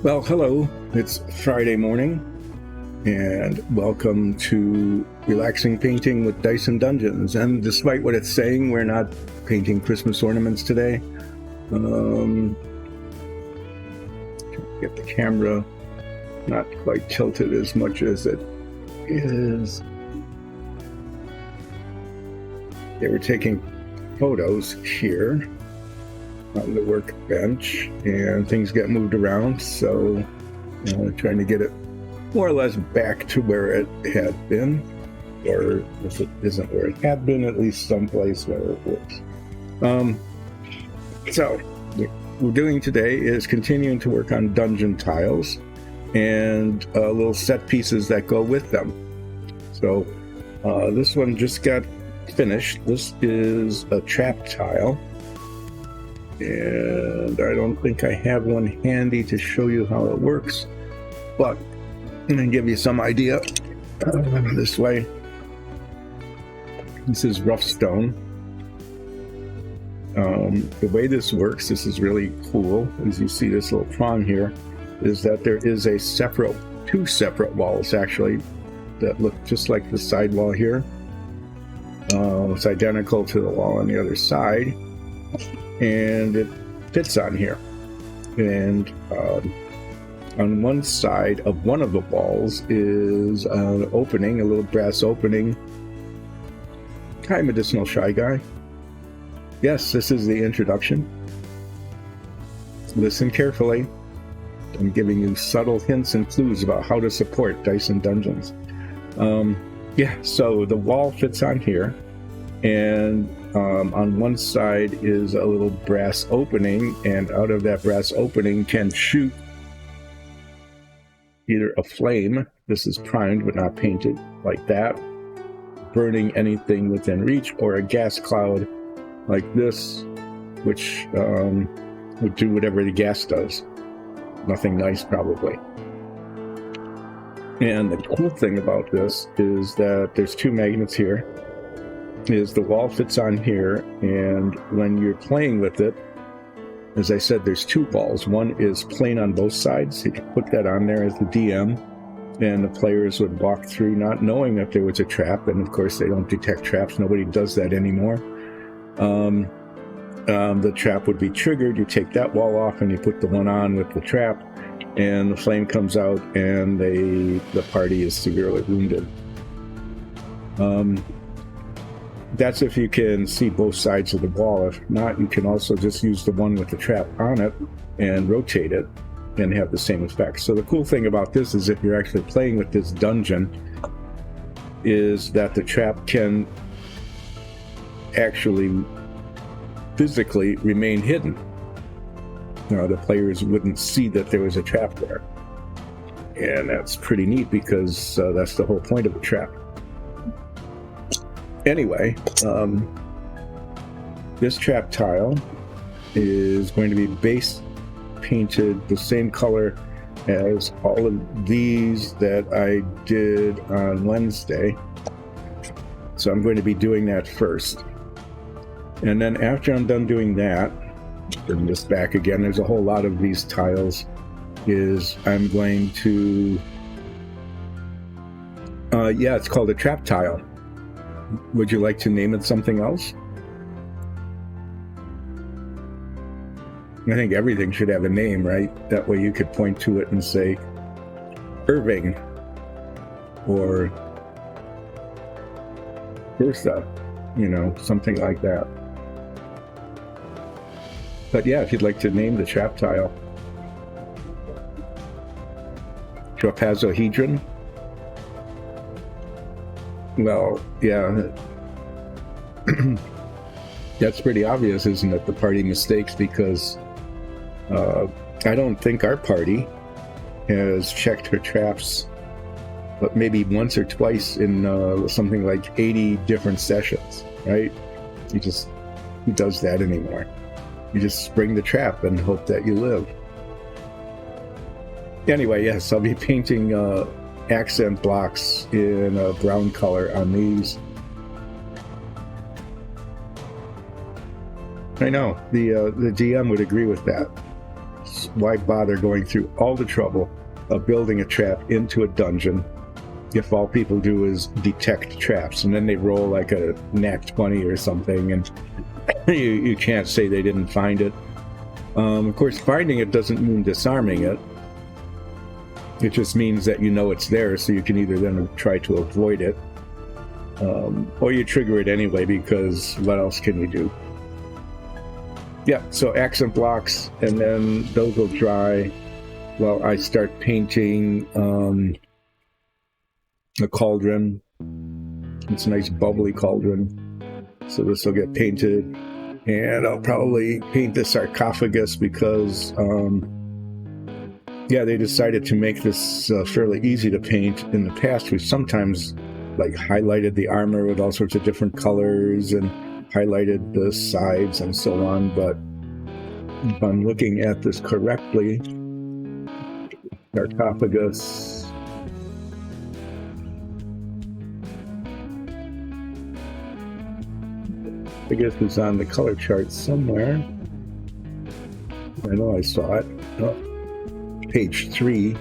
Well, hello. It's Friday morning, and welcome to Relaxing Painting with Dice and Dungeons. And despite what it's saying, we're not painting Christmas ornaments today. Get the camera not quite tilted as much as it is. They were taking photos here on the workbench, and things get moved around, so trying to get it more or less back to where it had been, or if it isn't where it had been, at least someplace where it works. So what we're doing today is continuing to work on dungeon tiles and little set pieces that go with them. So this one just got finished. This is a trap tile, and I don't think I have one handy to show you how it works, but I'm going to give you some idea this way. This is rough stone. The way this works, this is really cool, as you see this little prong here, is that there is two separate walls actually that look just like the side wall here. It's identical to the wall on the other side, and it fits on here. And on one side of one of the walls is an opening, a little brass opening. Hi, Medicinal Shy Guy. Yes, this is the introduction. Listen carefully. I'm giving you subtle hints and clues about how to support Dice and Dungeons. So the wall fits on here, and on one side is a little brass opening, and out of that brass opening can shoot either a flame, this is primed but not painted, like that, burning anything within reach, or a gas cloud like this, which would do whatever the gas does. Nothing nice, probably. And the cool thing about this is that there's two magnets here. Is the wall fits on here, and when you're playing with it, as I said, there's two walls. One is plain on both sides. You can put that on there as the DM, and the players would walk through not knowing that there was a trap, and of course they don't detect traps. Nobody does that anymore. The trap would be triggered. You take that wall off and you put the one on with the trap, and the flame comes out, and the party is severely wounded. That's if you can see both sides of the wall. If not, you can also just use the one with the trap on it and rotate it and have the same effect. So the cool thing about this is if you're actually playing with this dungeon, is that the trap can actually physically remain hidden. The players wouldn't see that there was a trap there. And that's pretty neat, because that's the whole point of a trap. Anyway, this trap tile is going to be base painted the same color as all of these that I did on Wednesday. So I'm going to be doing that first. And then after I'm done doing that, bring this back again, there's a whole lot of these tiles, is I'm going to, it's called a trap tile. Would you like to name it something else? I think everything should have a name, right? That way you could point to it and say Irving or Bertha, something like that. But yeah, if you'd like to name the trap tile. Trapezohedron. Well, yeah. That's pretty obvious, isn't it? The party mistakes, because I don't think our party has checked her traps, but maybe once or twice in something like 80 different sessions, right? Who does that anymore? You just spring the trap and hope that you live. Anyway, yes, I'll be painting accent blocks in a brown color on these. I know, the DM would agree with that. why bother going through all the trouble of building a trap into a dungeon if all people do is detect traps, and then they roll like a nat 20 or something, and you can't say they didn't find it. Of course, finding it doesn't mean disarming it. It just means that you know it's there, so you can either then try to avoid it, or you trigger it anyway, because what else can you do? Yeah, so accent blocks, and then those will dry while I start painting a cauldron. It's a nice bubbly cauldron. So this will get painted, and I'll probably paint the sarcophagus because, yeah, they decided to make this fairly easy to paint. In the past, we've sometimes like highlighted the armor with all sorts of different colors and highlighted the sides and so on, but if I'm looking at this correctly, sarcophagus, I guess it's on the color chart somewhere. I know I saw it. Oh, page 3.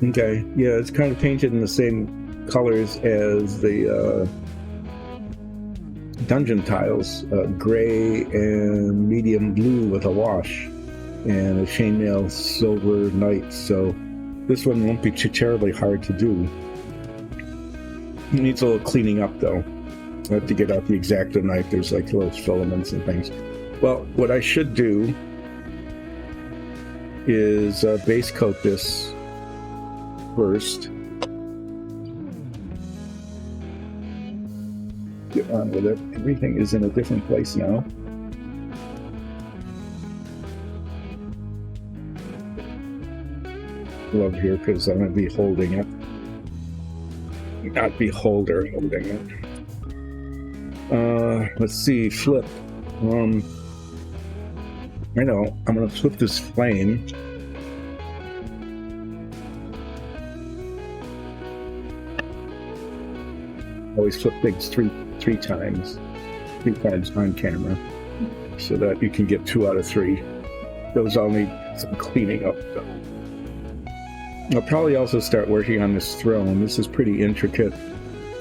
Okay, yeah, it's kind of painted in the same colors as the dungeon tiles, gray and medium blue with a wash, and a chainmail silver knight. So this one won't be too terribly hard to do. It needs a little cleaning up though. I have to get out the X-Acto knife. There's like little filaments and things. Well, what I should do is base coat this first. Get on with it. Everything is in a different place now. Glove here because I'm going to be holding it. Not beholder, holding it. Let's see, flip. I know, I'm going to flip this flame. Always flip things three times on camera, so that you can get 2 out of 3. Those all need some cleaning up though. I'll probably also start working on this throne. This is pretty intricate.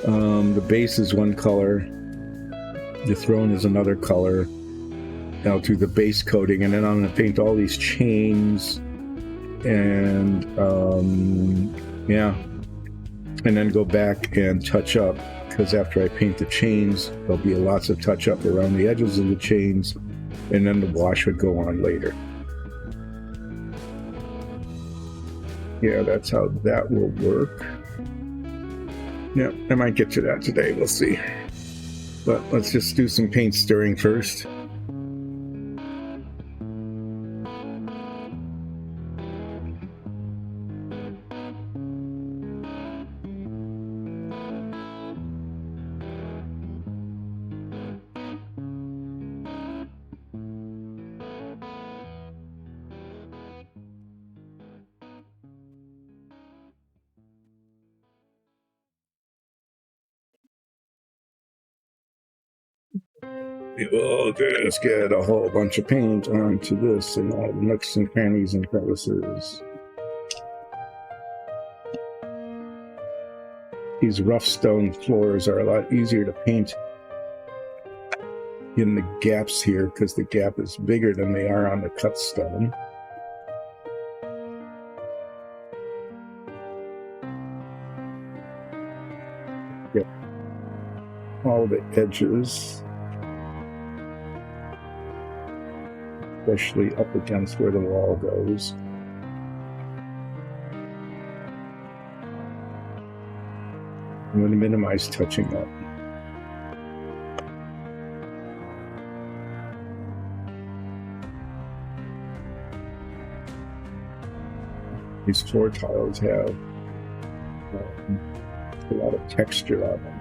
The base is one color, the throne is another color. I'll do the base coating, and then I'm going to paint all these chains, and yeah, and then go back and touch up, because after I paint the chains, there'll be lots of touch up around the edges of the chains, and then the wash would go on later. Yeah, that's how that will work. Yeah, I might get to that today, we'll see. But let's just do some paint stirring first. We'll just get a whole bunch of paint onto this and all the nooks and crannies and crevices. These rough stone floors are a lot easier to paint in the gaps here, because the gap is bigger than they are on the cut stone. Get all the edges, especially up against where the wall goes. I'm going to minimize touching up. These floor tiles have a lot of texture on them.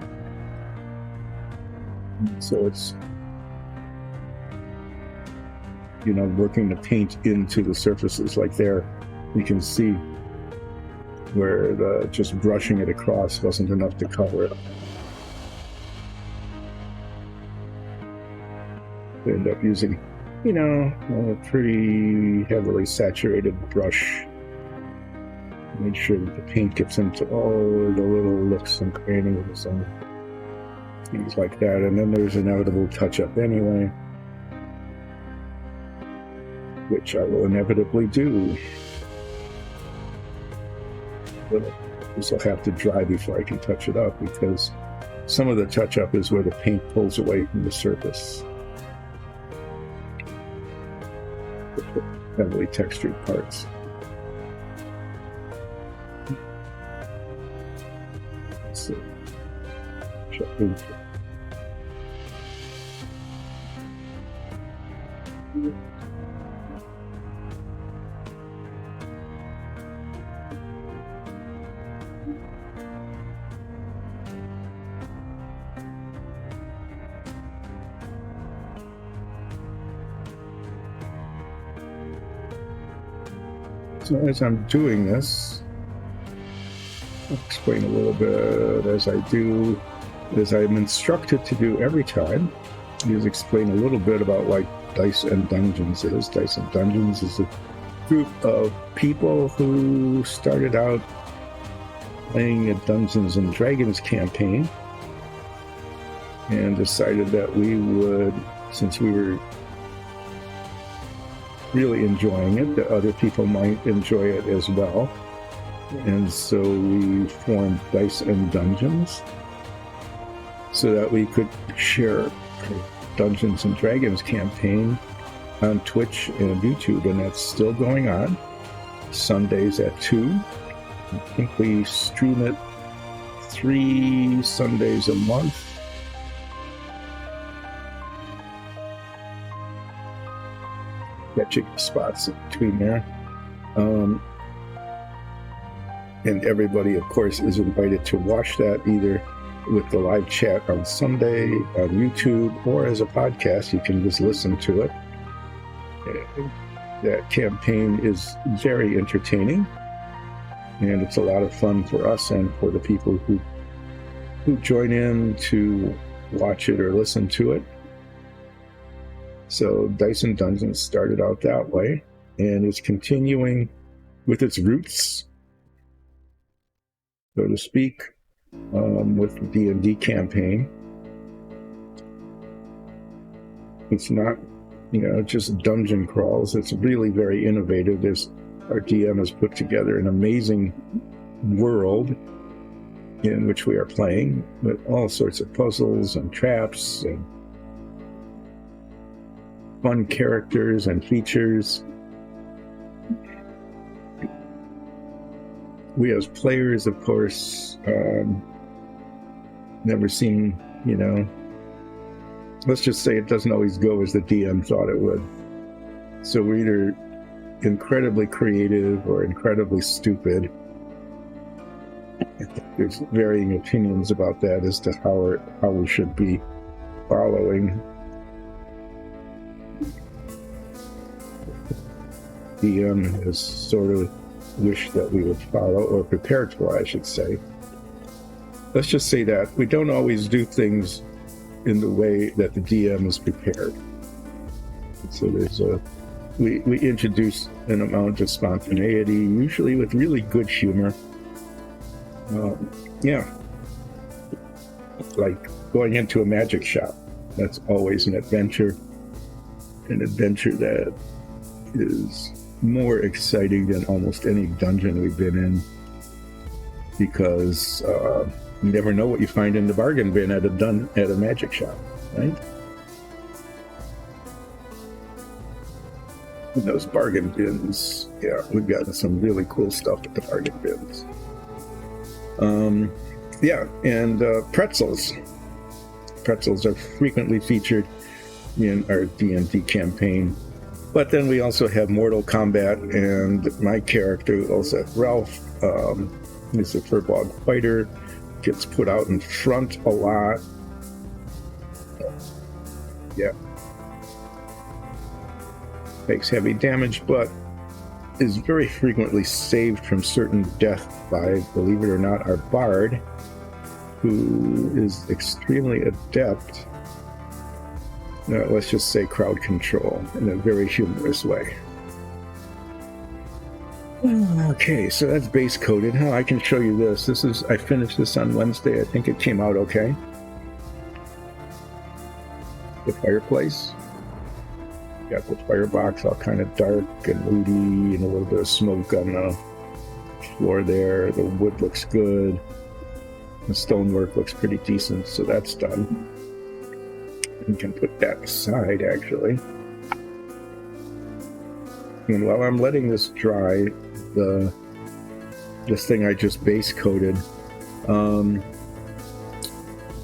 So it's, you know, working the paint into the surfaces. Like there, you can see where the just brushing it across wasn't enough to cover it. We end up using a pretty heavily saturated brush. Make sure that the paint gets into all the little nooks and crannies and things like that. And then there's inevitable touch-up anyway, which I will inevitably do. But this will have to dry before I can touch it up, because some of the touch-up is where the paint pulls away from the surface. The heavily textured parts. Let's see. Check into. So as I'm doing this, I'll explain a little bit as I do, as I'm instructed to do every time, is explain a little bit about what Dice and Dungeons is. Dice and Dungeons is a group of people who started out playing a Dungeons and Dragons campaign and decided that we would, since we were really enjoying it, that other people might enjoy it as well. And so we formed Dice and Dungeons so that we could share our Dungeons and Dragons campaign on Twitch and YouTube, and that's still going on. Sundays at 2. I think we stream it 3 Sundays a month. Catching spots in between there. And everybody, of course, is invited to watch that either with the live chat on Sunday on YouTube or as a podcast. You can just listen to it. That campaign is very entertaining, and it's a lot of fun for us and for the people who join in to watch it or listen to it. So Dice and Dungeons started out that way, and is continuing with its roots, so to speak, with the D&D campaign. It's not, just dungeon crawls. It's really very innovative. Our DM has put together an amazing world in which we are playing with all sorts of puzzles and traps and fun characters and features. We as players, of course, never seen, let's just say it doesn't always go as the DM thought it would. So we're either incredibly creative or incredibly stupid. There's varying opinions about that as to how we should be following DM has sort of wished that we would follow, or prepared for, I should say. Let's just say that we don't always do things in the way that the DM is prepared. So we introduce an amount of spontaneity, usually with really good humor. Like going into a magic shop. That's always an adventure that is more exciting than almost any dungeon we've been in, because you never know what you find in the bargain bin at a magic shop, right? And those bargain bins, we've gotten some really cool stuff at the bargain bins. And pretzels. Pretzels are frequently featured in our D&D campaign. But then we also have Mortal Kombat, and my character, also Ralph, is a Furbolg fighter, gets put out in front a lot. Takes heavy damage, but is very frequently saved from certain death by, believe it or not, our bard, who is extremely adept let's just say crowd control in a very humorous way. Okay, so that's base coated. I can show you this. I finished this on Wednesday. I think it came out okay. The fireplace. Got the firebox all kind of dark and moody and a little bit of smoke on the floor there. The wood looks good. The stonework looks pretty decent, so that's done. We can put that aside, actually. And while I'm letting this dry, this thing I just base coated,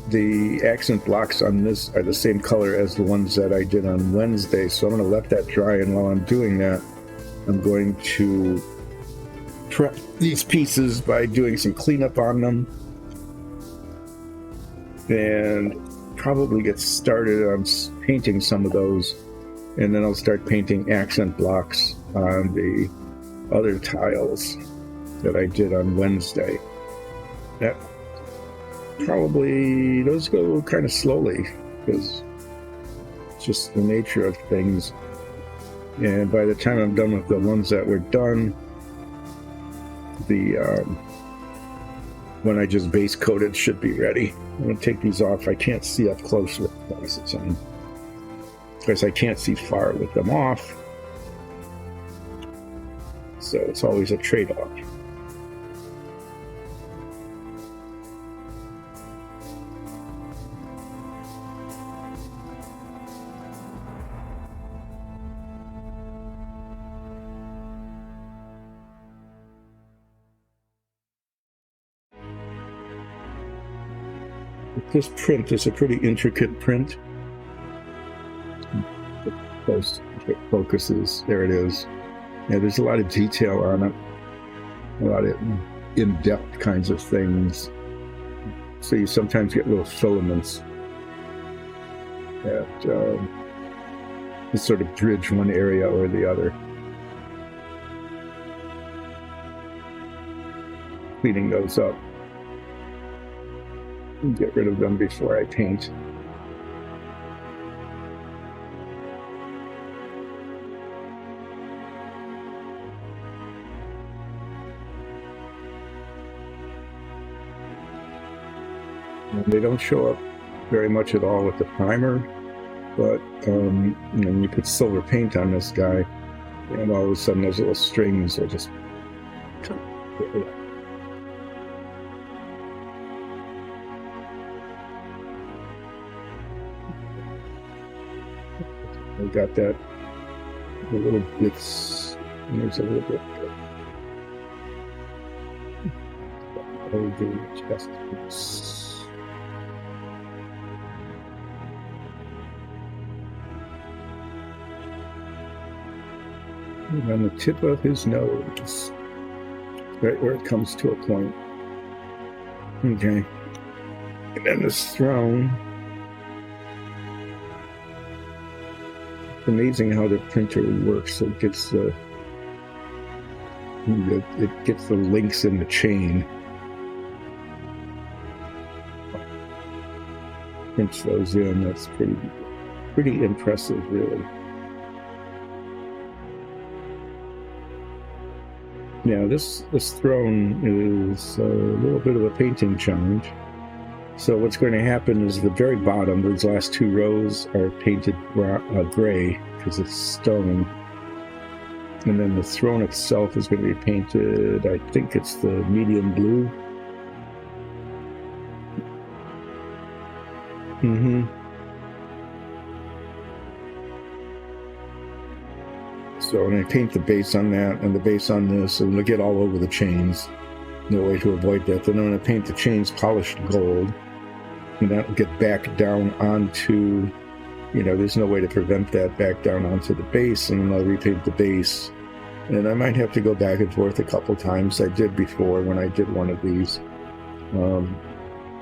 the accent blocks on this are the same color as the ones that I did on Wednesday, so I'm going to let that dry, and while I'm doing that, I'm going to prep these pieces by doing some cleanup on them and probably get started on painting some of those, and then I'll start painting accent blocks on the other tiles that I did on Wednesday. That probably, those go kind of slowly because it's just the nature of things, and by the time I'm done with the ones that were done, the when I just base coated should be ready. I'm going to take these off. I can't see up close with glasses on. Of course, I can't see far with them off, so it's always a trade-off. This print is a pretty intricate print. Close focuses. There it is. Yeah, there's a lot of detail on it. A lot of in-depth kinds of things. So you sometimes get little filaments that sort of bridge one area or the other. Cleaning those up. Get rid of them before I paint. And they don't show up very much at all with the primer, but you put silver paint on this guy, and all of a sudden those little strings are just I got that, the little bits, and there's a little bit of the chest piece. And on the tip of his nose, right where it comes to a point. Okay. And then this throne. It's amazing how the printer works. It gets the links in the chain. Prints those in. That's pretty impressive, really. Now this throne is a little bit of a painting challenge. So what's going to happen is the very bottom, those last two rows are painted gray because it's stone. And then the throne itself is going to be painted, I think it's the medium blue. So I'm going to paint the base on that and the base on this, and it'll get all over the chains. No way to avoid that. Then I'm going to paint the chains polished gold, and that'll get back down onto, there's no way to prevent that, back down onto the base, and then I'll repaint the base. And I might have to go back and forth a couple times. I did before when I did one of these,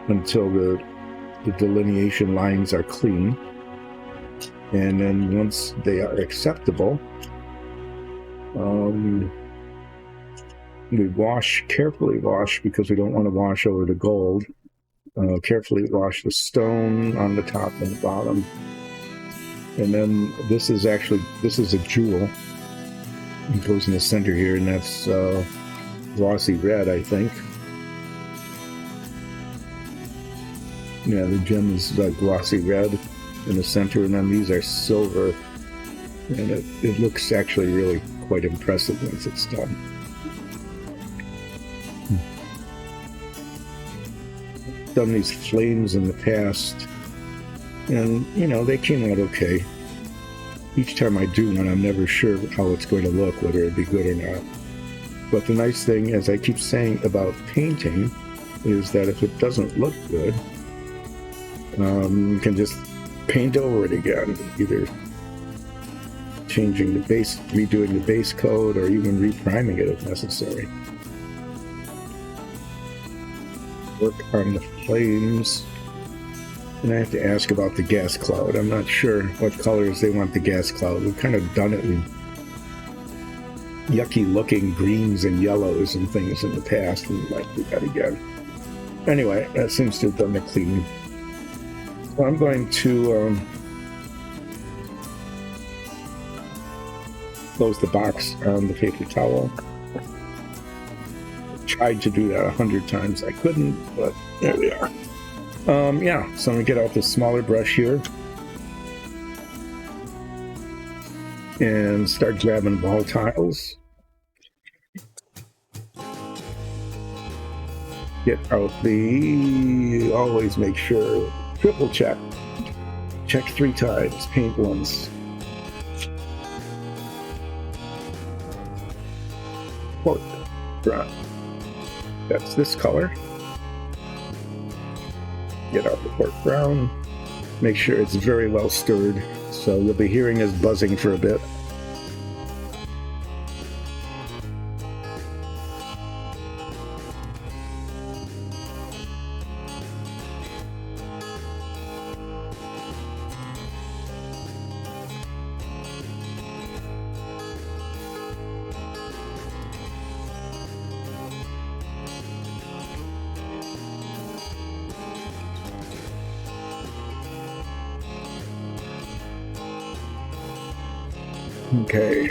until the delineation lines are clean. And then once they are acceptable, we carefully wash, because we don't want to wash over the gold. Carefully wash the stone on the top and the bottom. And then this is a jewel. It goes in the center here, and that's glossy red, I think. Yeah, the gem is glossy red in the center, and then these are silver. And it looks actually really quite impressive once it's done. Done these flames in the past, and they came out okay. Each time I do one, I'm never sure how it's going to look, whether it'd be good or not. But the nice thing, as I keep saying about painting, is that if it doesn't look good, you can just paint over it again, either changing the base, redoing the base coat, or even repriming it if necessary. Work on the flames. And I have to ask about the gas cloud. I'm not sure what colors they want the gas cloud. We've kind of done it in yucky looking greens and yellows and things in the past, and we'd like to do that again. Anyway, that seems to have done the cleaning. So I'm going to close the box on the paper towel. Tried to do that 100 times. I couldn't, but there we are. Yeah, so I'm going to get out this smaller brush here and start grabbing ball tiles. Get out always make sure, triple check. Check 3 times, paint once. Quote, brown. That's this color. Get out the pork brown. Make sure it's very well stirred. So you'll be hearing us buzzing for a bit. Okay.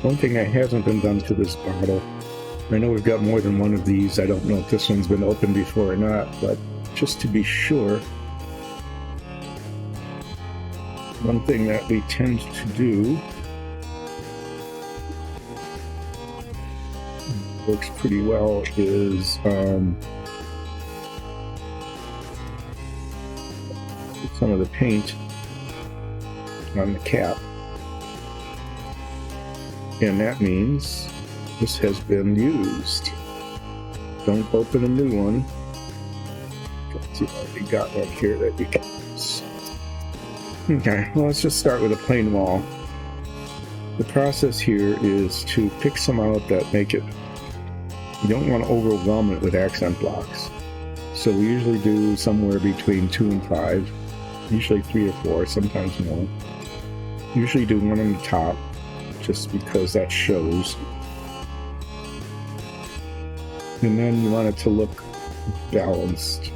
One thing that hasn't been done to this bottle, I know we've got more than one of these. I don't know if this one's been opened before or not, but just to be sure, one thing that we tend to do, works pretty well, is some of the paint on the cap, and that means this has been used. Don't open a new one. Let's see what we got right here that you can use. Okay, well, let's just start with a plain wall. The process here is to pick some out that make it, you don't want to overwhelm it with accent blocks. So we usually do somewhere between 2 and 5, usually 3 or 4, sometimes more. Usually do one on the top, just because that shows. And then you want it to look balanced.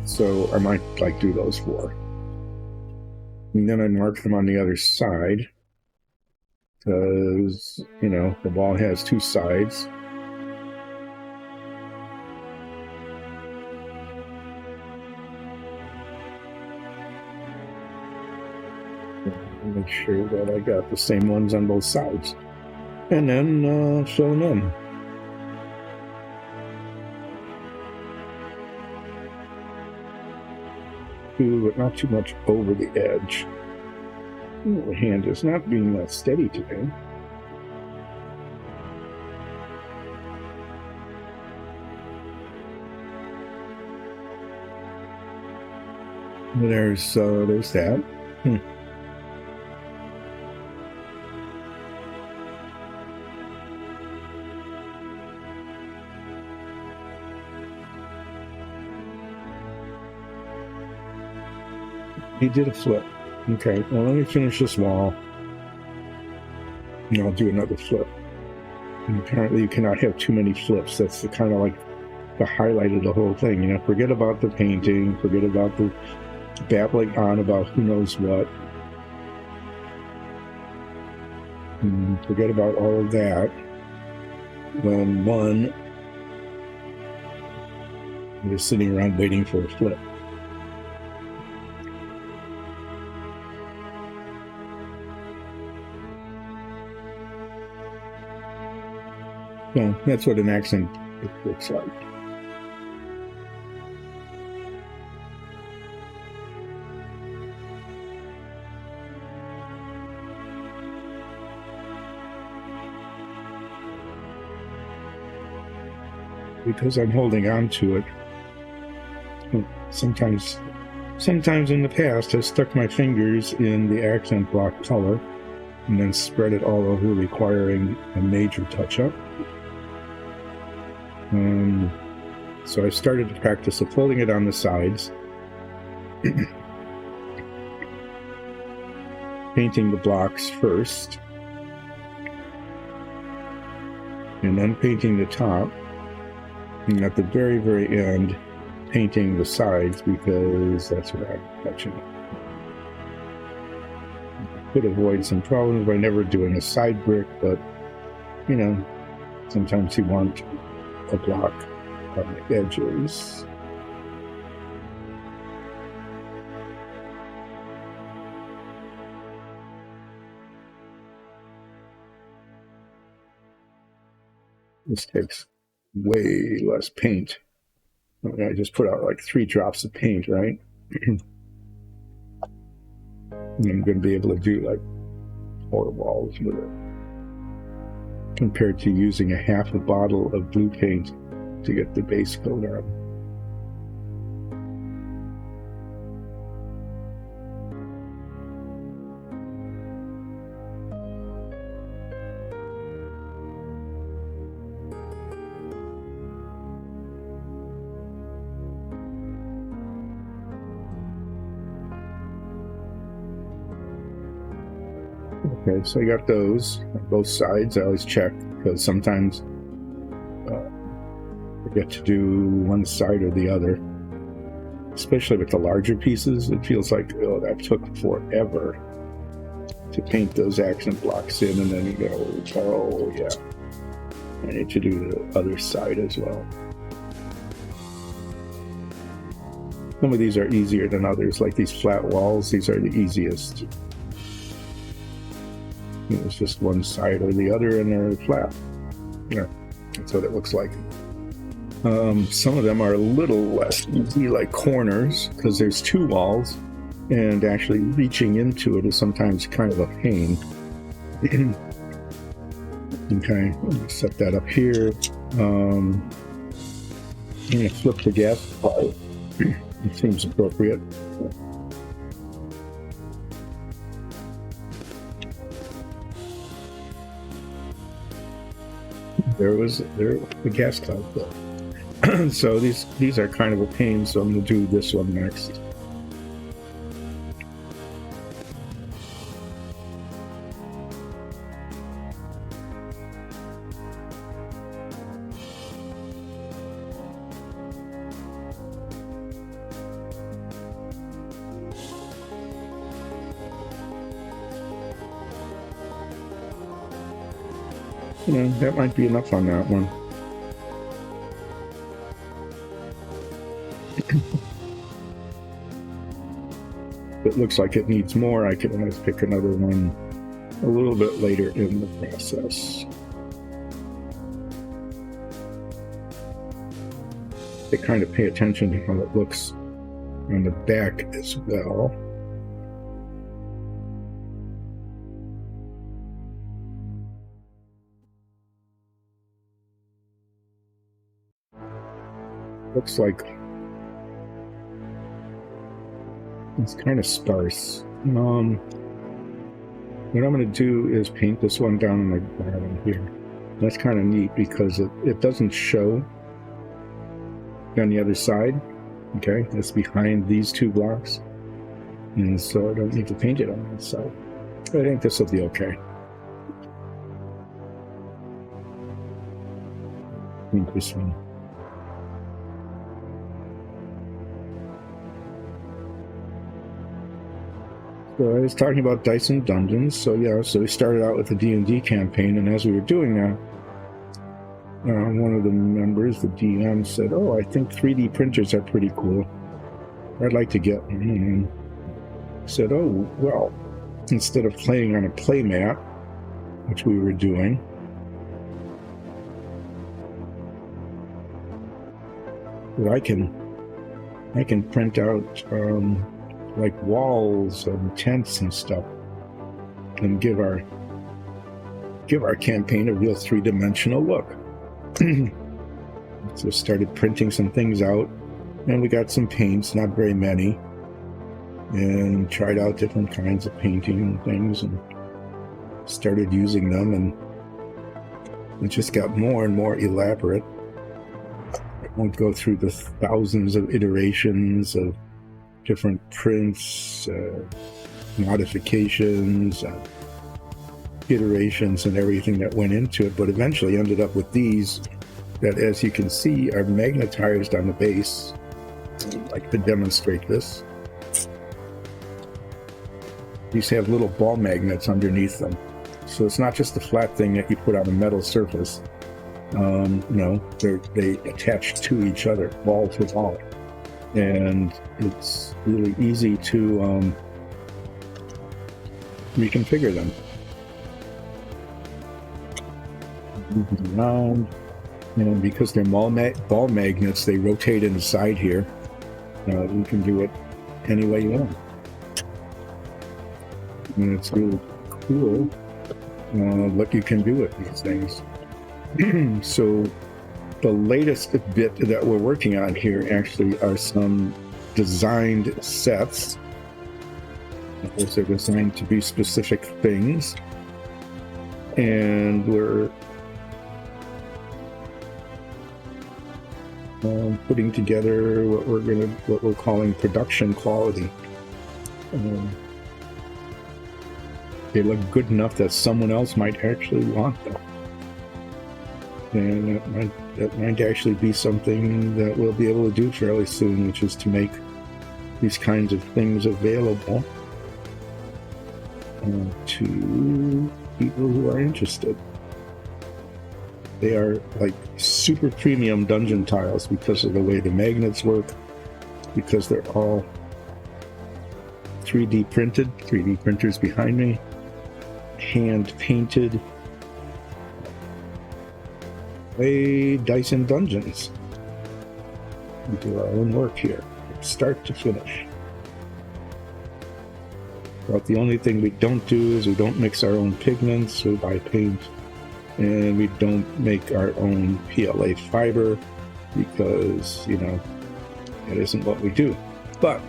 So I might do those 4. And then I mark them on the other side, because, the ball has 2 sides. Make sure that I got the same ones on both sides, and then fill them in. But not too much over the edge. The hand is not being that steady today. There's that. He did a flip. Okay, well, let me finish this wall, and I'll do another flip. And apparently you cannot have too many flips. That's the kind of the highlight of the whole thing. You know, forget about the painting, forget about the babbling on about who knows what. And forget about all of that. When one is sitting around waiting for a flip. So that's what an accent looks like. Because I'm holding on to it, sometimes in the past I've stuck my fingers in the accent block color and then spread it all over, requiring a major touch-up. So I started to practice of holding it on the sides, painting the blocks first, and then painting the top, and at the very, very end, painting the sides, because that's what I'm touching. Could avoid some problems by never doing a side brick, but, you know, sometimes you want a block on the edges. This takes way less paint. I just put out like 3 drops of paint, right? And I'm going to be able to do like 4 walls with it, compared to using a half a bottle of blue paint to get the base coat on. Okay, so I got those on both sides. I always check, because sometimes I get to do one side or the other. Especially with the larger pieces, it feels like, oh, that took forever to paint those accent blocks in, and then you go, oh yeah, I need to do the other side as well. Some of these are easier than others, like these flat walls. These are the easiest. It's just one side or the other, and they're flat. Yeah, that's what it looks like. Some of them are a little less easy, like corners, because there's 2 walls, and actually reaching into it is sometimes kind of a pain. Okay, let me set that up here. I'm going to flip the gas pipe. It seems appropriate. There the gas cloud built. So these are kind of a pain, so I'm going to do this one next. That might be enough on that one. It looks like it needs more. I can always pick another one a little bit later in the process. I kind of pay attention to how it looks on the back as well. Looks like it's kind of sparse. What I'm going to do is paint this one down on the bottom here. That's kind of neat because it doesn't show on the other side. Okay, it's behind these 2 blocks, and so I don't need to paint it on that side. I think this will be okay. I think this one. So I was talking about Dyson Dungeons. So yeah, so we started out with the D&D campaign, and as we were doing that, one of the members, the DM, said, "Oh, I think 3D printers are pretty cool. I'd like to get one." And I said, "Oh, well, instead of playing on a playmat, which we were doing, I can print out like walls and tents and stuff, and give our campaign a real three-dimensional look." So started printing some things out, and we got some paints, not very many, and tried out different kinds of painting and things, and started using them, and it just got more and more elaborate. I won't go through the thousands of iterations of different prints, modifications, iterations, and everything that went into it, but eventually ended up with these that, as you can see, are magnetized on the base. I'd like to demonstrate this. These have little ball magnets underneath them, so it's not just a flat thing that you put on a metal surface. No, they attach to each other, ball to ball, and it's really easy to reconfigure them. Move them around, and because they're ball magnets, they rotate inside here. You can do it any way you want, and it's really cool what you can do with these things. So the latest bit that we're working on here actually are some designed sets. Those are designed to be specific things, and we're putting together what we're calling production quality. They look good enough that someone else might actually want them. And that might actually be something that we'll be able to do fairly soon, which is to make these kinds of things available to people who are interested. They are like super premium dungeon tiles because of the way the magnets work, because they're all 3D printed, 3D printers behind me, hand painted. Dyson Dungeons. We do our own work here, from start to finish. But the only thing we don't do is we don't mix our own pigments, we buy paint, and we don't make our own PLA fiber because, that isn't what we do. But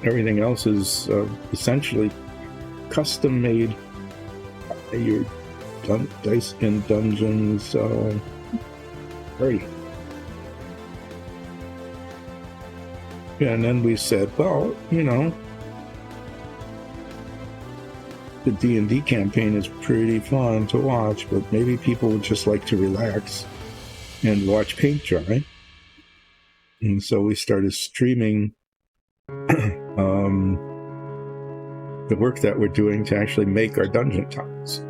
everything else is essentially custom made. Your Dyson Dungeons party. And then we said, well, the D&D campaign is pretty fun to watch, but maybe people would just like to relax and watch paint dry. And so we started streaming the work that we're doing to actually make our dungeon tiles.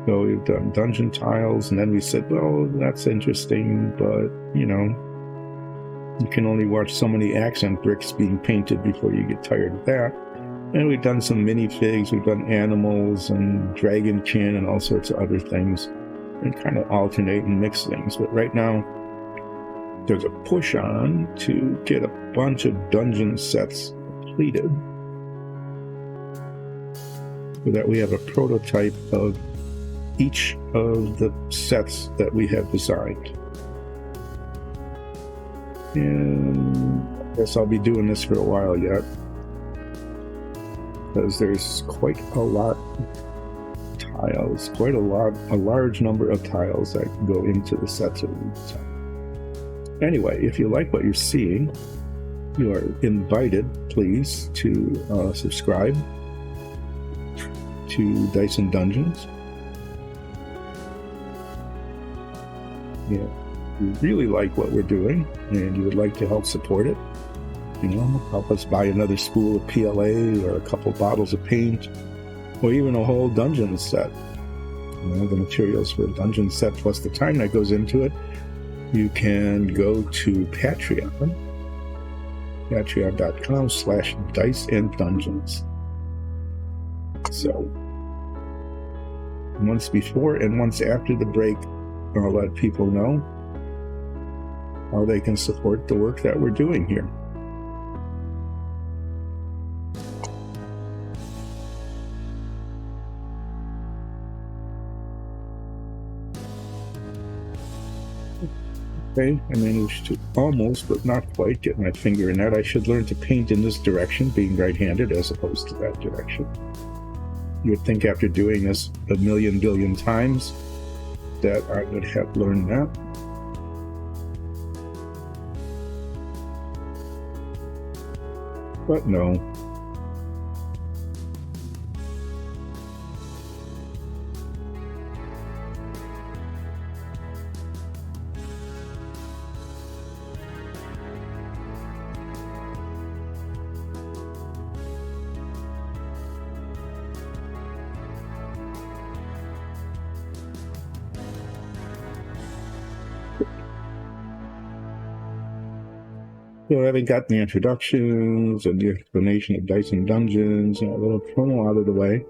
So we've done dungeon tiles, and then we said, well, that's interesting, but, you can only watch so many accent bricks being painted before you get tired of that. And we've done some minifigs, we've done animals and dragonkin and all sorts of other things, and kind of alternate and mix things. But right now, there's a push on to get a bunch of dungeon sets completed so that we have a prototype of each of the sets that we have designed. And I guess I'll be doing this for a while yet, because there's quite a lot of tiles, a large number of tiles that go into the sets of these. Anyway, if you like what you're seeing, you are invited, please, to subscribe to Dyson Dungeons. Yeah, if you really like what we're doing and you would like to help support it, help us buy another spool of PLA or a couple bottles of paint, or even a whole dungeon set. The materials for a dungeon set plus the time that goes into it. You can go to Patreon, patreon.com/diceanddungeons. So, once before and once after the break, I'll let people know how they can support the work that we're doing here. Okay, I managed to almost, but not quite, get my finger in that. I should learn to paint in this direction, being right-handed, as opposed to that direction. You would think after doing this a million billion times that I would have learned that. But no. So having gotten the introductions and the explanation of Dice and Dungeons, a little promo out of the way,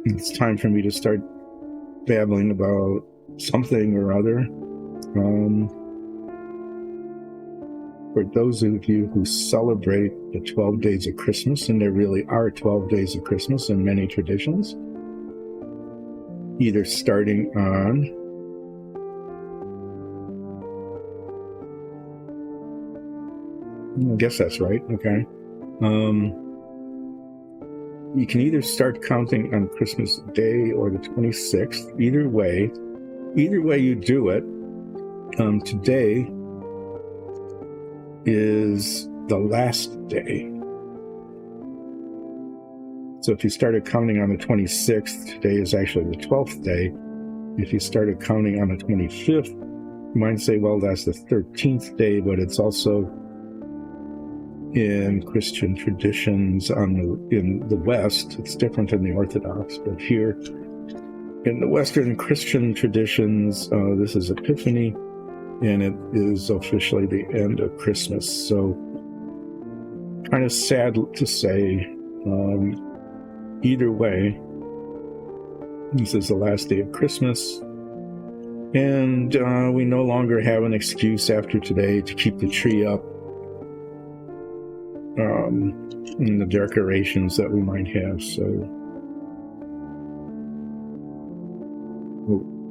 it's time for me to start babbling about something or other. For those of you who celebrate the 12 days of Christmas, and there really are 12 days of Christmas in many traditions, either starting on I guess that's right. Okay. You can either start counting on Christmas Day or the 26th. Either way you do it, today is the last day. So if you started counting on the 26th, today is actually the 12th day. If you started counting on the 25th, you might say, well, that's the 13th day, but it's also in Christian traditions in the West. It's different in the Orthodox, but here in the Western Christian traditions, this is Epiphany, and it is officially the end of Christmas. So kind of sad to say, either way, this is the last day of Christmas, and we no longer have an excuse after today to keep the tree up, and the decorations that we might have. So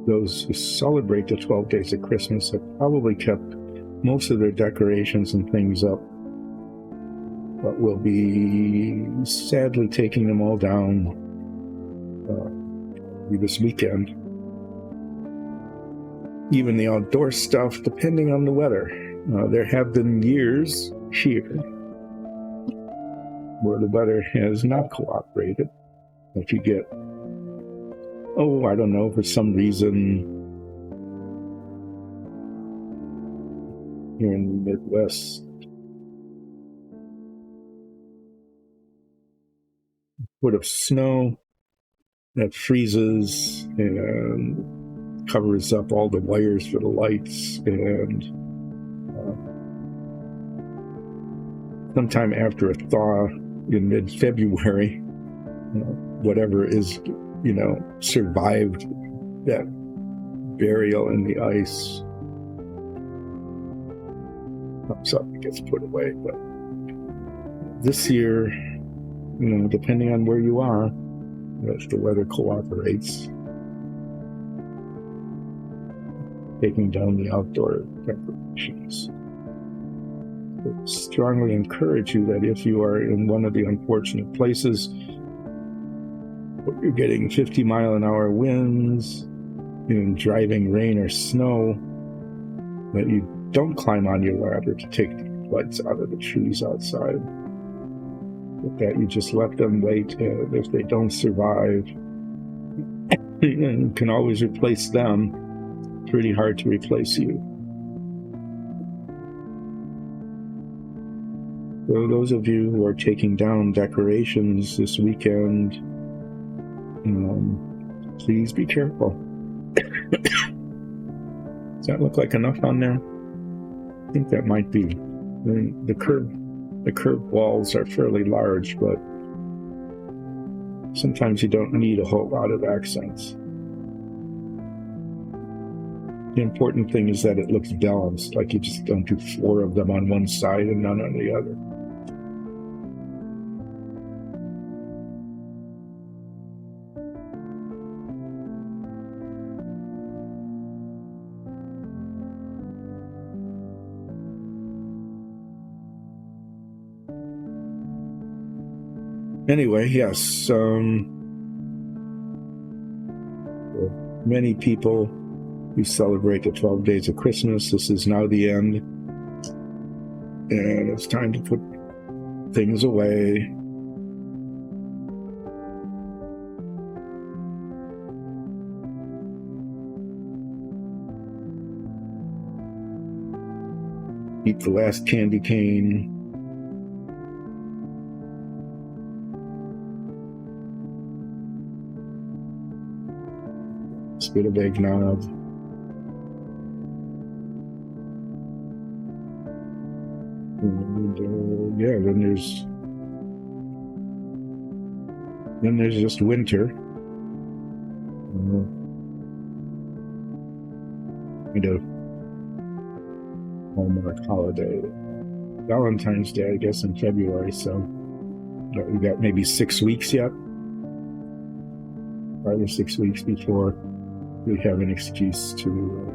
those who celebrate the 12 days of Christmas have probably kept most of their decorations and things up, but we'll be sadly taking them all down this weekend. Even the outdoor stuff, depending on the weather. There have been years here where the weather has not cooperated. If you get, I don't know, for some reason here in the Midwest, a foot of snow that freezes and covers up all the wires for the lights, and sometime after a thaw in mid-February, whatever is, survived that burial in the ice comes up and gets put away. But this year, depending on where you are, if the weather cooperates, taking down the outdoor decorations. I strongly encourage you that if you are in one of the unfortunate places where you're getting 50-mile-an-hour winds and driving rain or snow, that you don't climb on your ladder to take the lights out of the trees outside. But that you just let them wait, and if they don't survive, you can always replace them. Pretty hard to replace you. So those of you who are taking down decorations this weekend, please be careful. Does that look like enough on there? I think that might be. The curved walls are fairly large, but sometimes you don't need a whole lot of accents. The important thing is that it looks balanced, like you just don't do 4 of them on one side and none on the other. Anyway, yes, many people who celebrate the 12 days of Christmas, this is now the end, and it's time to put things away. Eat the last candy cane. Bit of eggnog. And, yeah, then there's just winter. Kind of Hallmark holiday. Valentine's Day, I guess, in February. So we got maybe 6 weeks yet. 5 or 6 weeks before we have an excuse to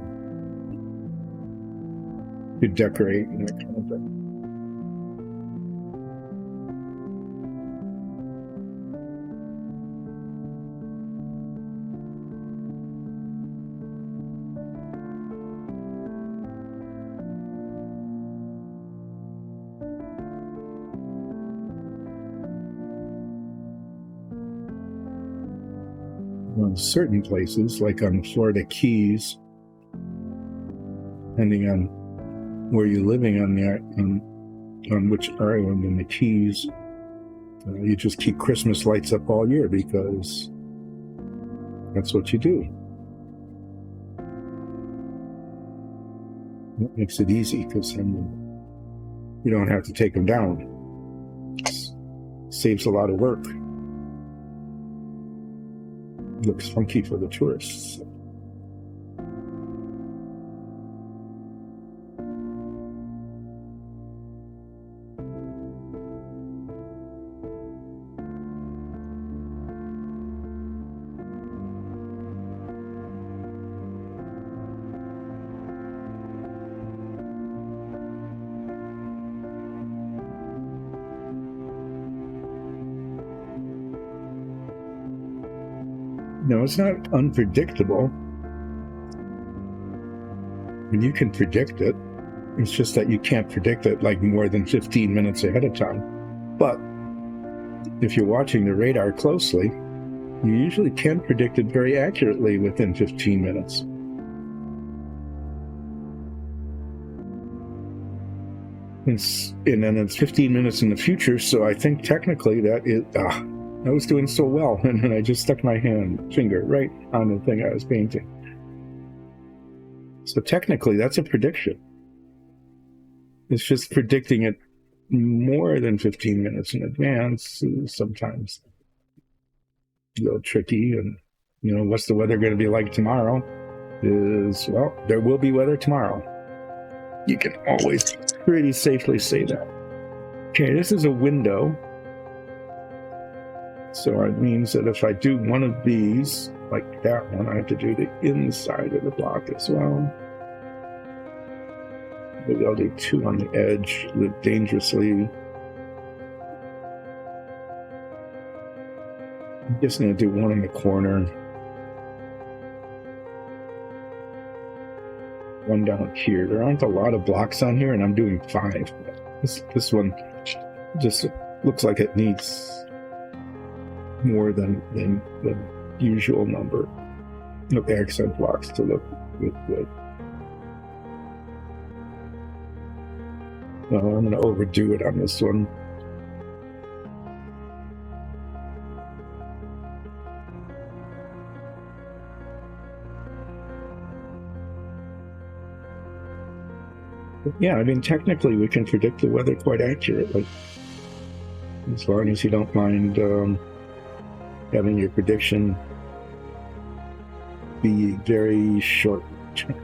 decorate and that kind of thing. On certain places, like on the Florida Keys, depending on where you're living on which island in the Keys, you just keep Christmas lights up all year because that's what you do. That makes it easy because then you don't have to take them down. Saves a lot of work. Looks funky for the tourists. No, it's not unpredictable. And you can predict it. It's just that you can't predict it like more than 15 minutes ahead of time. But if you're watching the radar closely, you usually can predict it very accurately within 15 minutes. And then it's 15 minutes in the future, so I think technically that is... I was doing so well, and then I just stuck my finger right on the thing I was painting. So technically, that's a prediction. It's just predicting it more than 15 minutes in advance is sometimes a little tricky. And, what's the weather going to be like tomorrow? Well, there will be weather tomorrow. You can always pretty safely say that. Okay, this is a window. So it means that if I do one of these, like that one, I have to do the inside of the block as well. Maybe I'll do 2 on the edge, live dangerously. I'm just going to do 1 in the corner. 1 down here. There aren't a lot of blocks on here, and I'm doing 5. This one just looks like it needs more than the usual number of accent blocks to look good. Well, I'm going to overdo it on this one. Yeah, I mean, technically we can predict the weather quite accurately. As long as you don't mind having your prediction be very short term.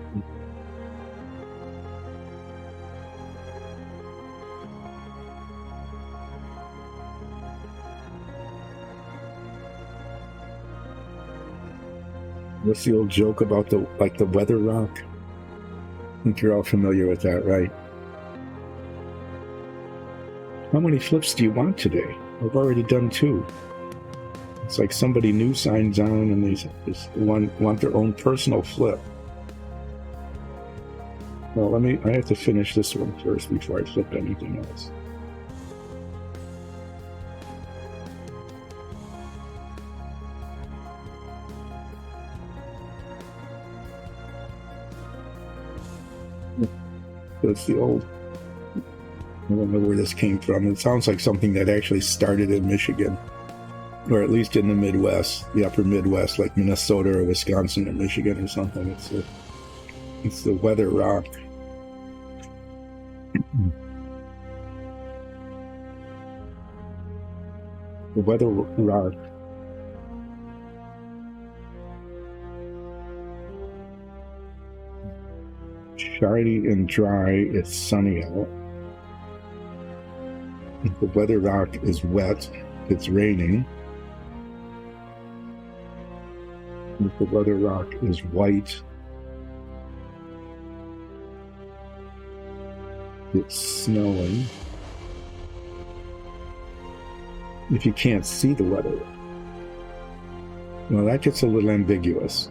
What's the old joke about the weather rock? I think you're all familiar with that, right? How many flips do you want today? I've already done 2. It's like somebody new signs on and they just want their own personal flip. Well, I have to finish this one first before I flip anything else. That's the old, I don't know where this came from. It sounds like something that actually started in Michigan, or at least in the Midwest, the upper Midwest, like Minnesota or Wisconsin or Michigan or something. It's the weather rock. The weather rock. Shiny and dry, it's sunny out. The weather rock is wet, it's raining. If the weather rock is white, it's snowing. If you can't see the weather, well, that gets a little ambiguous.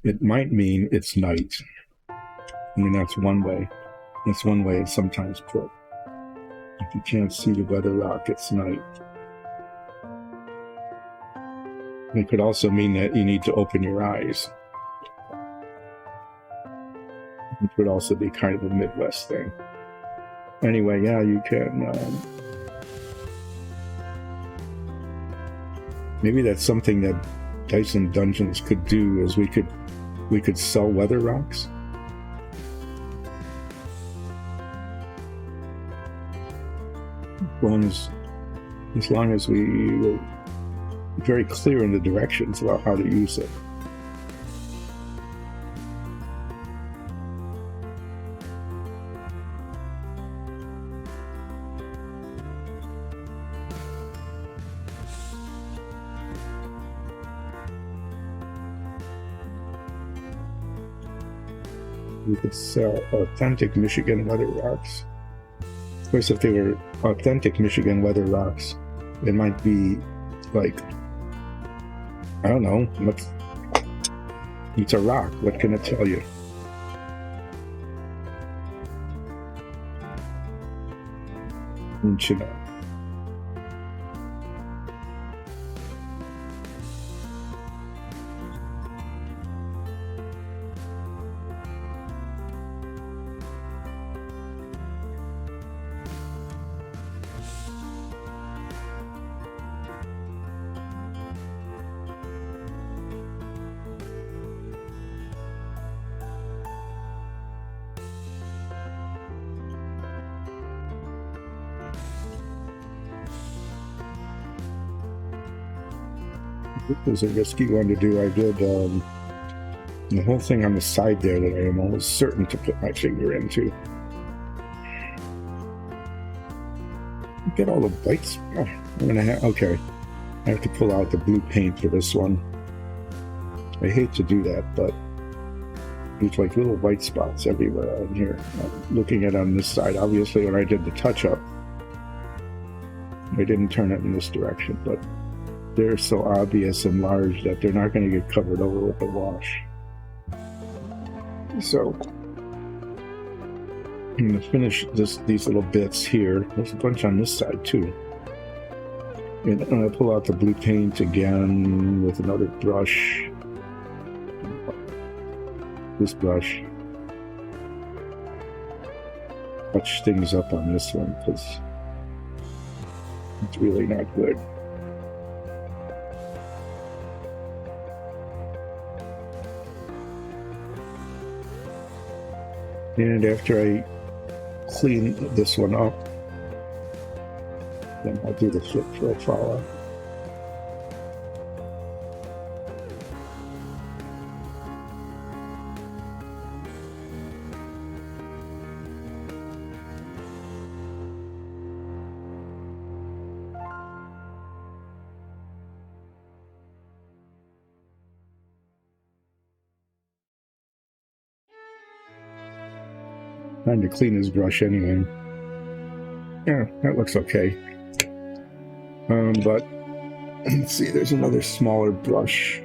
It might mean it's night. I mean, that's one way. That's one way it's sometimes put. If you can't see the weather rock, it's night. It could also mean that you need to open your eyes. It could also be kind of a Midwest thing. Anyway, yeah, you can. Maybe that's something that Dyson Dungeons could do. Is we could sell weather rocks. As long as we were very clear in the directions about how to use it. We could sell authentic Michigan weather rocks. Of course, if they were authentic Michigan weather rocks, it might be like, I don't know, it's a rock. What can it tell you? Don't you know? This was a risky one to do. I did the whole thing on the side there that I am almost certain to put my finger into. Get all the whites. Oh, I'm gonna have, okay. I have to pull out the blue paint for this one. I hate to do that, but there's like little white spots everywhere on here. I'm looking at it on this side. Obviously, when I did the touch-up, I didn't turn it in this direction, but they're so obvious and large that they're not going to get covered over with the wash. So I'm going to finish these little bits here. There's a bunch on this side too. And I'm going to pull out the blue paint again with another brush. This brush. touch things up on this one because it's really not good. And after I clean this one up, then I'll do the flip profile. Time to clean his brush anyway. Yeah, that looks okay. But let's see, there's another smaller brush,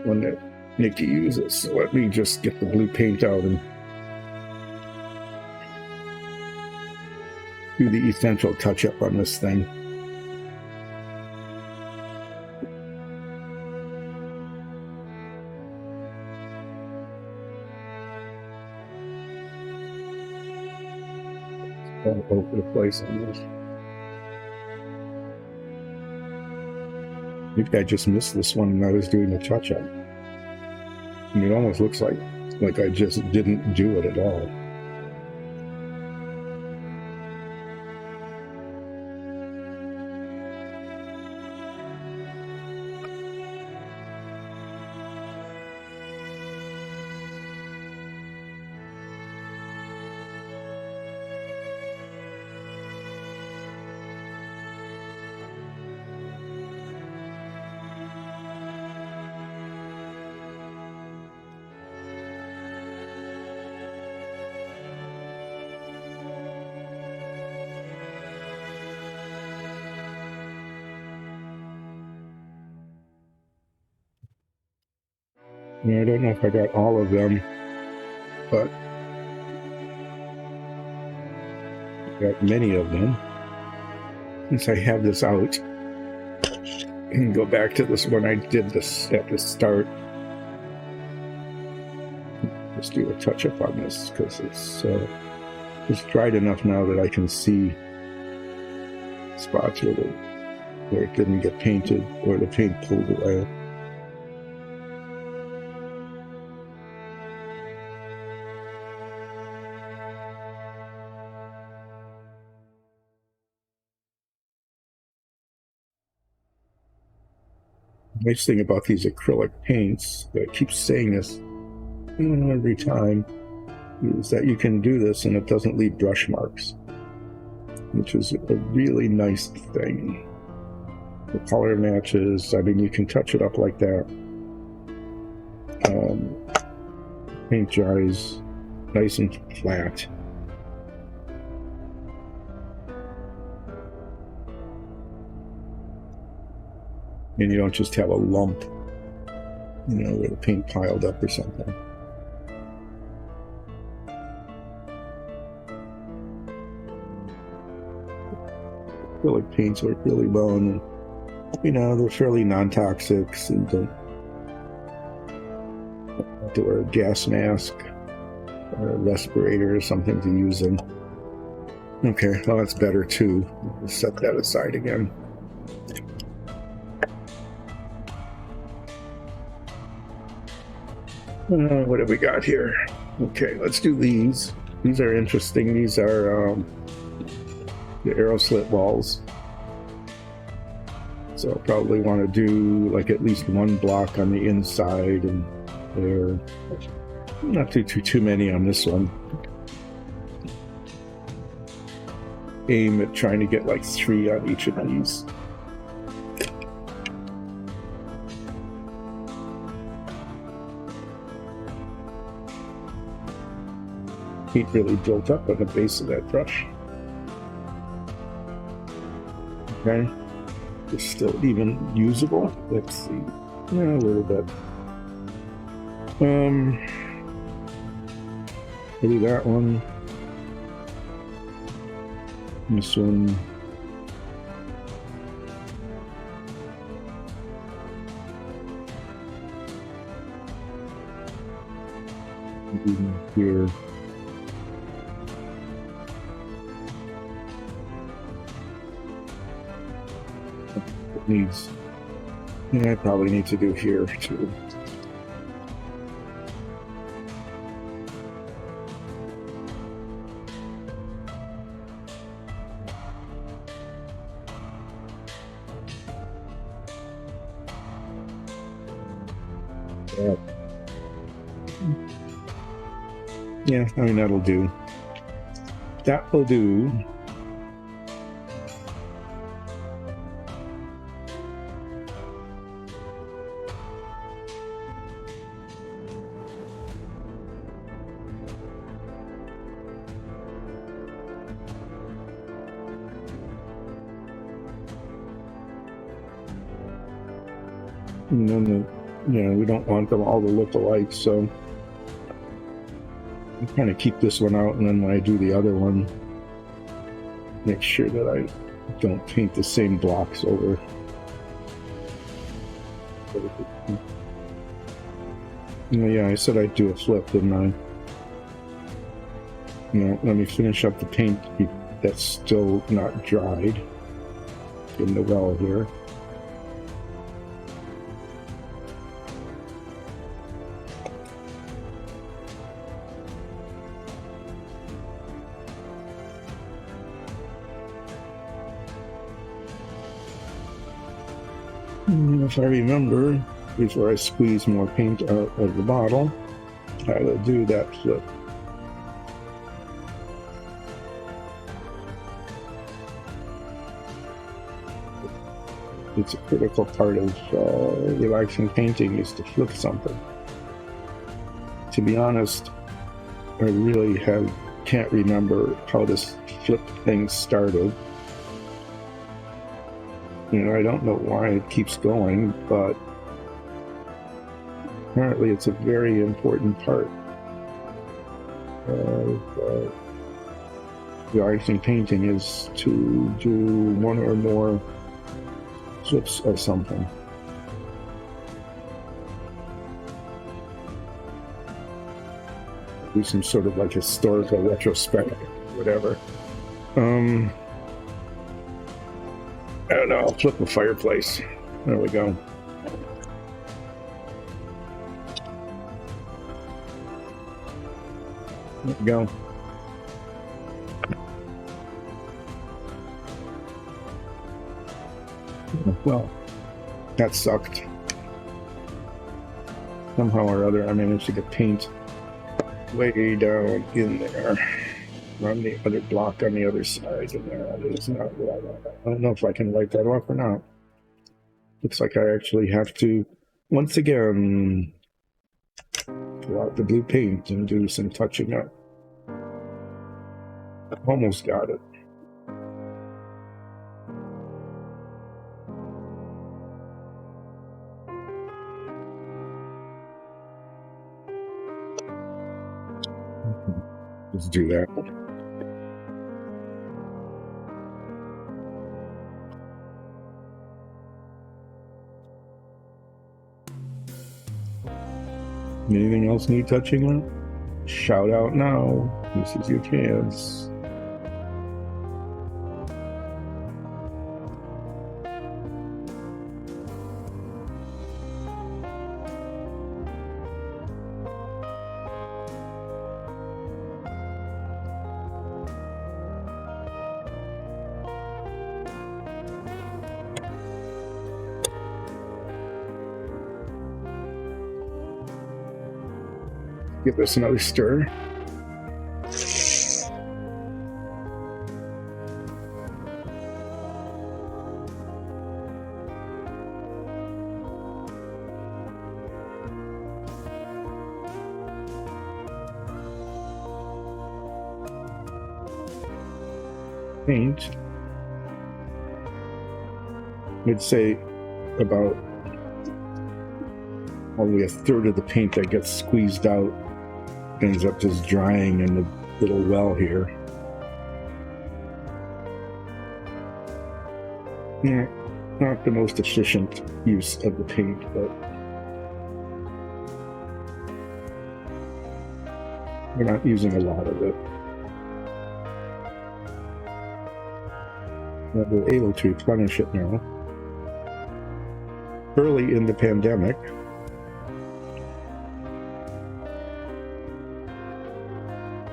one that Nikki uses. So let me just get the blue paint out and do the essential touch-up on this thing. All over the place on this. Maybe I just missed this one when I was doing the touch-up. And it almost looks like I just didn't do it at all. I don't know if I got all of them, but I got many of them. Since I have this out, I can go back to this one I did this at the start. Just do a touch-up on this because it's dried enough now that I can see spots where it didn't get painted or the paint pulled away. Nice thing about these acrylic paints, I keep saying this every time, is that you can do this and it doesn't leave brush marks, which is a really nice thing. The color matches, I mean, you can touch it up like that. Paint dries nice and flat. And you don't just have a lump, where the paint piled up or something. Acrylic paints work really well, and they're fairly non-toxic, so you don't have to wear a gas mask or a respirator or something to use them. Okay, well that's better too. We'll set that aside again. What have we got here? Okay, let's do these. These are interesting. These are the arrow slit walls. So I'll probably want to do like at least one block on the inside, and there. Not too many on this one. Aim at trying to get like 3 on each of these. Paint really built up on the base of that brush. Okay, it's still even usable. Let's see, a little bit. Maybe that one. This one. Even here. needs, I probably need to do here too. Yeah, I mean, that'll do. That will do. And then we don't want them all to look alike, so I kind of keep this one out, and then when I do the other one, make sure that I don't paint the same blocks over. Yeah, I said I'd do a flip, didn't I? Let me finish up the paint that's still not dried in the well here. If I remember, before I squeeze more paint out of the bottle, I will do that flip. It's a critical part of relaxing painting is to flip something. To be honest, I really can't remember how this flip thing started. I don't know why it keeps going, but apparently it's a very important part of relaxing painting is to do one or more flips of something. Do some sort of like historical retrospect, whatever. I don't know, I'll flip the fireplace. There we go. There we go. Well, that sucked. Somehow or other, I managed to get paint way down in there. On the other block on the other side, and there it is. I don't know if I can wipe that off or not. Looks like I actually have to, once again, pull out the blue paint and do some touching up. Almost got it. Let's do that. Anything else need touching on? Shout out now. This is your chance. Give this another stir. Paint. I'd say about only a third of the paint that gets squeezed out ends up just drying in the little well here. Yeah, not the most efficient use of the paint, but we're not using a lot of it. But we're able to replenish it now. early in the pandemic.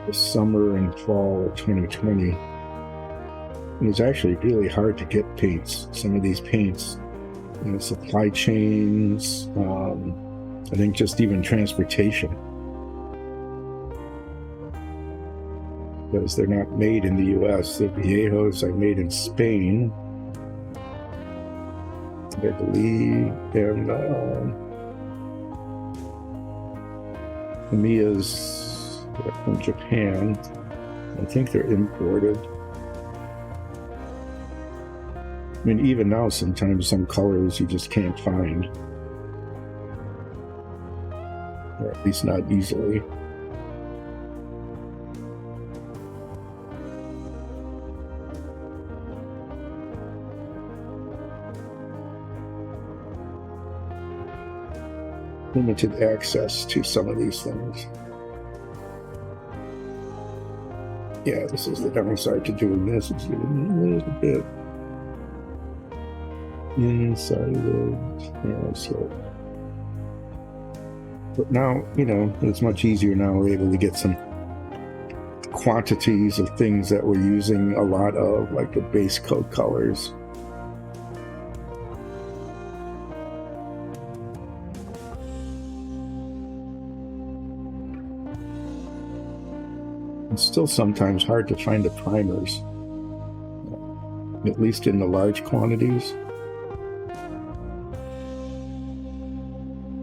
The summer and fall of 2020. It was actually really hard to get paints. Some of these paints, supply chains, I think just even transportation. Because they're not made in the US. The Viejos are made in Spain, I believe, and Tamiya's from Japan. I think they're imported. I mean, even now, sometimes some colors you just can't find, or at least not easily. Limited access to some of these things. Yeah, this is the downside to doing this. It's getting a little bit inside of so. But now, it's much easier now. We're able to get some quantities of things that we're using a lot of, like the base coat colors. It's still sometimes hard to find the primers, at least in the large quantities.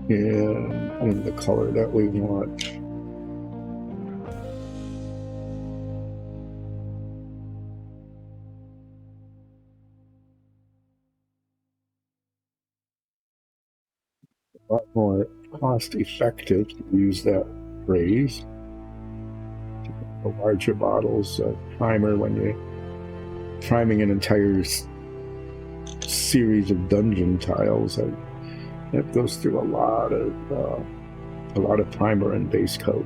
And the color that we want. A lot more cost effective to use that phrase. The larger bottles of primer when you're priming an entire series of dungeon tiles. That goes through a lot of primer and base coat.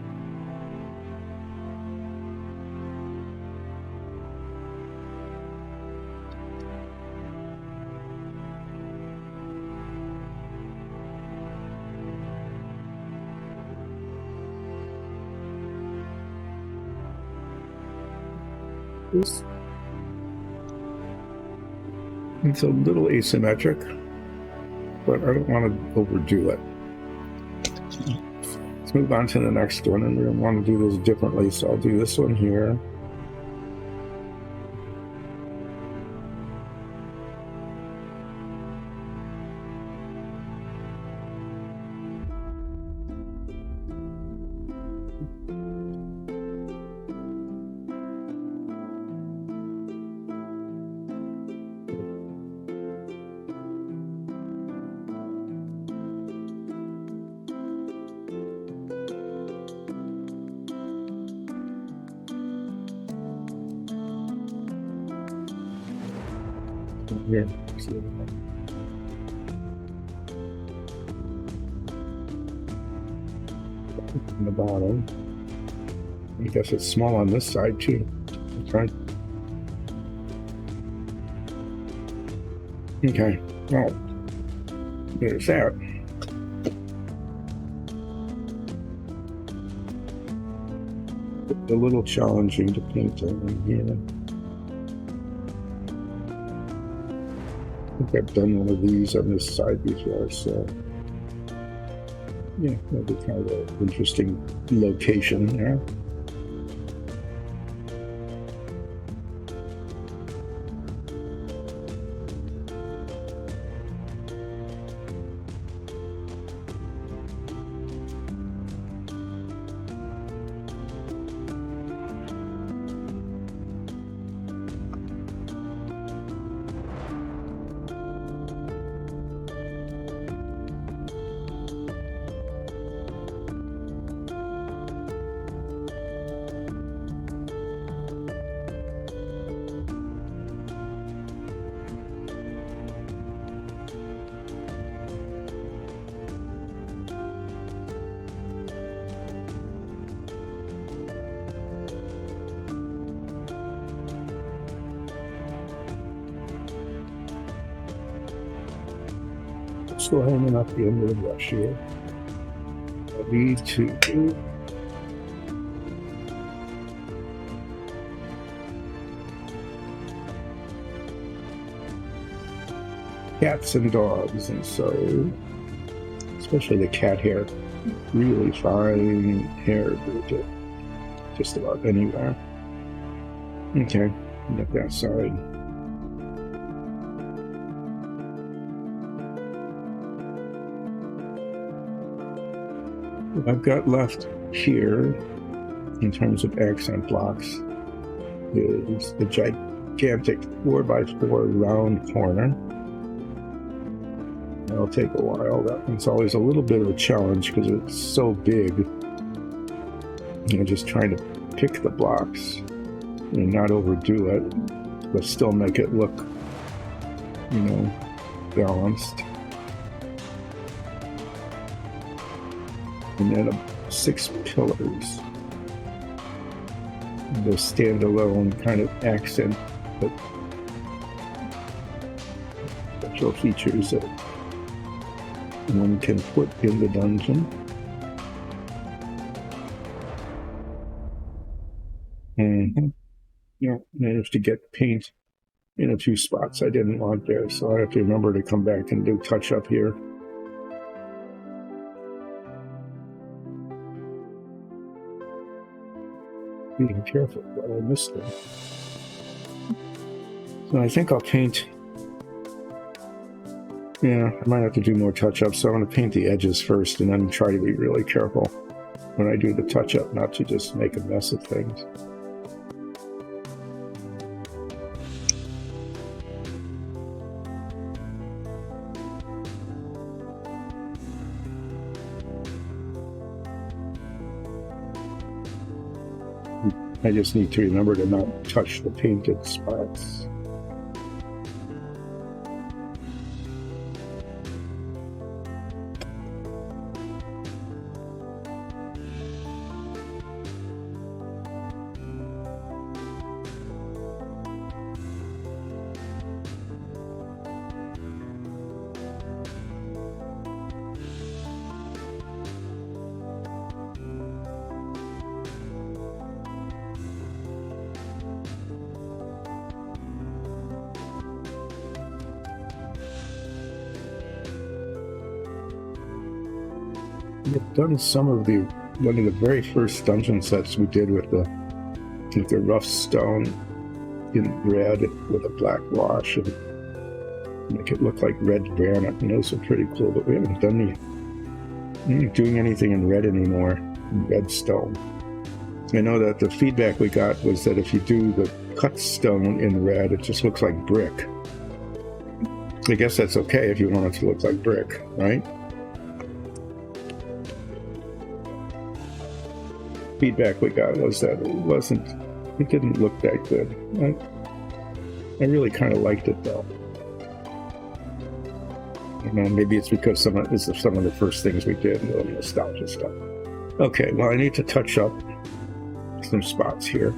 It's a little asymmetric, but I don't want to overdo it. Let's move on to the next one, and we're going to want to do this differently, so I'll do this one here. Here. On the bottom. I guess it's small on this side too. Okay. Okay. Well, there's that. A little challenging to paint on here. I think I've done one of these on this side before, so yeah, that'll be kind of an interesting location there. still hanging up the end of the brush here. I need to cats and dogs, and so especially the cat hair, really fine hair just about anywhere. Okay, get that side. What I've got left here in terms of accent blocks is the gigantic 4x4 round corner. That'll take a while. That one's always a little bit of a challenge because it's so big. You know, just trying to pick the blocks and not overdo it, but still make it look, you know, balanced. And then 6 pillars. The standalone kind of accent, but special features that one can put in the dungeon. You know, managed to get paint in a few spots I didn't want there, so I have to remember to come back and do touch up here. Being careful, but I missed them. So I think I'll paint. Yeah, I might have to do more touch-ups, so I'm going to paint the edges first and then try to be really careful when I do the touch-up, not to just make a mess of things. I just need to remember to not touch the painted spots. We've done some of one of the very first dungeon sets we did with the rough stone in red with a black wash and make it look like red granite, and those are pretty cool, but we haven't doing anything in red anymore, red stone. I know that the feedback we got was that if you do the cut stone in red, it just looks like brick. I guess that's okay if you want it to look like brick, right? Feedback we got was that it didn't look that good. I really kind of liked it though. You know, maybe it's because some of the first things we did, a little nostalgia stuff. Okay, well I need to touch up some spots here.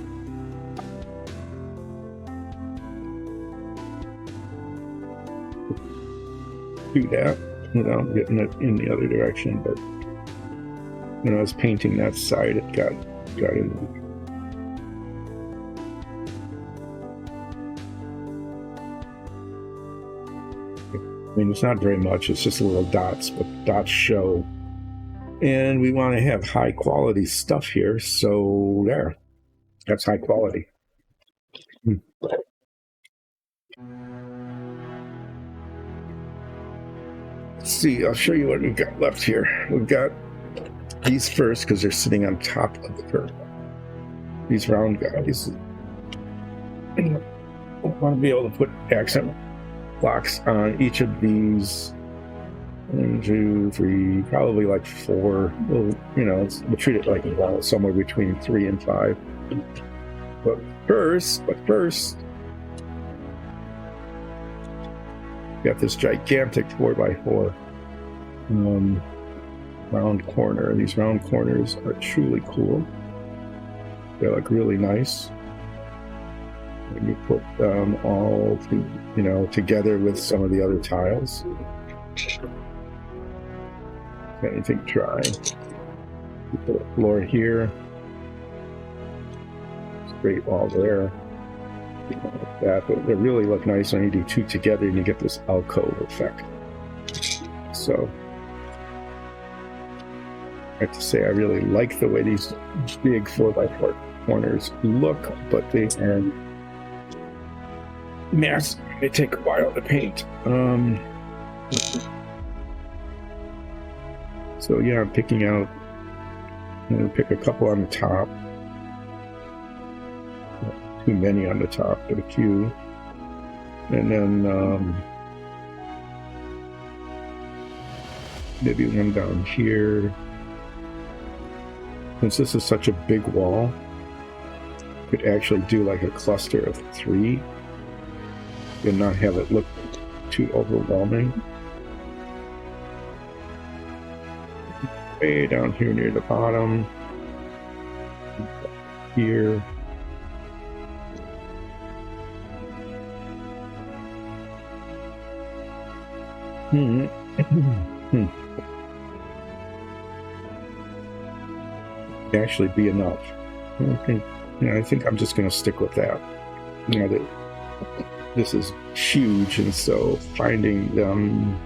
Do that without getting it in the other direction, but when I was painting that side, it got in. I mean, it's not very much, it's just little dots, but dots show. And we want to have high quality stuff here, so there. That's high quality. Let's see, I'll show you what we've got left here. We've got these first because they're sitting on top of the curve. These round guys. I want to be able to put accent blocks on each of these. 1, 2, 3, probably like 4. Well, you know, we'll treat it like somewhere between 3 and 5. But first, got this gigantic 4x4 round corner. These round corners are truly cool. They look really nice. When you put them all together with some of the other tiles. anything dry. Put the floor here. Straight wall there. Like that, but they really look nice when you do two together and you get this alcove effect. So I have to say I really like the way these big 4x4 corners look, but they are massive. They take a while to paint. So yeah, I'm picking out. I'm going to pick a couple on the top. Not too many on the top, but a few. And then maybe one down here. Since this is such a big wall, could actually do like a cluster of 3 and not have it look too overwhelming. Way down here near the bottom. Here. Actually be enough. Okay. Yeah, I think I'm just going to stick with that. You know, that this is huge, and so finding them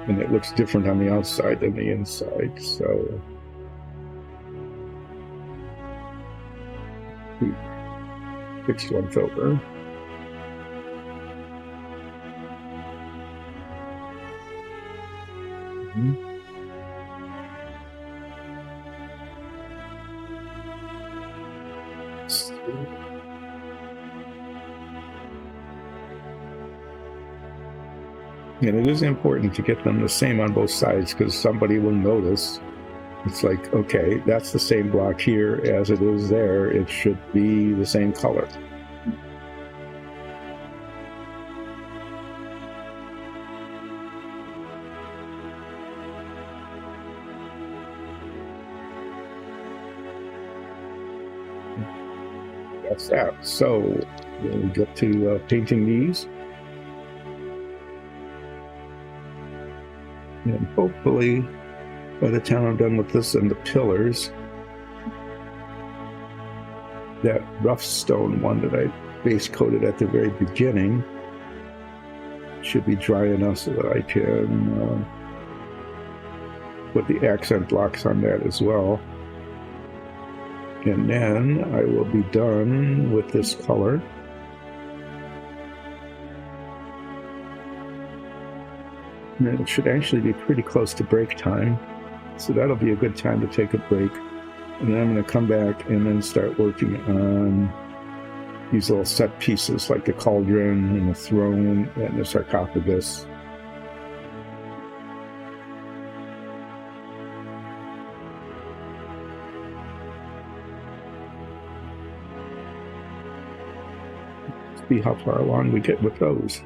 and it looks different on the outside than the inside, so 6 months over. And it is important to get them the same on both sides because somebody will notice. It's like, okay, that's the same block here as it is there. It should be the same color. That's that. So we'll get to painting these. And hopefully, by the time I'm done with this and the pillars, that rough stone one that I base coated at the very beginning should be dry enough so that I can put the accent blocks on that as well. And then I will be done with this color. And it should actually be pretty close to break time. So that'll be a good time to take a break. And then I'm going to come back and then start working on these little set pieces like the cauldron and the throne and the sarcophagus. See how far along we get with those.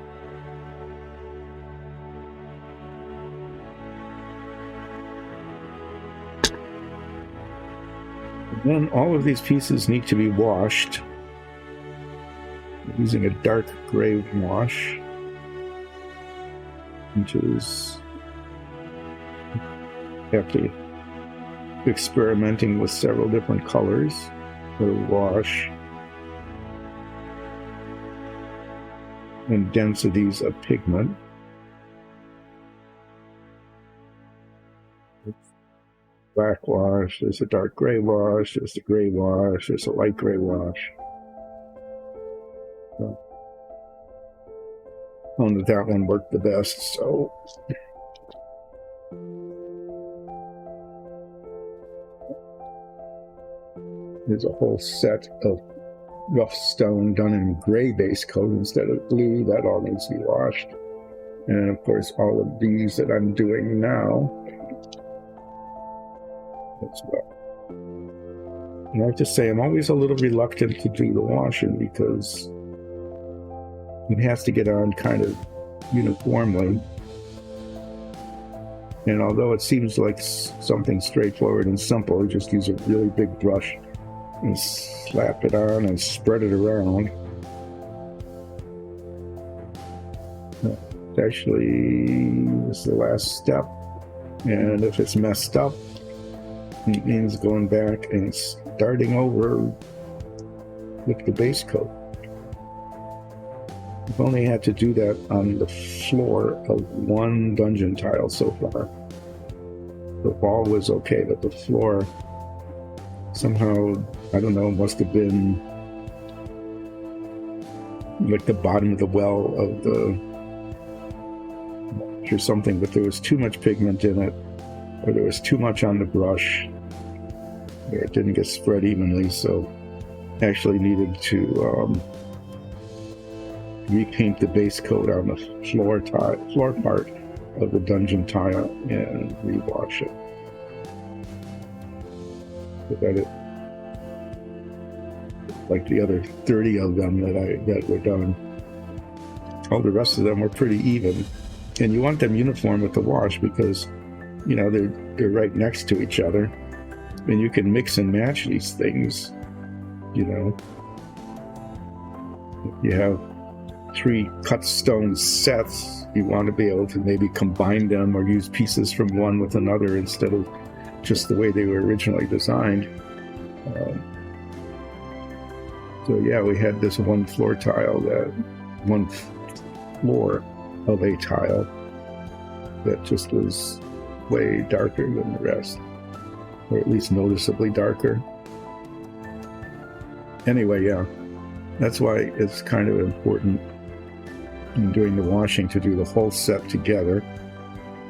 Then all of these pieces need to be washed using a dark gray wash, which is after experimenting with several different colors for the wash and densities of pigment. Black wash, there's a dark gray wash, there's the gray wash, there's a light gray wash. So, found that one worked the best, so. There's a whole set of rough stone done in gray base coat instead of blue. That all needs to be washed. And of course, all of these that I'm doing now as well. And I have to say, I'm always a little reluctant to do the washing because it has to get on kind of uniformly. And although it seems like something straightforward and simple, you just use a really big brush and slap it on and spread it around. Actually, this is the last step, and if it's messed up, it means going back and starting over with the base coat. I've only had to do that on the floor of one dungeon tile so far. The wall was okay, but the floor somehow, I don't know, must have been like the bottom of the well of the or something, but there was too much pigment in it, or there was too much on the brush, or it didn't get spread evenly, so actually needed to repaint the base coat on the floor part of the dungeon tile and rewash it. So that it, like the other 30 of them that were done, all the rest of them were pretty even. And you want them uniform with the wash because, you know, they're right next to each other, and you can mix and match these things. You know, if you have 3 cut stone sets, you want to be able to maybe combine them or use pieces from one with another instead of just the way they were originally designed. So yeah, we had this one floor of a tile that just was way darker than the rest, or at least noticeably darker. Anyway, yeah, that's why it's kind of important in doing the washing to do the whole set together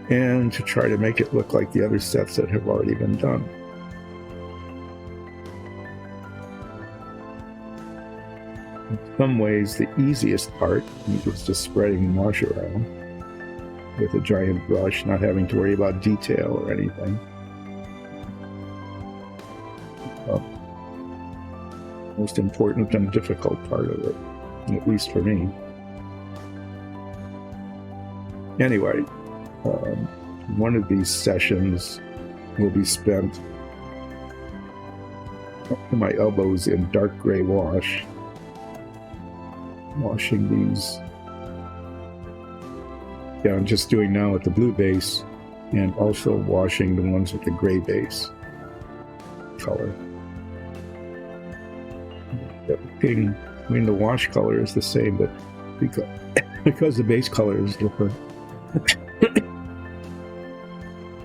and to try to make it look like the other sets that have already been done. In some ways, the easiest part is just spreading wash around with a giant brush, not having to worry about detail or anything. Most important and difficult part of it, at least for me. Anyway, one of these sessions will be spent up to my elbows in dark gray wash, washing these. Yeah, I'm just doing now with the blue base, and also washing the ones with the gray base color. I mean, the wash color is the same, but because the base color is different,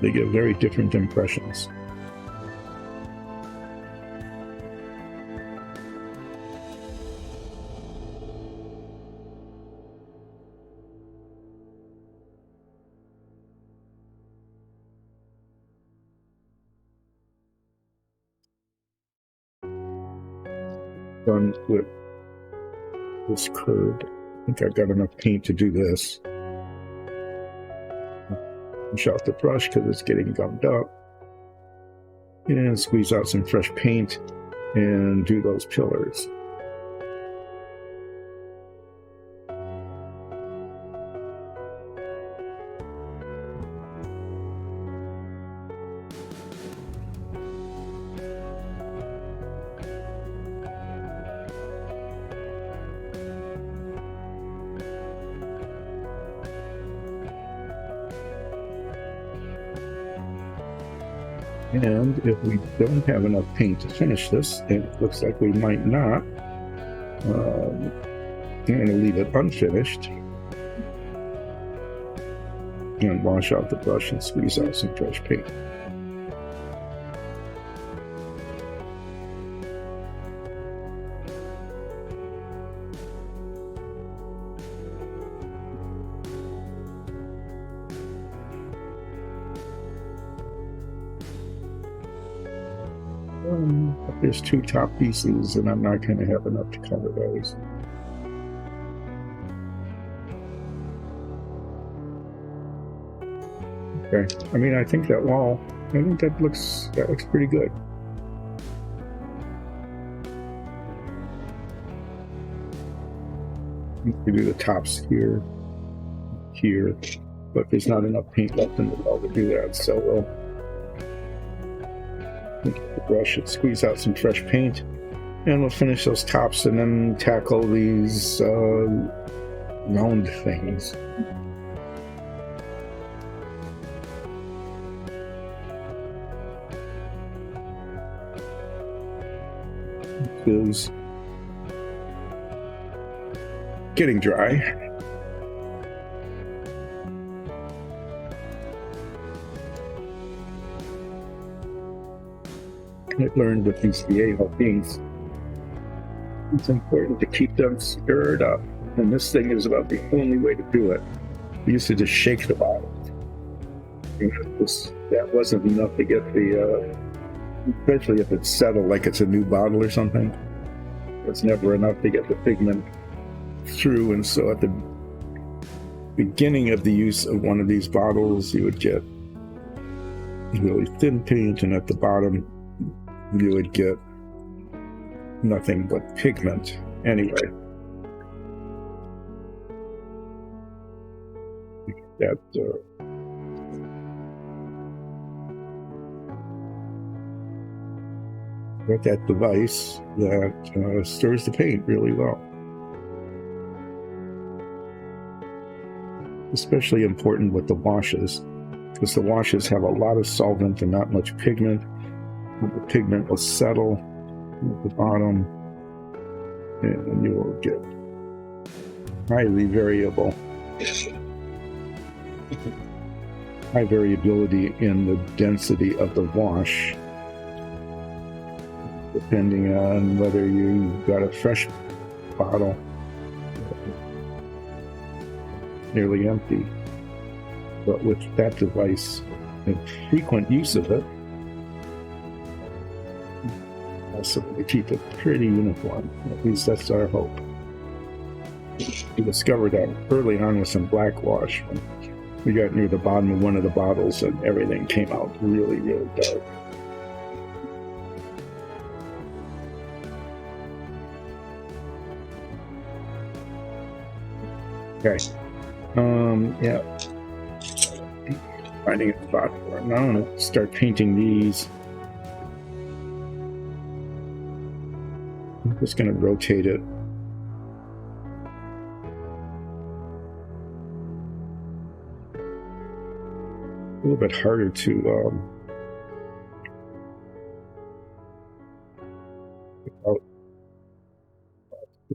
they give very different impressions. Done with this curve. I think I've got enough paint to do this. Push out the brush because it's getting gummed up, and squeeze out some fresh paint and do those pillars. And if we don't have enough paint to finish this, and it looks like we might not, I'm going to leave it unfinished and wash out the brush and squeeze out some fresh paint. There's 2 top pieces, and I'm not going to have enough to cover those. Okay, I mean, I think that wall, that looks pretty good. You can do the tops here, but there's not enough paint left in the bottle to do that, so we'll take the brush and squeeze out some fresh paint, and we'll finish those tops and then tackle these round things. It is getting dry. I've learned with these Viejo beans, it's important to keep them stirred up, and this thing is about the only way to do it. We used to just shake the bottle. That wasn't enough to get the, especially if it's settled like it's a new bottle or something. It's never enough to get the pigment through, and so at the beginning of the use of one of these bottles, you would get really thin paint, and at the bottom, you would get nothing but pigment. Anyway, that with that device that stirs the paint really well. Especially important with the washes, because the washes have a lot of solvent and not much pigment. The pigment will settle at the bottom, and you will get highly variable, high variability in the density of the wash, depending on whether you've got a fresh bottle, nearly empty. But with that device and frequent use of it, so we keep it pretty uniform. At least that's our hope. We discovered that early on with some black wash when we got near the bottom of one of the bottles and everything came out really, really dark. Okay. Yeah. Finding a spot for it. Now I'm going to start painting these. I'm just going to rotate it. A little bit harder to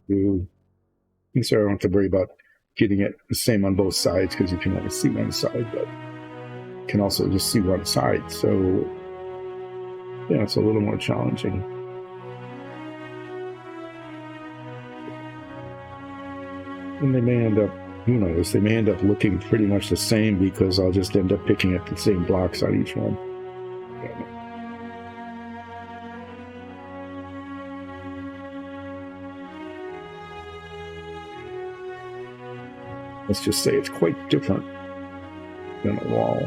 do. And so I don't have to worry about getting it the same on both sides, because you can only see one side, but you can also just see one side. So yeah, it's a little more challenging. And they may end up, who knows, they may end up looking pretty much the same, because I'll just end up picking up the same blocks on each one. Let's just say it's quite different than a wall.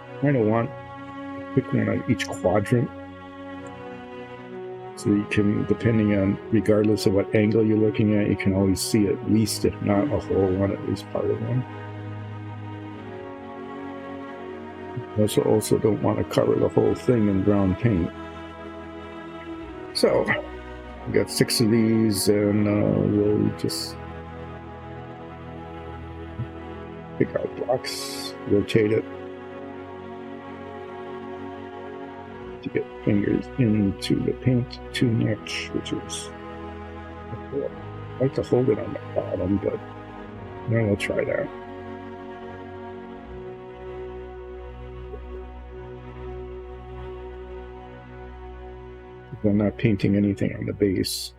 I kind of want to pick one on each quadrant, so you can, depending on, regardless of what angle you're looking at, you can always see at least, if not a whole one, at least part of one. I also don't want to cover the whole thing in brown paint. So, we got 6 of these, and we'll just pick out blocks, rotate it to get fingers into the paint too much, which is, I like to hold it on the bottom, but then we'll try that. I'm not painting anything on the base.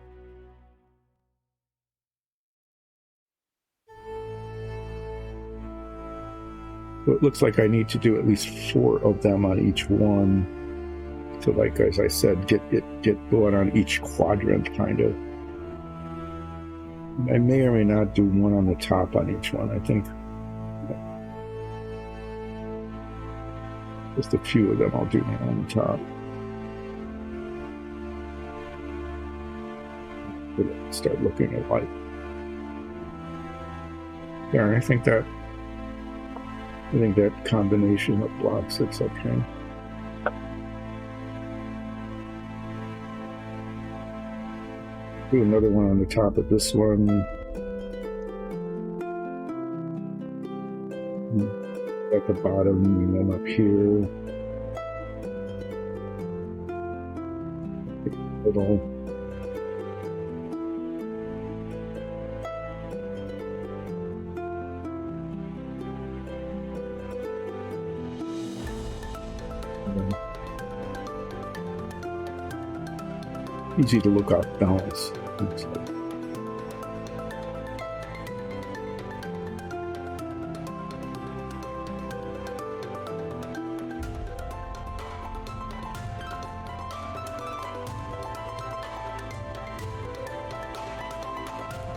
So it looks like I need to do at least 4 of them on each one. So, like, as I said, get one on each quadrant, kind of. I may or may not do one on the top on each one. I think just a few of them I'll do on the top. it'll start looking alike. Yeah, I think that combination of blocks, it's okay. Do another one on the top of this one. At the bottom, and then up here. Little. Easy to look off balance.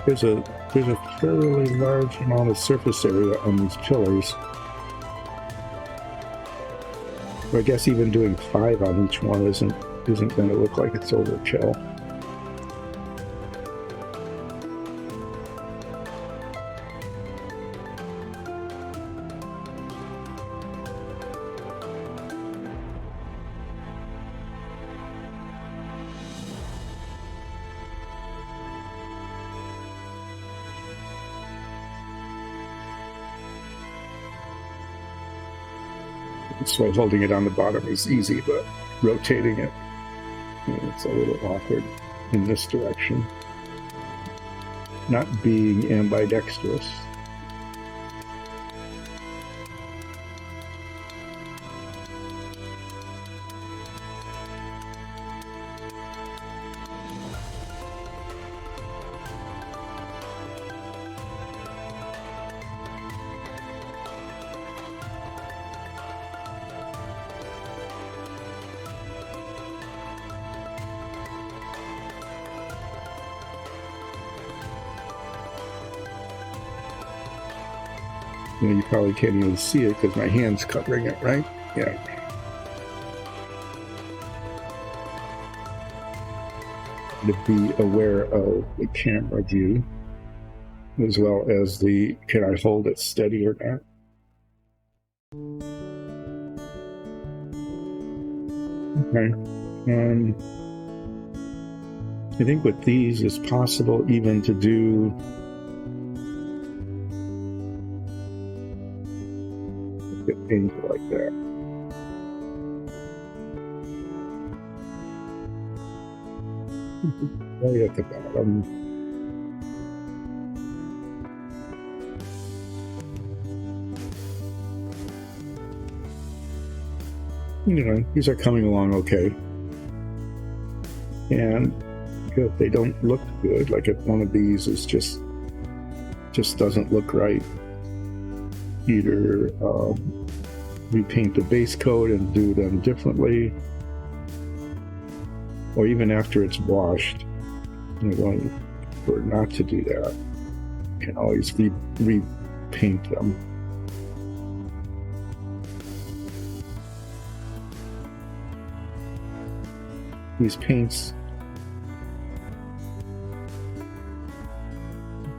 There's a fairly large amount of surface area on these pillars. I guess even doing 5 on each one isn't going to look like it's overkill. So holding it on the bottom is easy, but rotating it, it's a little awkward in this direction. Not being ambidextrous. You probably can't even see it because my hand's covering it, right? Yeah. To be aware of the camera view, as well as can I hold it steady or not? Okay. I think with these, it's possible even to do things like that. Right at the bottom. These are coming along okay. And if they don't look good, like if one of these is just doesn't look right, either repaint the base coat and do them differently, or even after it's washed, you're going for not to do that. You can always repaint them. These paints,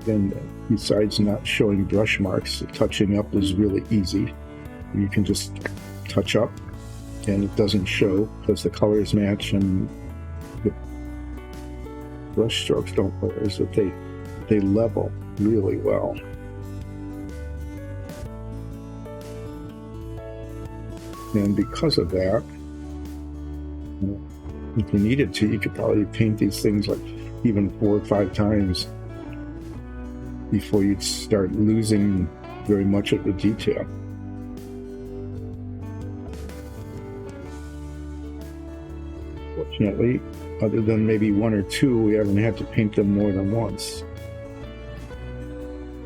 then besides not showing brush marks, touching up is really easy. You can just touch up and it doesn't show because the colors match and the brush strokes don't, whereas if they level really well. And because of that, if you needed to, you could probably paint these things like even 4 or 5 times before you'd start losing very much of the detail. Fortunately, other than maybe 1 or 2, we haven't had to paint them more than once.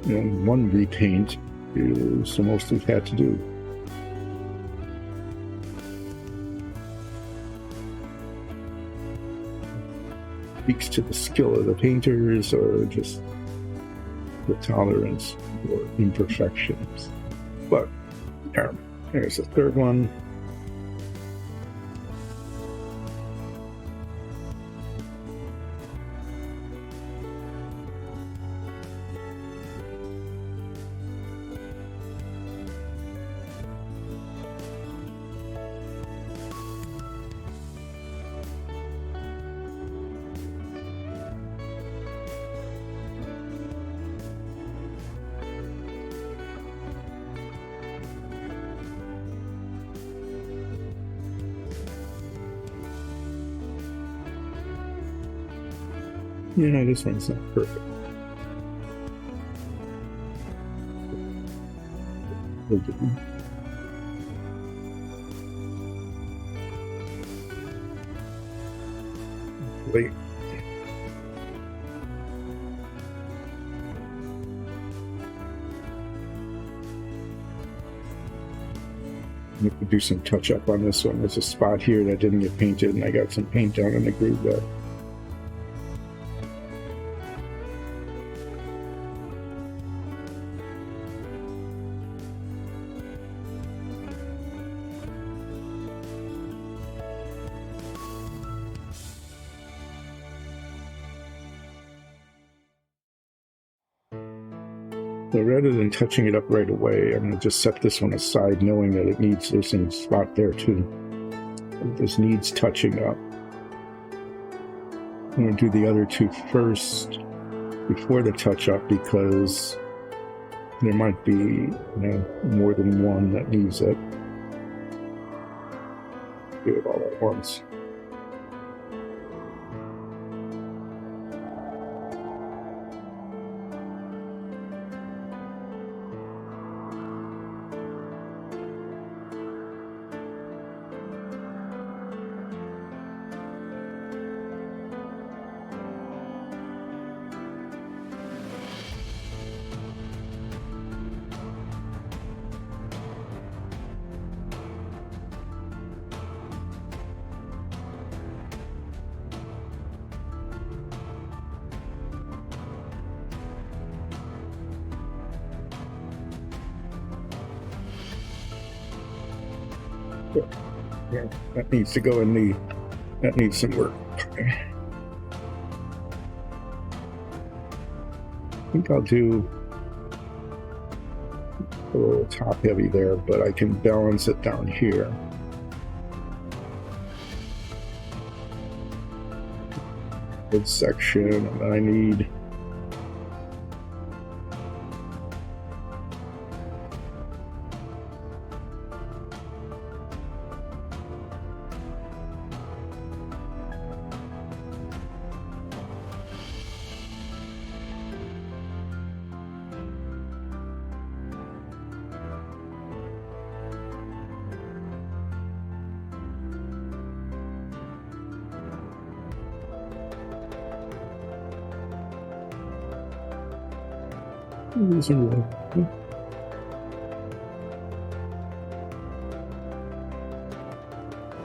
And 1 repaint is the most we've had to do. Speaks to the skill of the painters or just the tolerance for imperfections. But there's the 3rd one. Yeah, this one's not perfect. Wait. I could do some touch up on this one. There's a spot here that didn't get painted, and I got some paint down in the groove there. So rather than touching it up right away, I'm going to just set this one aside, knowing that it needs, there's some spot there too. This needs touching up. I'm going to do the other two first before the touch up, because there might be, more than one that needs it. Do it all at once. Yeah, that needs to go in the, that needs some work. I think I'll do a little top heavy there, but I can balance it down here. Good section, and I need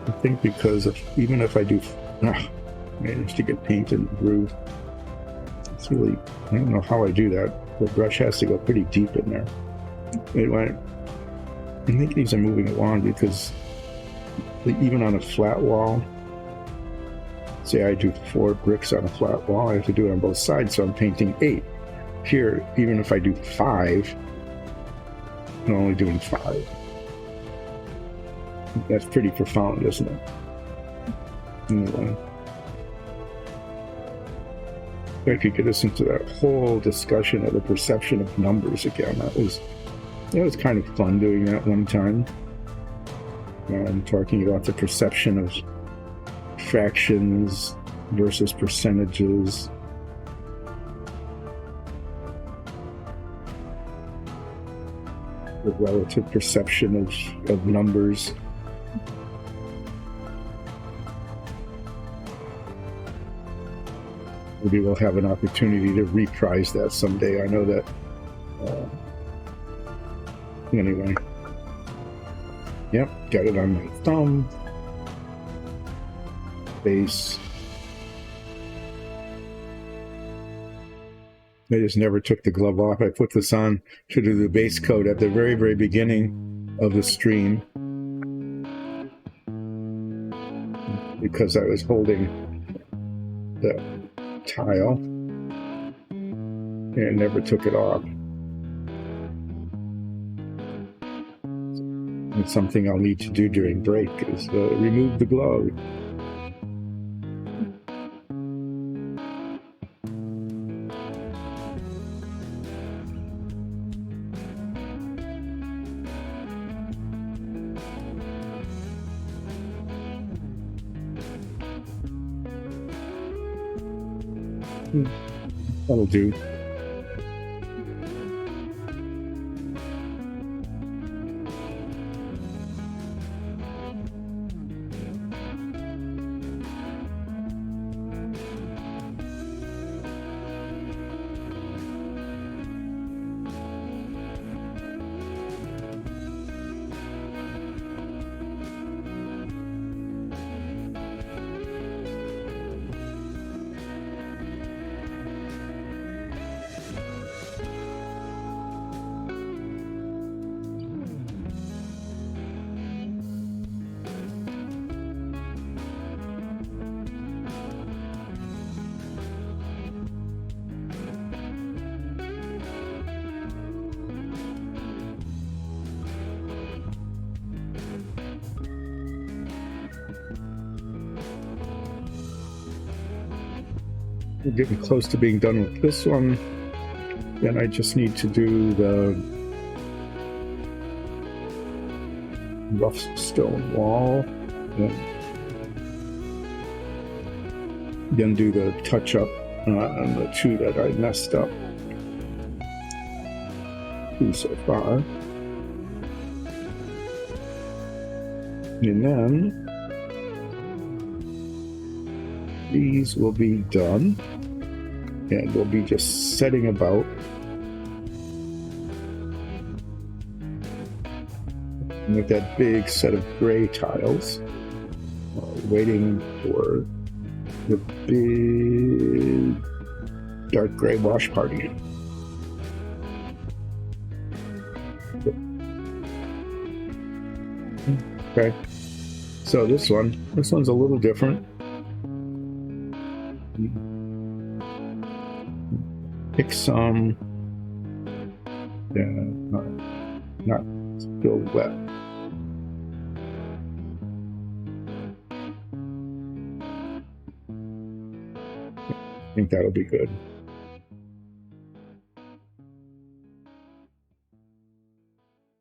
I think because of, even if I do manage to get paint in the groove, it's really, I don't know how I do that. The brush has to go pretty deep in there. Anyway, I think these are moving along because even on a flat wall, say I do 4 bricks on a flat wall, I have to do it on both sides, so I'm painting 8. Here, even if I do 5, I'm only doing 5. That's pretty profound, isn't it? Anyway, if you could listen to that whole discussion of the perception of numbers again, that was kind of fun doing that one time. Talking about the perception of fractions versus percentages. The relative perception of numbers. Maybe we'll have an opportunity to reprise that someday. I know that. Anyway. Yep, got it on my thumb. Base. I just never took the glove off. I put this on to do the base coat at the very, very beginning of the stream because I was holding the tile and I never took it off. It's something I'll need to do during break is remove the glove. That'll do. We're getting close to being done with this one. Then I just need to do the rough stone wall. Then do the touch-up on the two that I messed up. Two so far. And then these will be done. And we'll be just setting about with that big set of gray tiles, waiting for the big dark gray wash party. Okay, so this one's a little different. Pick some, not still wet. I think that'll be good.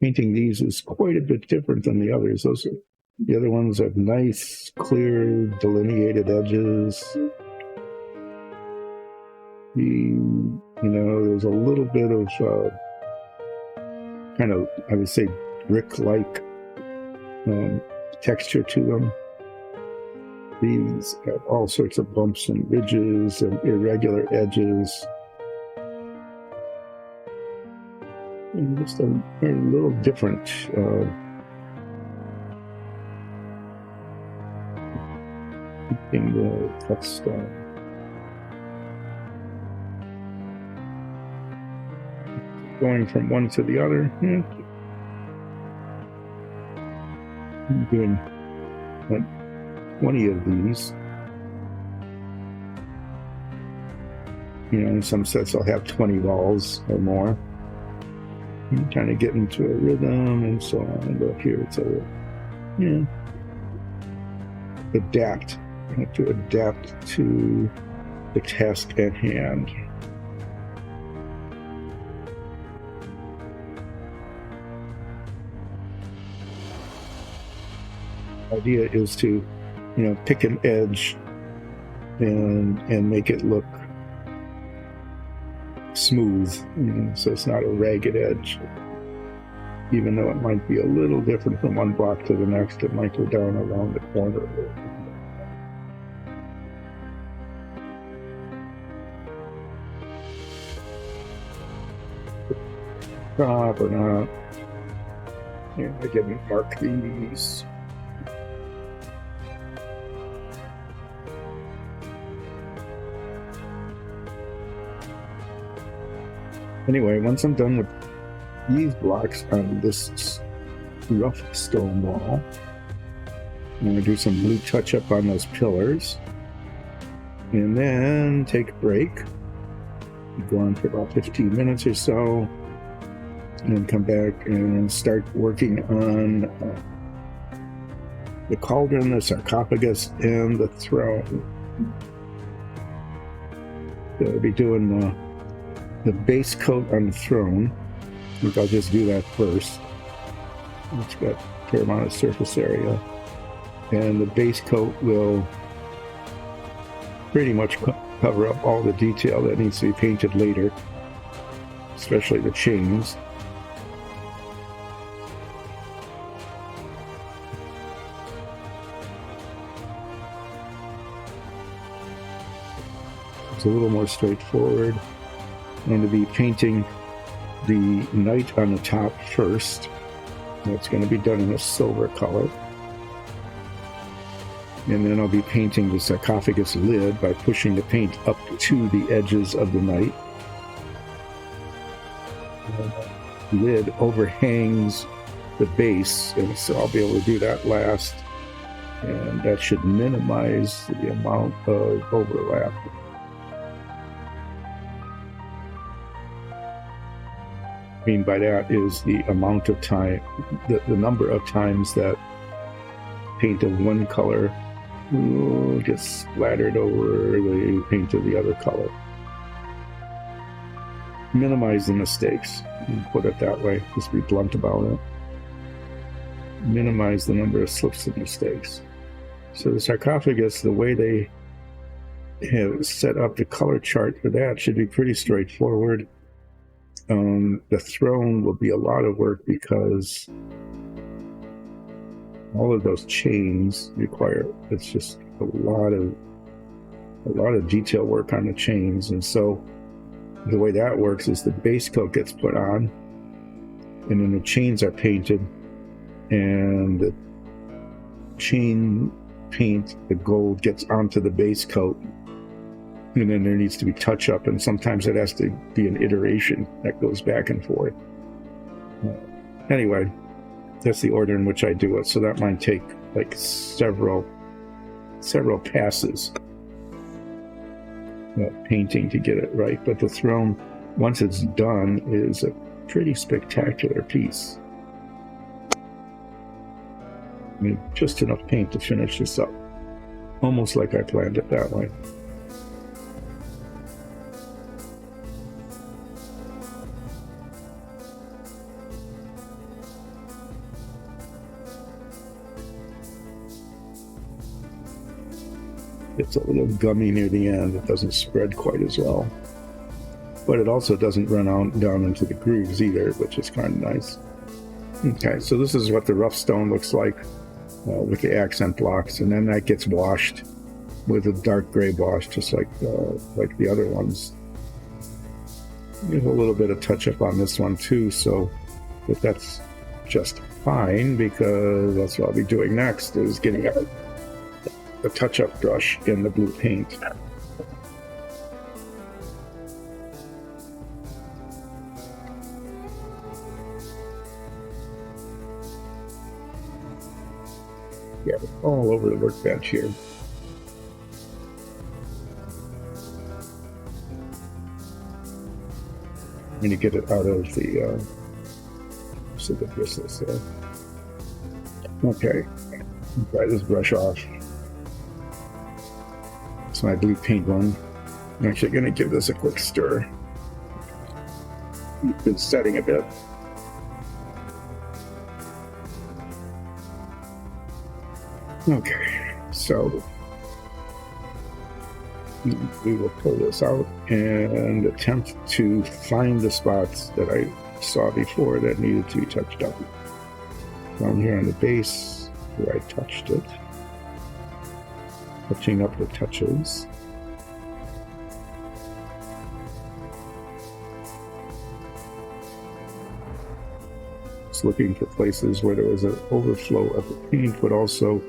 Painting these is quite a bit different than the others. The other ones have nice, clear, delineated edges. There's a little bit of kind of, I would say, brick-like texture to them. These have all sorts of bumps and ridges and irregular edges. And just a little different. Keeping the cut stone. Going from one to the other. I'm doing 20 of these. In some sets I'll have 20 walls or more. I'm trying to get into a rhythm and so on. But here it's adapt. I have to adapt to the task at hand. Idea is to, pick an edge and make it look smooth, so it's not a ragged edge. Even though it might be a little different from one block to the next, it might go down around the corner a little bit. Top or not. I didn't mark these. Anyway, once I'm done with these blocks on this rough stone wall, I'm going to do some blue touch-up on those pillars, and then take a break. Go on for about 15 minutes or so, and then come back and start working on the cauldron, the sarcophagus, and the throne. So I'll be doing the base coat on the throne. I think I'll just do that first. It's got a fair amount of surface area. And the base coat will pretty much cover up all the detail that needs to be painted later, especially the chains. It's a little more straightforward. I'm going to be painting the knight on the top first. That's going to be done in a silver color. And then I'll be painting the sarcophagus lid by pushing the paint up to the edges of the knight. The lid overhangs the base, and so I'll be able to do that last. And that should minimize the amount of overlap. I mean by that is the amount of time, the number of times that paint of one color gets splattered over the paint of the other color. Minimize the mistakes, put it that way, just be blunt about it. Minimize the number of slips and mistakes. So the sarcophagus, the way they have set up the color chart for that should be pretty straightforward. The throne will be a lot of work because all of those chains require, it's just a lot of detail work on the chains. And so the way that works is the base coat gets put on, and then the chains are painted, and the chain paint, the gold, gets onto the base coat, and then there needs to be touch up, and sometimes it has to be an iteration that goes back and forth. Anyway, that's the order in which I do it, so that might take like several passes painting to get it right. But the throne, once it's done, is a pretty spectacular piece. I mean, just enough paint to finish this up, almost like I planned it that way. It's a little gummy near the end. It doesn't spread quite as well. But it also doesn't run down into the grooves either, which is kind of nice. Okay, so this is what the rough stone looks like with the accent blocks, and then that gets washed with a dark gray wash, just like the other ones. There's a little bit of touch up on this one too, so but that's just fine, because that's what I'll be doing next, is getting a touch-up brush in the blue paint. Yeah, all over the workbench here. I'm going to get it out of the bristles there. Okay, dry this brush off. It's my blue paint one. I'm actually going to give this a quick stir. It's been setting a bit. Okay, so we will pull this out and attempt to find the spots that I saw before that needed to be touched up. Down here on the base where I touched it. Touching up the touches. Just looking for places where there was an overflow of the paint, but also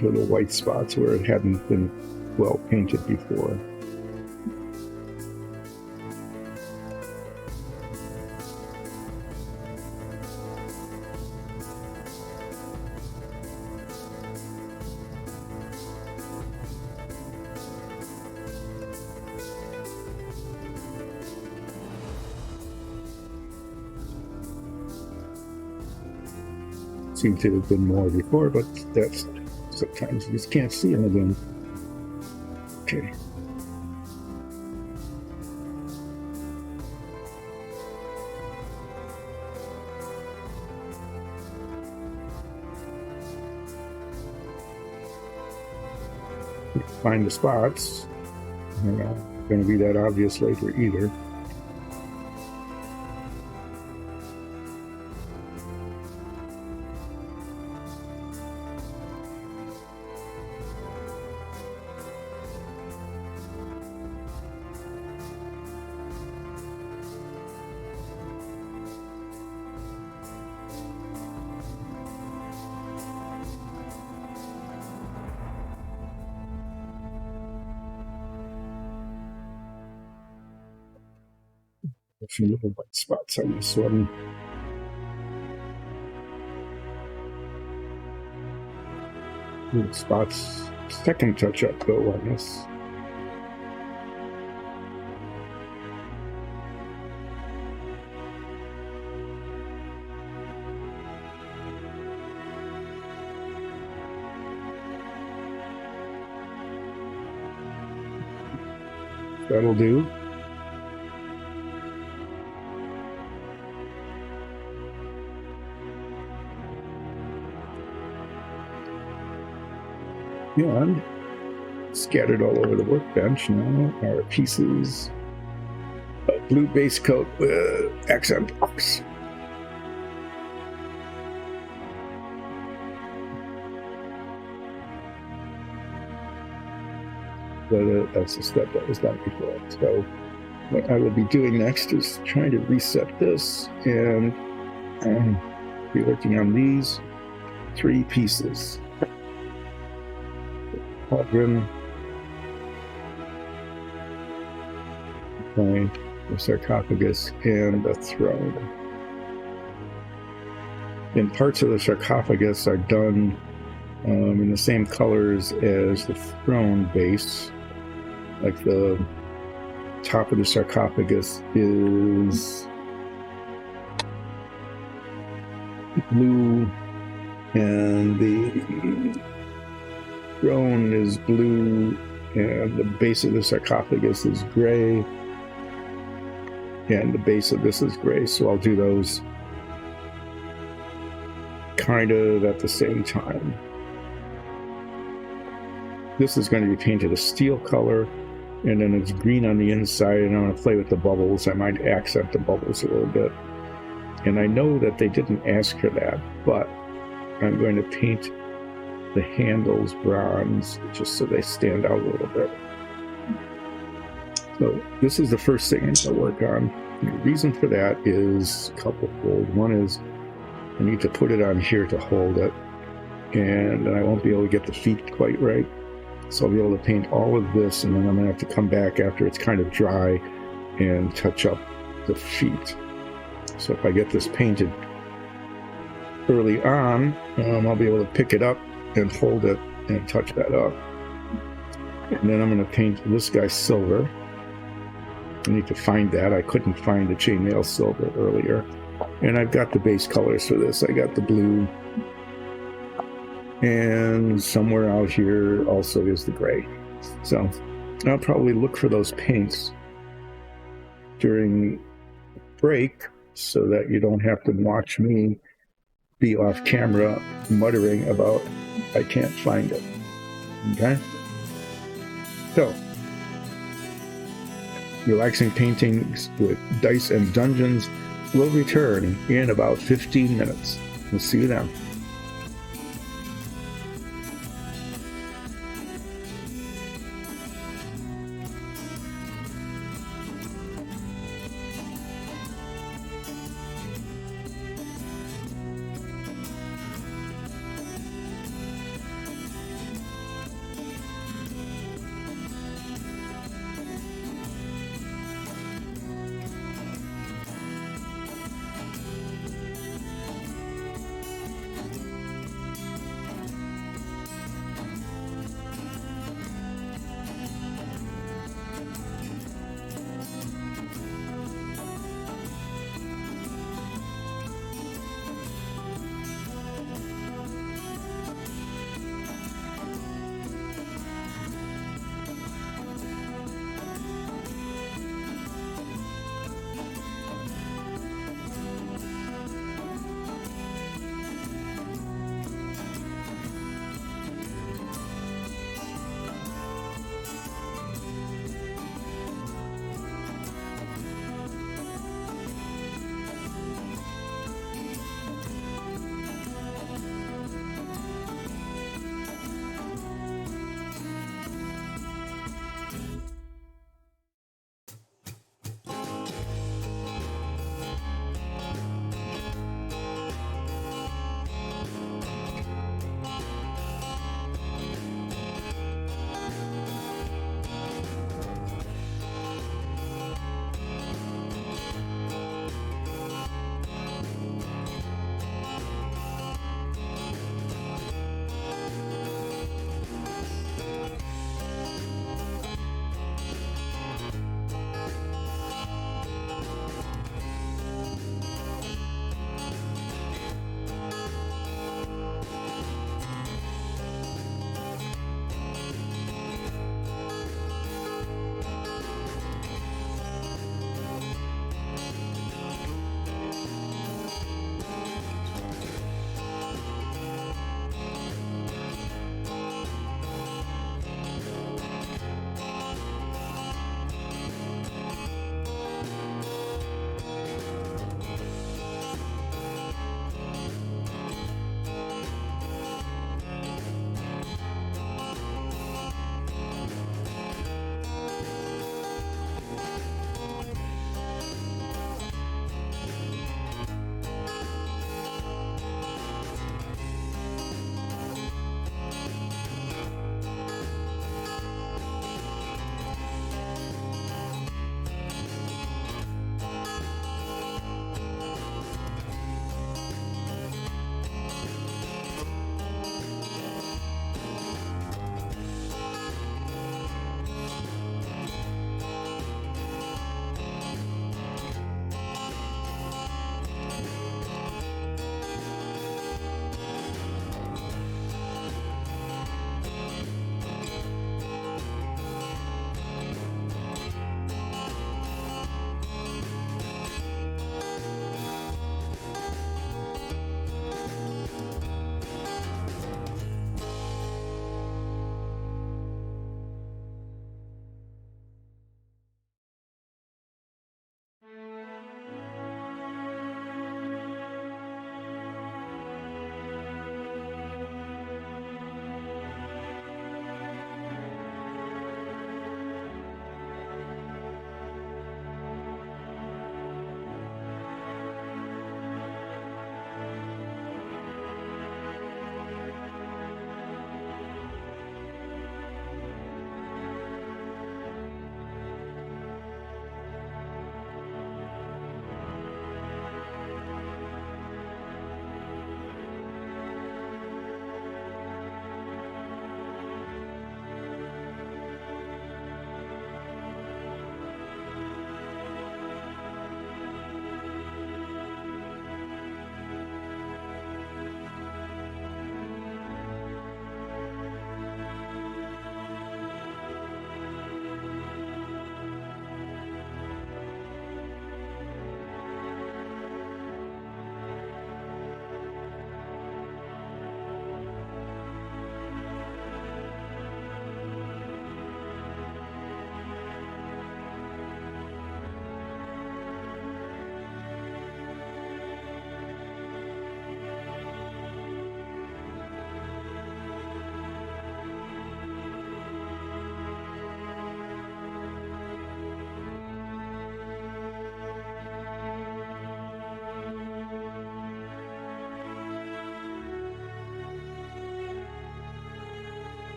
little white spots where it hadn't been well painted before. Seemed to have been more before, but that's sometimes you just can't see them again. Okay. find the spots. They're not going to be that obvious later either. A few little white spots on this one. Little spots. Second touch up though on this. That'll do. And scattered all over the workbench now are pieces of blue base coat with accent box. But that's the step that was done before. So what I will be doing next is trying to reset this and be working on these 3 pieces. Cauldron, okay, the sarcophagus, and the throne. And parts of the sarcophagus are done in the same colors as the throne base. Like the top of the sarcophagus is blue, and the throne is blue, and the base of the sarcophagus is gray, and the base of this is gray. So I'll do those kind of at the same time. This is going to be painted a steel color, and then it's green on the inside, and I'm going to play with the bubbles. I might accent the bubbles a little bit. And I know that they didn't ask for that, but I'm going to paint the handles bronze just so they stand out a little bit. So this is the first thing I'm going to work on. The reason for that is a couple-fold. One is I need to put it on here to hold it, and I won't be able to get the feet quite right. So I'll be able to paint all of this, and then I'm going to have to come back after it's kind of dry and touch up the feet. So if I get this painted early on, I'll be able to pick it up and hold it and touch that up. And then I'm going to paint this guy silver. I need to find that. I couldn't find the chainmail silver earlier. And I've got the base colors for this. I got the blue. And somewhere out here also is the gray. So I'll probably look for those paints during break so that you don't have to watch me be off camera muttering about I can't find it. Okay? So, Relaxing Paintings with Dice and Dungeons will return in about 15 minutes. We'll see you then.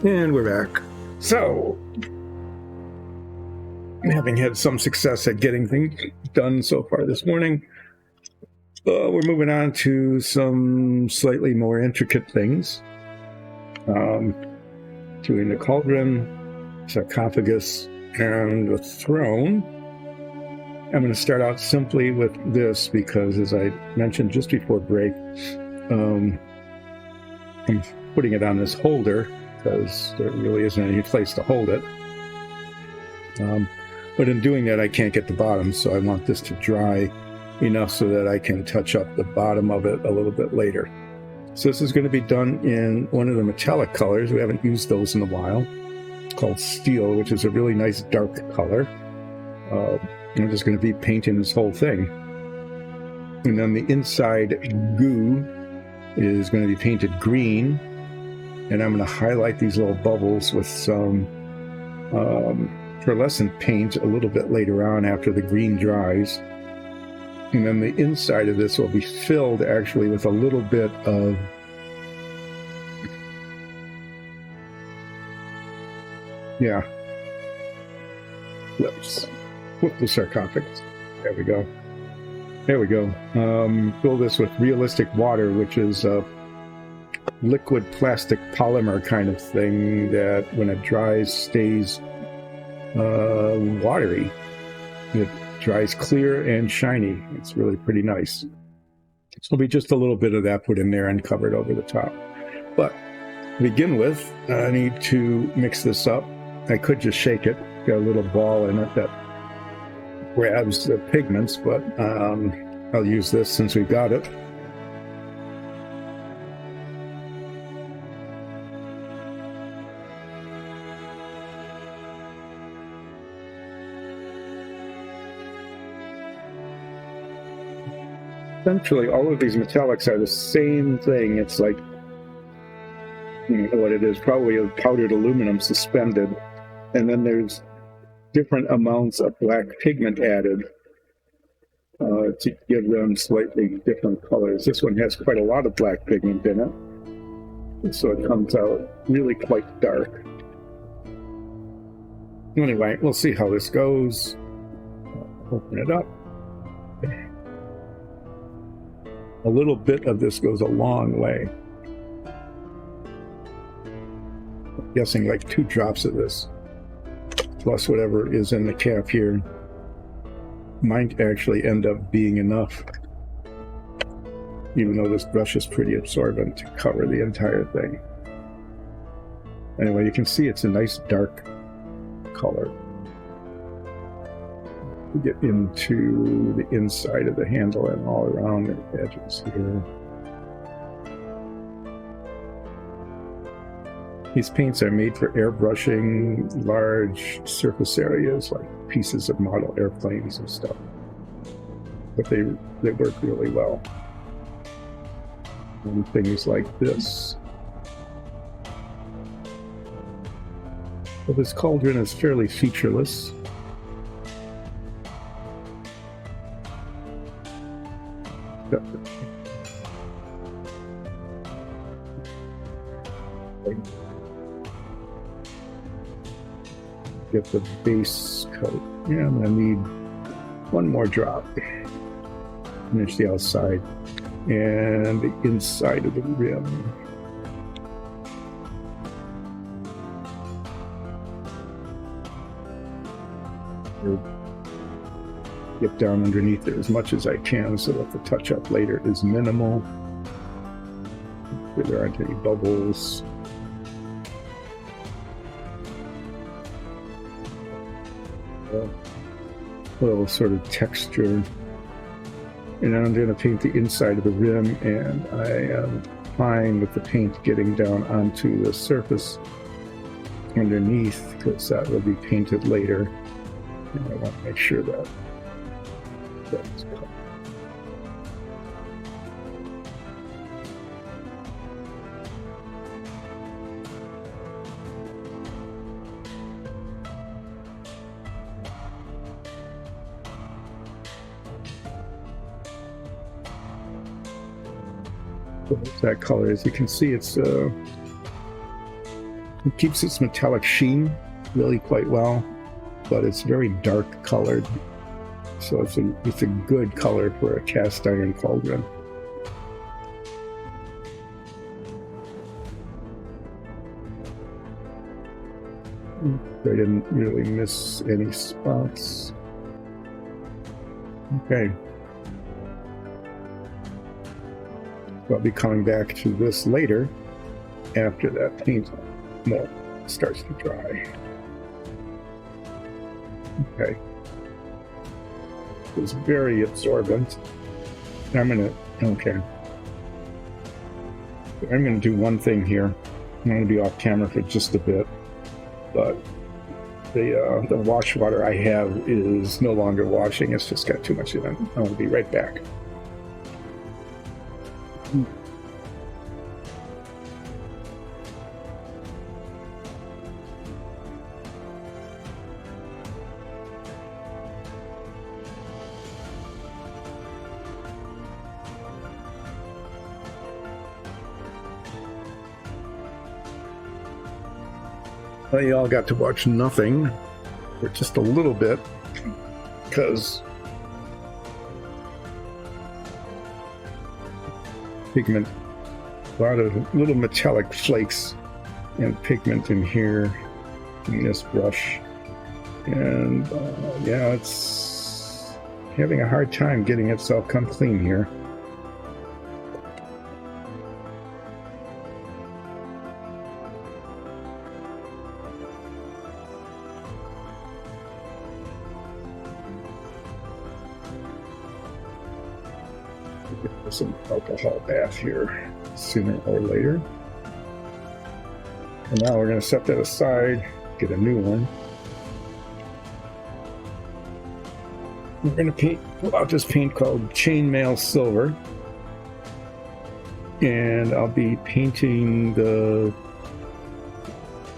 And we're back. So, having had some success at getting things done so far this morning, we're moving on to some slightly more intricate things. Doing the cauldron, sarcophagus, and the throne. I'm going to start out simply with this because, as I mentioned just before break, I'm putting it on this holder because there really isn't any place to hold it. But in doing that, I can't get the bottom, so I want this to dry enough so that I can touch up the bottom of it a little bit later. So this is going to be done in one of the metallic colors. We haven't used those in a while, called steel, which is a really nice dark color. I'm just going to be painting this whole thing. And then the inside goo is going to be painted green. And I'm going to highlight these little bubbles with some pearlescent paint a little bit later on after the green dries. And then the inside of this will be filled actually with a little bit of lips with the sarcophagus. There we go. Fill this with realistic water, which is a liquid plastic polymer kind of thing that when it dries stays watery. It dries clear and shiny. It's really pretty nice. So there'll be just a little bit of that put in there and covered over the top. But to begin with, I need to mix this up. I could just shake it. Got a little ball in it that grabs the pigments, but I'll use this since we've got it. Essentially, all of these metallics are the same thing. It's like, what it is, probably a powdered aluminum suspended. And then there's different amounts of black pigment added to give them slightly different colors. This one has quite a lot of black pigment in it, so it comes out really quite dark. Anyway, we'll see how this goes. Open it up. A little bit of this goes a long way. I'm guessing like 2 drops of this, plus whatever is in the cap here, might actually end up being enough, even though this brush is pretty absorbent to cover the entire thing. Anyway, you can see it's a nice dark color. We get into the inside of the handle and all around the edges here. These paints are made for airbrushing large surface areas like pieces of model airplanes and stuff. But they work really well on things like this. Well, this cauldron is fairly featureless. Get the base coat. Yeah, I'm gonna need one more drop. Finish the outside and the inside of the rim. Get down underneath it as much as I can so that the touch-up later is minimal. There aren't any bubbles. A little sort of texture. And then I'm going to paint the inside of the rim, and I am fine with the paint getting down onto the surface underneath because that will be painted later. And I want to make sure that that's covered. That color, as you can see, it's It keeps its metallic sheen really quite well, but it's very dark colored. So it's a good color for a cast iron cauldron. I didn't really miss any spots. Okay. I'll be coming back to this later after that paint starts to dry. Okay. It's very absorbent. I'm gonna do one thing here. I'm gonna be off camera for just a bit, but the wash water I have is no longer washing. It's just got too much in it. I'll be right back. Well, you all got to watch nothing for just a little bit because pigment, a lot of little metallic flakes and pigment in here in this brush, and yeah, it's having a hard time getting itself come clean here. Some alcohol bath here sooner or later. And now we're going to set that aside, get a new one. We're going to pull out this paint called Chainmail Silver, and I'll be painting the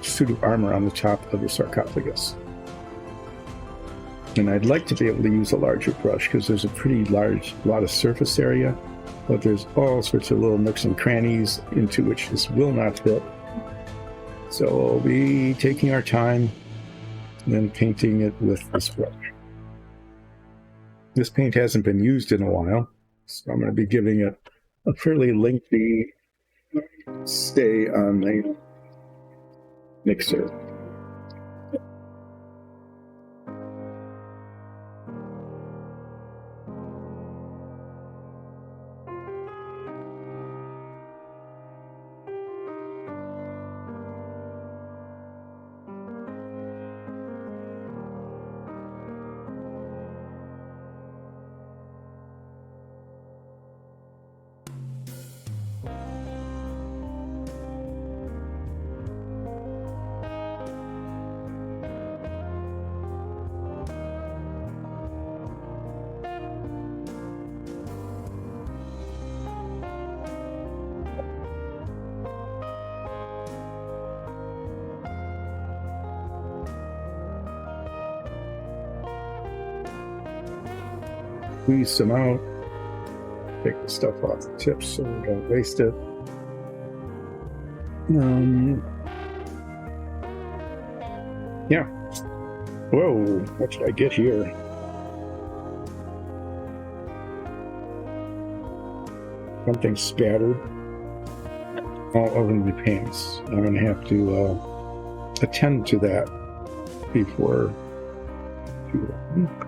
suit of armor on the top of the sarcophagus. And I'd like to be able to use a larger brush because there's a pretty lot of surface area, but there's all sorts of little nooks and crannies into which this will not fit. So we'll be taking our time and then painting it with this brush. This paint hasn't been used in a while, so I'm going to be giving it a fairly lengthy stay on the mixer. Squeeze some out, take the stuff off the tips so we don't waste it. Yeah. Whoa, what did I get here? Something spattered all over the pants. I'm going to have to attend to that before too long.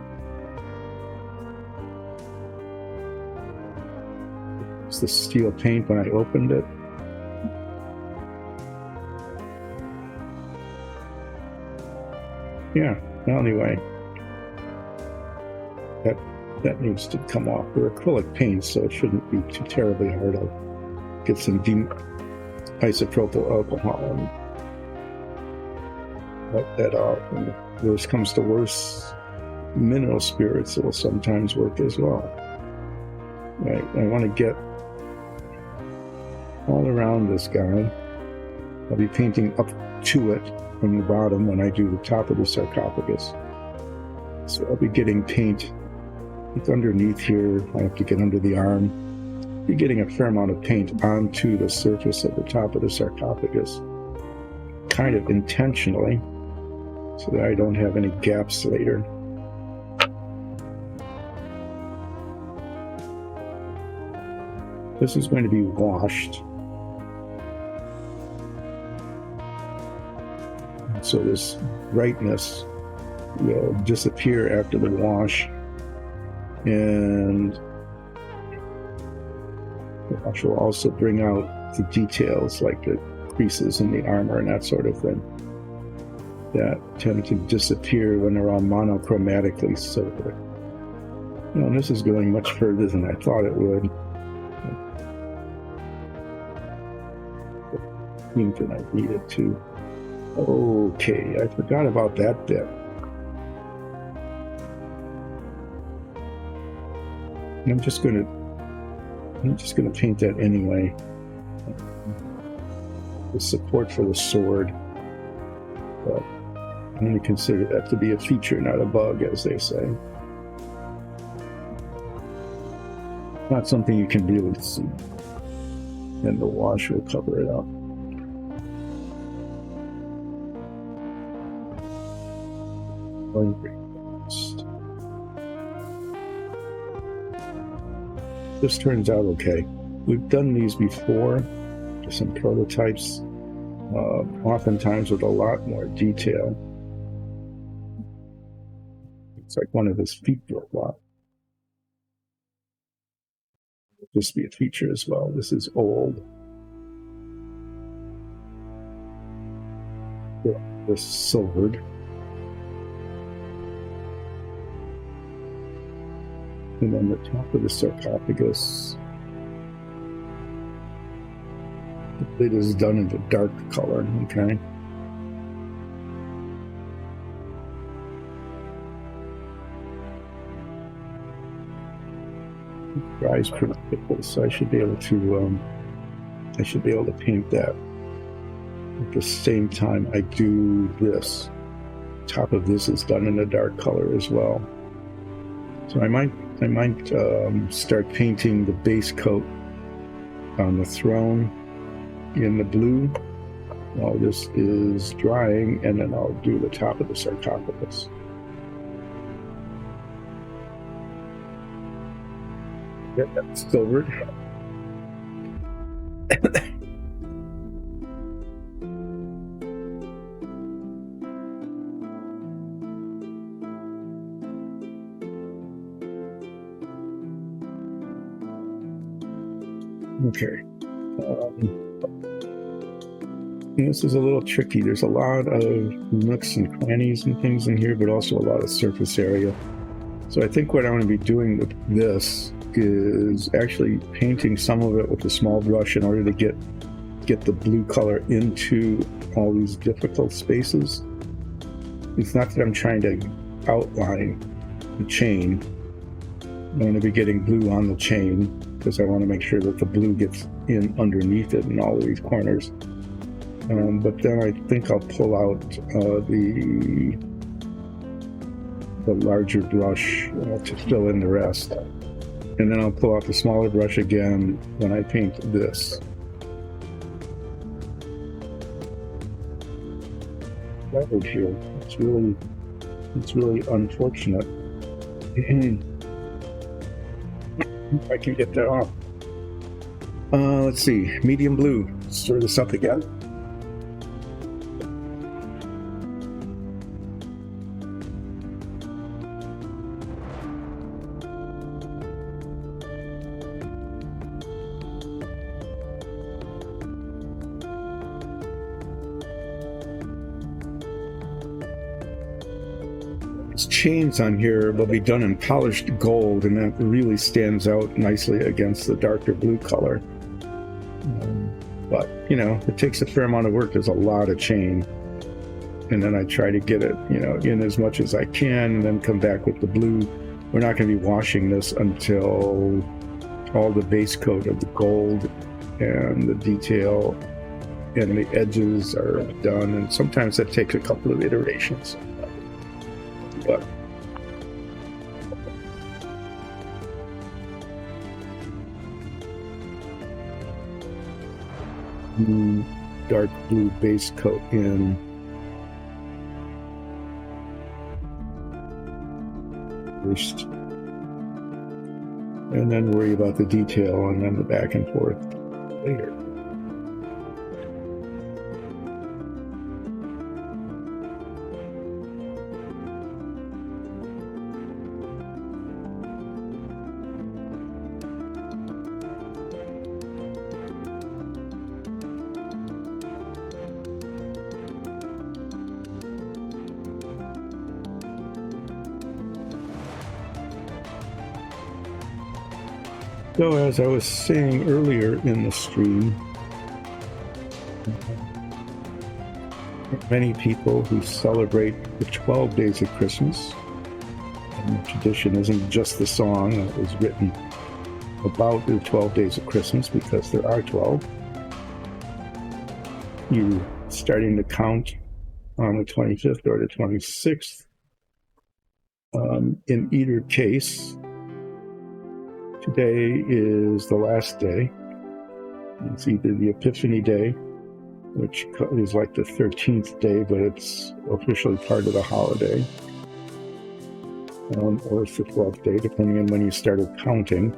It's the steel paint when I opened it. Yeah, well, anyway, that needs to come off. They're acrylic paints, so it shouldn't be too terribly hard. I'll get some isopropyl alcohol and wipe that off. And if worse comes to worse, mineral spirits will sometimes work as well. Right, I want to get all around this guy. I'll be painting up to it from the bottom when I do the top of the sarcophagus. So I'll be getting paint underneath here. I have to get under the arm. Be getting a fair amount of paint onto the surface of the top of the sarcophagus. kind of intentionally so that I don't have any gaps later. This is going to be washed. So this brightness will disappear after the wash, and the wash will also bring out the details like the creases in the armor and that sort of thing that tend to disappear when they're all monochromatically silver. You know, and this is going much further than I thought it would. And I needed to. Okay, I forgot about that bit. I'm just gonna paint that anyway. The support for the sword, but I'm going to consider that to be a feature, not a bug, as they say. Not something you can really see, and the wash will cover it up. This turns out okay. We've done these before, some prototypes, oftentimes with a lot more detail. It's like one of his feet broke off. This be a feature as well. This is old. This silvered. And then the top of the sarcophagus, the lid is done in a dark color, okay? It dries pretty quickly, so I should be able to paint that at the same time I do this. Top of this is done in a dark color as well. So I might start painting the base coat on the throne in the blue while this is drying, and then I'll do the top of the sarcophagus. Get that silvered. Okay. This is a little tricky. There's a lot of nooks and crannies and things in here, but also a lot of surface area. So I think what I'm going to be doing with this is actually painting some of it with a small brush in order to get the blue color into all these difficult spaces. It's not that I'm trying to outline the chain. I'm going to be getting blue on the chain because I want to make sure that the blue gets in underneath it in all of these corners. But then I think I'll pull out the larger brush to fill in the rest. And then I'll pull out the smaller brush again when I paint this. That would feel, it's really unfortunate. If I can get that off. Let's see, medium blue. Stir this up again. Chains on here will be done in polished gold, and that really stands out nicely against the darker blue color. But you know, it takes a fair amount of work. There's a lot of chain, and then I try to get it, you know, in as much as I can, and then come back with the blue. We're not going to be washing this until all the base coat of the gold and the detail and the edges are done, and sometimes that takes a couple of iterations. But dark blue base coat in. First. And then worry about the detail and then the back and forth later. So as I was saying earlier in the stream, many people who celebrate the 12 days of Christmas, and the tradition isn't just the song that was written about the 12 days of Christmas, because there are 12. You starting to count on the 25th or the 26th. In either case, today is the last day. It's either the Epiphany Day, which is like the 13th day, but it's officially part of the holiday, or it's the 12th day, depending on when you started counting.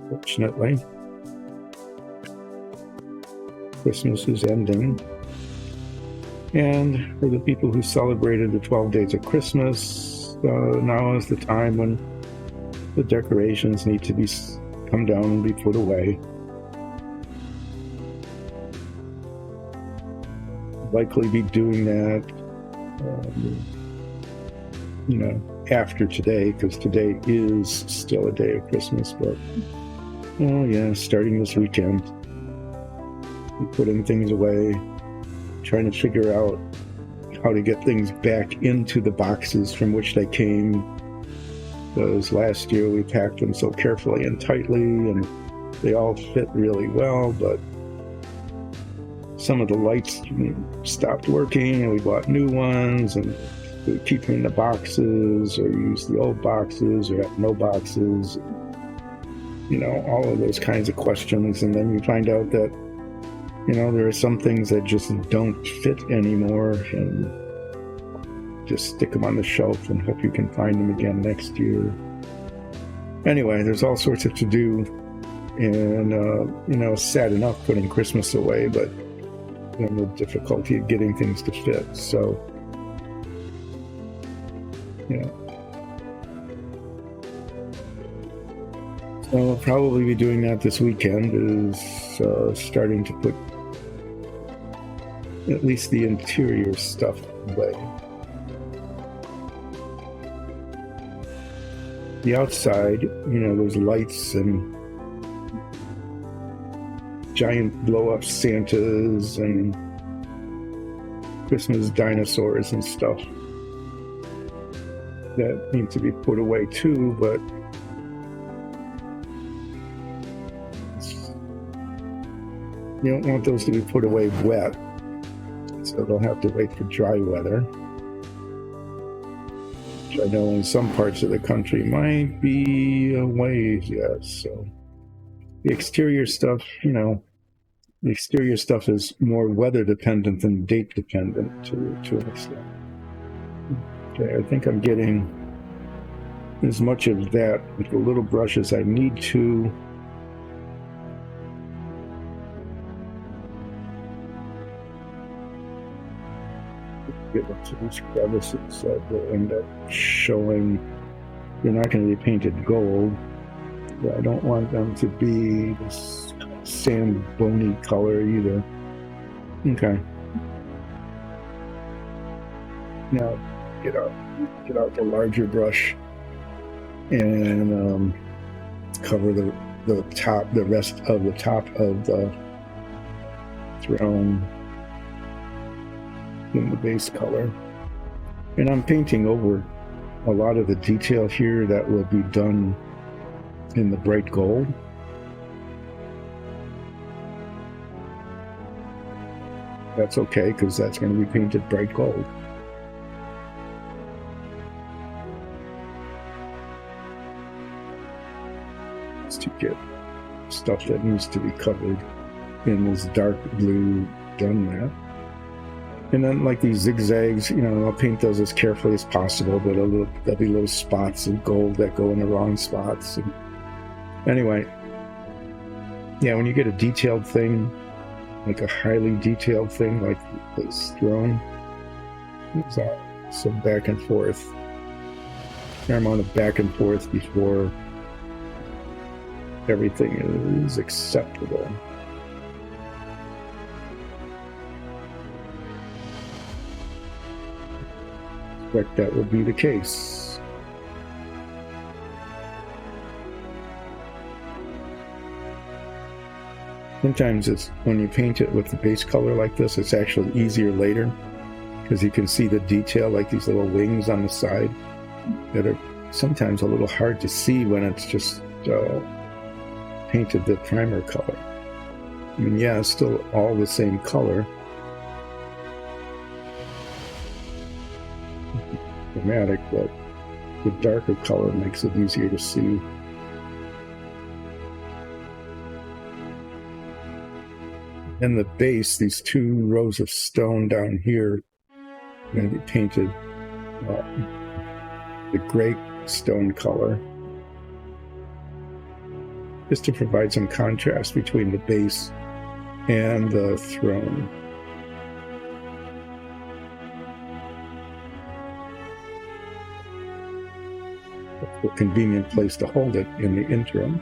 Fortunately, Christmas is ending. And for the people who celebrated the 12 days of Christmas, now is the time when the decorations need to come down and be put away. Likely be doing that, after today, because today is still a day of Christmas. But, starting this weekend, putting things away, trying to figure out how to get things back into the boxes from which they came, because last year we packed them so carefully and tightly and they all fit really well, but some of the lights stopped working and we bought new ones, and we keep them in the boxes or use the old boxes or have no boxes, all of those kinds of questions. And then you find out that there are some things that just don't fit anymore, and just stick them on the shelf and hope you can find them again next year. Anyway, there's all sorts of to do, and sad enough putting Christmas away, but the difficulty of getting things to fit. So, So I'll probably be doing that this weekend, is starting to put at least the interior stuff away. The outside, there's lights and giant blow-up Santas and Christmas dinosaurs and stuff that need to be put away too, but you don't want those to be put away wet, so they'll have to wait for dry weather, which I know in some parts of the country might be a ways yet. So the exterior stuff, the exterior stuff is more weather dependent than date dependent to an extent. Okay, I think I'm getting as much of that with the little brush as I need to. Get into these crevices that will end up showing. They're not going to be painted gold, but I don't want them to be this sand bony color either. Okay. Now get out the larger brush and cover the rest of the top of the throne in the base color. And I'm painting over a lot of the detail here that will be done in the bright gold. That's okay, because that's going to be painted bright gold. Just to get stuff that needs to be covered in this dark blue done that. And then like these zigzags, you know, I'll paint those as carefully as possible, but there'll be little spots of gold that go in the wrong spots. And anyway, yeah, when you get a detailed thing, like a highly detailed thing like this throne, there's some back and forth. Fair amount of back and forth before everything is acceptable. I expect that will be the case. Sometimes it's when you paint it with the base color like this, it's actually easier later because you can see the detail, like these little wings on the side that are sometimes a little hard to see when it's just painted the primer color. I mean, yeah, it's still all the same color. Dramatic, but the darker color makes it easier to see. And the base, these two rows of stone down here, are going to be painted the gray stone color, just to provide some contrast between the base and the throne. That's a convenient place to hold it in the interim.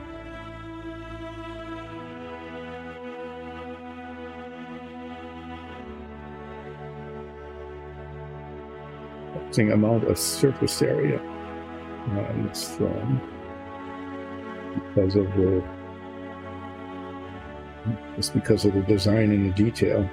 Amount of surface area on this throne because of the design and the detail.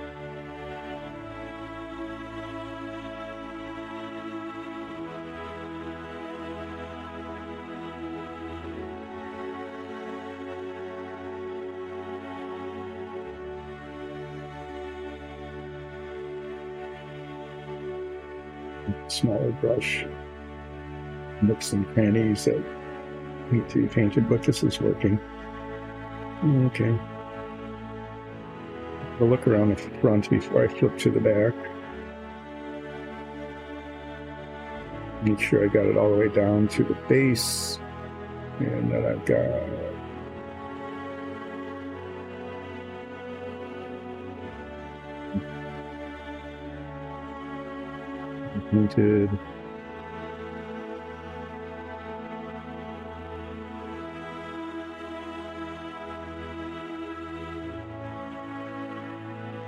Smaller brush, nooks and crannies that need to be painted, but this is working. Okay. I'll look around the front before I flip to the back. Make sure I got it all the way down to the base, and then I've got painted.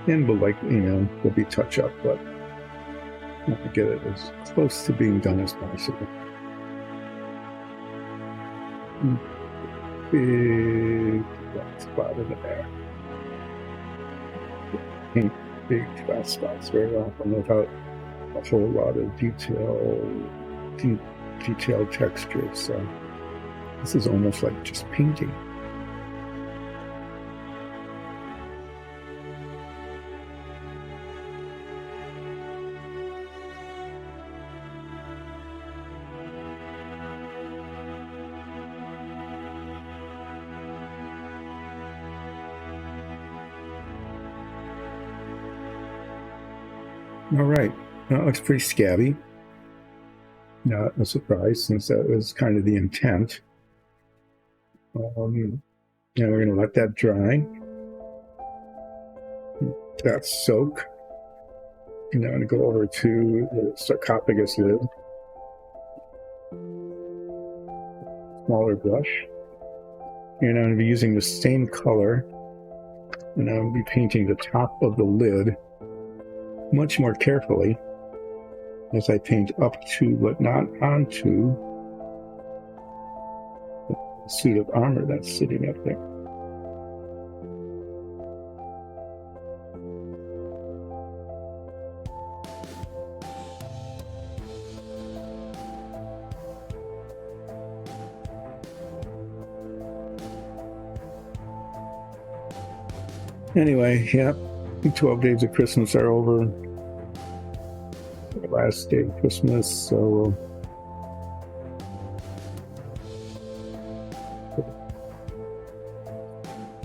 And will be touch up, but I want to get it as close to being done as possible. Big flat spot in the back. Paint big flat spots very often without a whole lot of detailed texture. So this is almost like just painting. All right. That looks pretty scabby. Not a surprise, since that was kind of the intent. And we're going to let that dry. That soak. And I'm going to go over to the sarcophagus lid. Smaller brush. And I'm going to be using the same color. And I'm going to be painting the top of the lid much more carefully as I paint up to, but not onto, the suit of armor that's sitting up there. Anyway, yeah, 12 days of Christmas are over. The last day of Christmas, so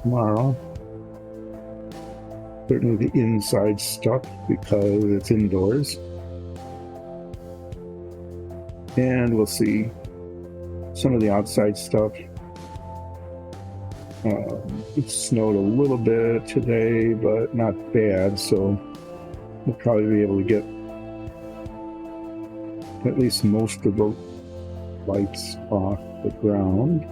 tomorrow. Certainly the inside stuff because it's indoors. And we'll see some of the outside stuff. It snowed a little bit today, but not bad, so we'll probably be able to get at least most of the lights off the ground.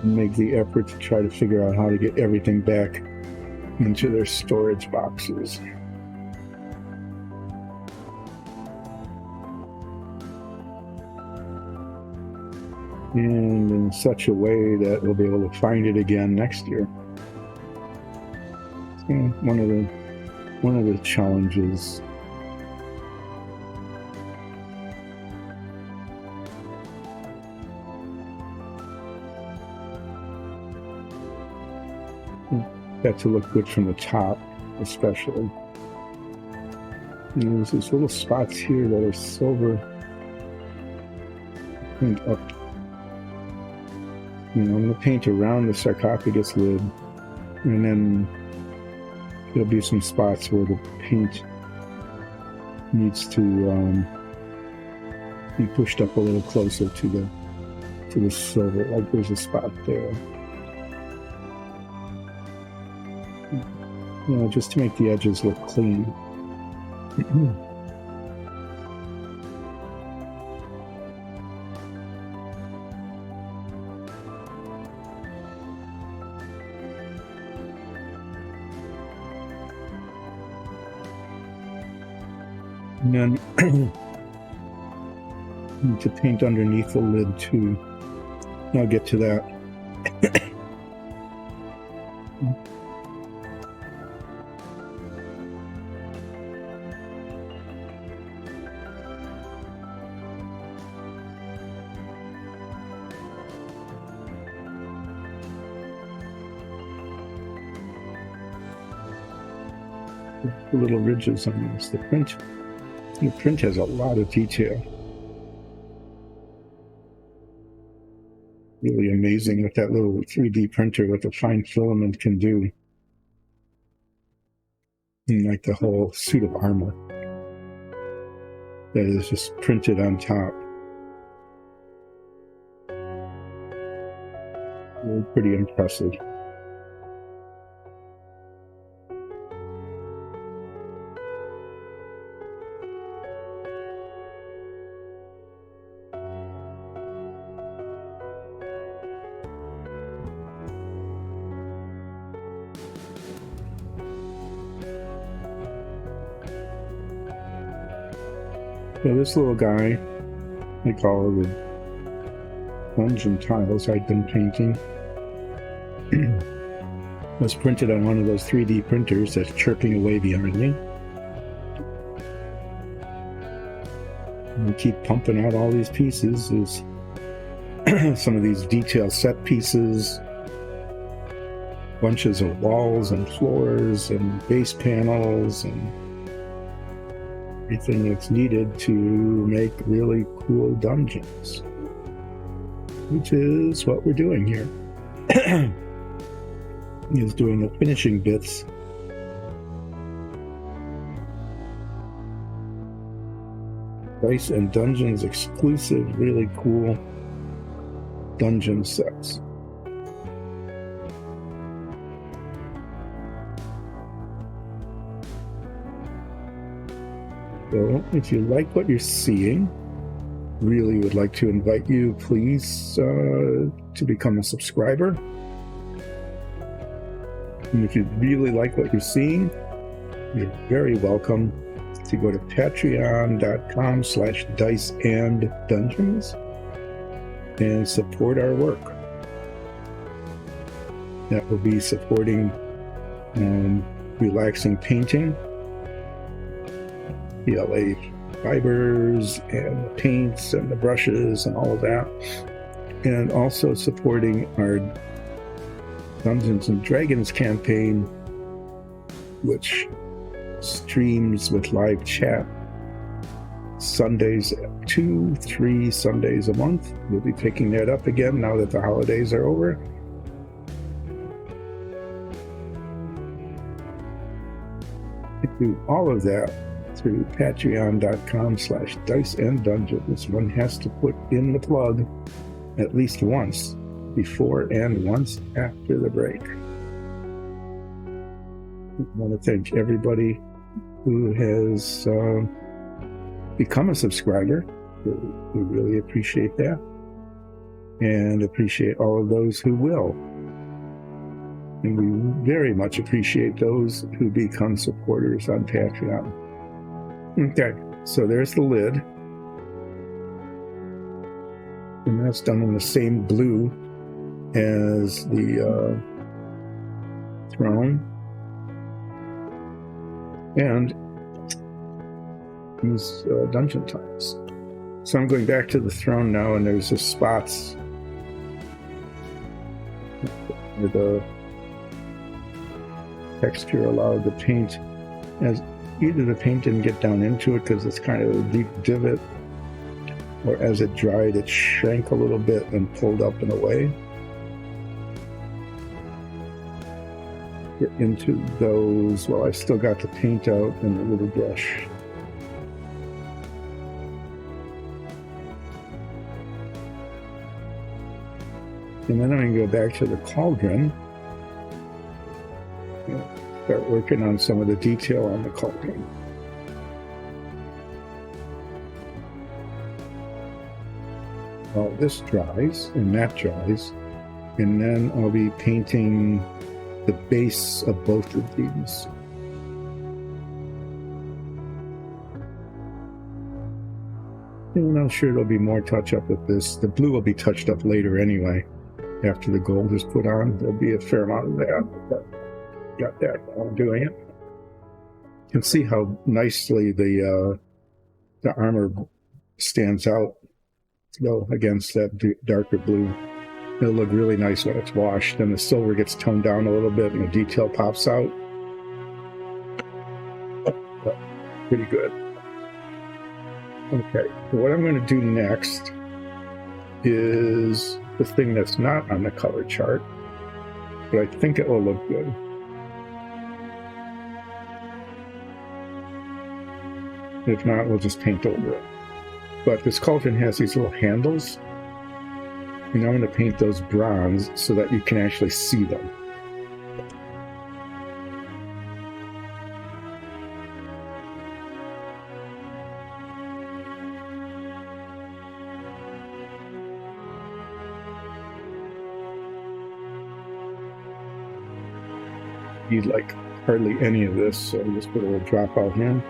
Make the effort to try to figure out how to get everything back into their storage boxes. And in such a way that we'll be able to find it again next year. So one of the challenges. Got to look good from the top, especially. And there's these little spots here that are silver and up. I'm going to paint around the sarcophagus lid, and then there'll be some spots where the paint needs to be pushed up a little closer to the silver. Like there's a spot there. Just to make the edges look clean. And then need to paint underneath the lid too. I'll get to that. The little ridges on this. The print has a lot of detail. Really amazing what that little 3D printer with a fine filament can do. And like the whole suit of armor that is just printed on top. Really pretty impressive. So this little guy, I call the dungeon tiles I'd been painting, was printed on one of those 3D printers that's chirping away behind me. And we keep pumping out all these pieces. There's some of these detail set pieces, bunches of walls and floors and base panels and everything that's needed to make really cool dungeons, which is what we're doing here. Is doing the finishing bits. Dice and Dungeons exclusive, really cool dungeon sets. So, if you like what you're seeing, really would like to invite you, please, to become a subscriber. And if you really like what you're seeing, you're very welcome to go to patreon.com/diceanddungeons and support our work. That will be supporting relaxing painting, PLA fibers and the paints and the brushes and all of that. And also supporting our Dungeons and Dragons campaign, which streams with live chat Sundays, 2-3 Sundays a month. We'll be picking that up again now that the holidays are over. You do all of that through patreon.com/diceanddungeons. One has to put in the plug at least once before and once after the break. I want to thank everybody who has become a subscriber. We really appreciate that, and appreciate all of those who will. And we very much appreciate those who become supporters on Patreon. Okay, so there's the lid. And that's done in the same blue as the throne. And these dungeon tiles. So I'm going back to the throne now, and there's just spots where the texture allowed the paint, as either the paint didn't get down into it because it's kind of a deep divot, or as it dried it shrank a little bit and pulled up and away. Get into those while I still got the paint out and the little brush. And then I'm going to go back to the cauldron. Start working on some of the detail on the cauldron. While this dries and that dries, and then I'll be painting the base of both of these. And I'm sure there'll be more touch up with this. The blue will be touched up later anyway. After the gold is put on, there'll be a fair amount of that. But got that while I'm doing it. You can see how nicely the armor stands out, though, against that darker blue. It'll look really nice when it's washed, and the silver gets toned down a little bit, and the detail pops out. But pretty good. Okay, so what I'm going to do next is the thing that's not on the color chart, but I think it will look good. If not, we'll just paint over it. But this cauldron has these little handles, and I'm going to paint those bronze so that you can actually see them. Need like hardly any of this, so I'll just put a little drop out here.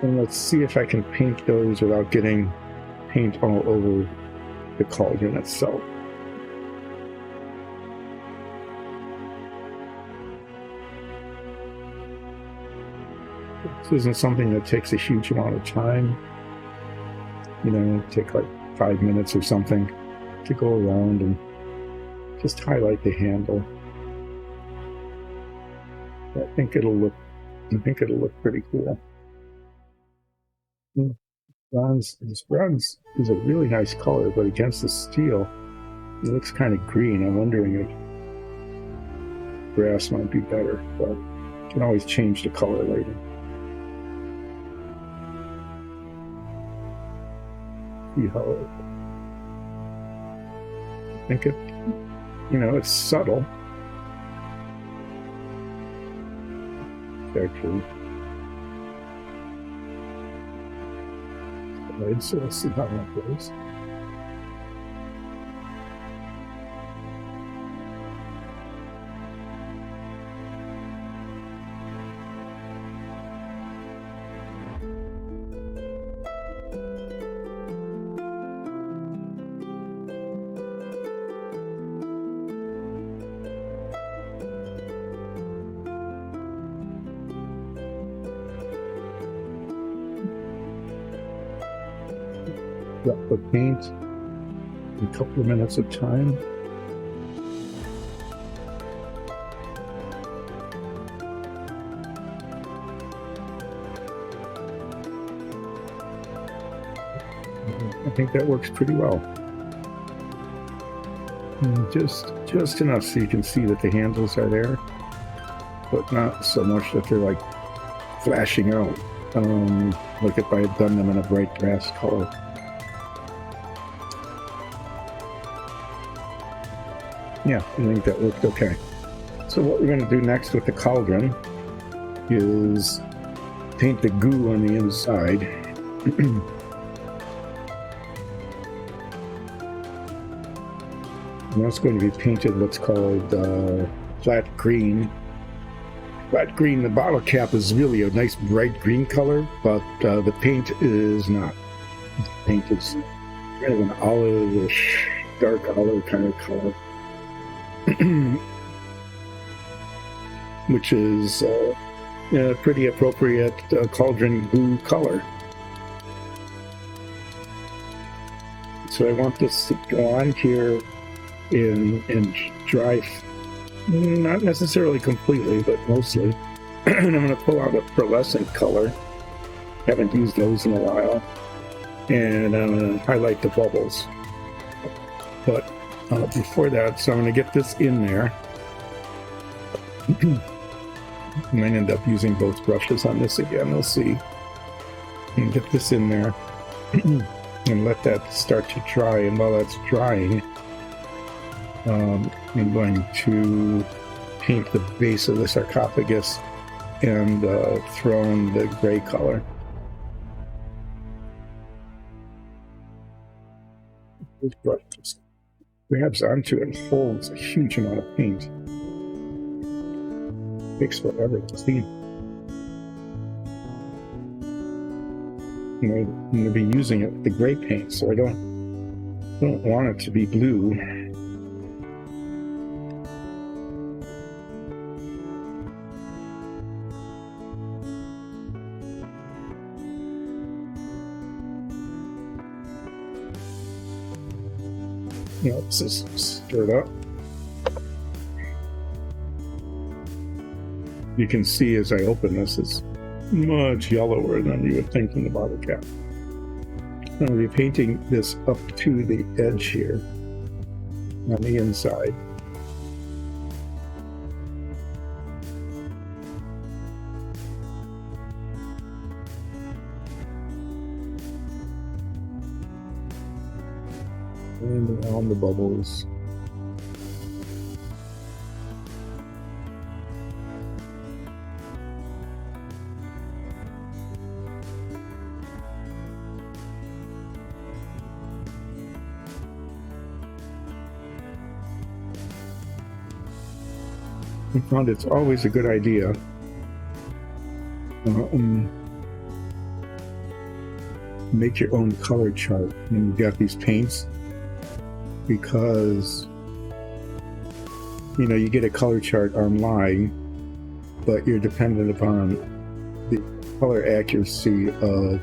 And let's see if I can paint those without getting paint all over the cauldron itself. This isn't something that takes a huge amount of time. You know, take like 5 minutes or something to go around and just highlight the handle. I think it'll look pretty cool. This bronze is a really nice color, but against the steel, it looks kind of green. I'm wondering if brass might be better, but you can always change the color later. See how I think it, it's subtle. Actually. So let's see how that goes. drop of paint, a couple of minutes of time. I think that works pretty well. And just enough so you can see that the handles are there, but not so much that they're like flashing out, like if I had done them in a bright grass color. Yeah, I think that worked okay. So what we're going to do next with the cauldron is paint the goo on the inside. And that's going to be painted what's called flat green. Flat green, the bottle cap is really a nice bright green color, but the paint is not. The paint is kind of an olive-ish, dark olive kind of color. Which is a pretty appropriate cauldron glue color. So I want this to go on here and dry, not necessarily completely, but mostly. And I'm going to pull out a pearlescent color. Haven't used those in a while. And I'm going to highlight the bubbles. But before that, so I'm going to get this in there. I might end up using both brushes on this again, we'll see. And get this in there and let that start to dry. And while that's drying, I'm going to paint the base of the sarcophagus and throw in the gray color. This brush just grabs onto it and holds a huge amount of paint. Takes forever to clean. I'm going to be using it with the gray paint, so I don't want it to be blue. Now this is stirred up. You can see as I open this, it's much yellower than you would think in the bottle cap. I'm going to be painting this up to the edge here on the inside. And around the bubbles. I found it's always a good idea make your own color chart when you've got these paints, because you get a color chart online, but you're dependent upon the color accuracy of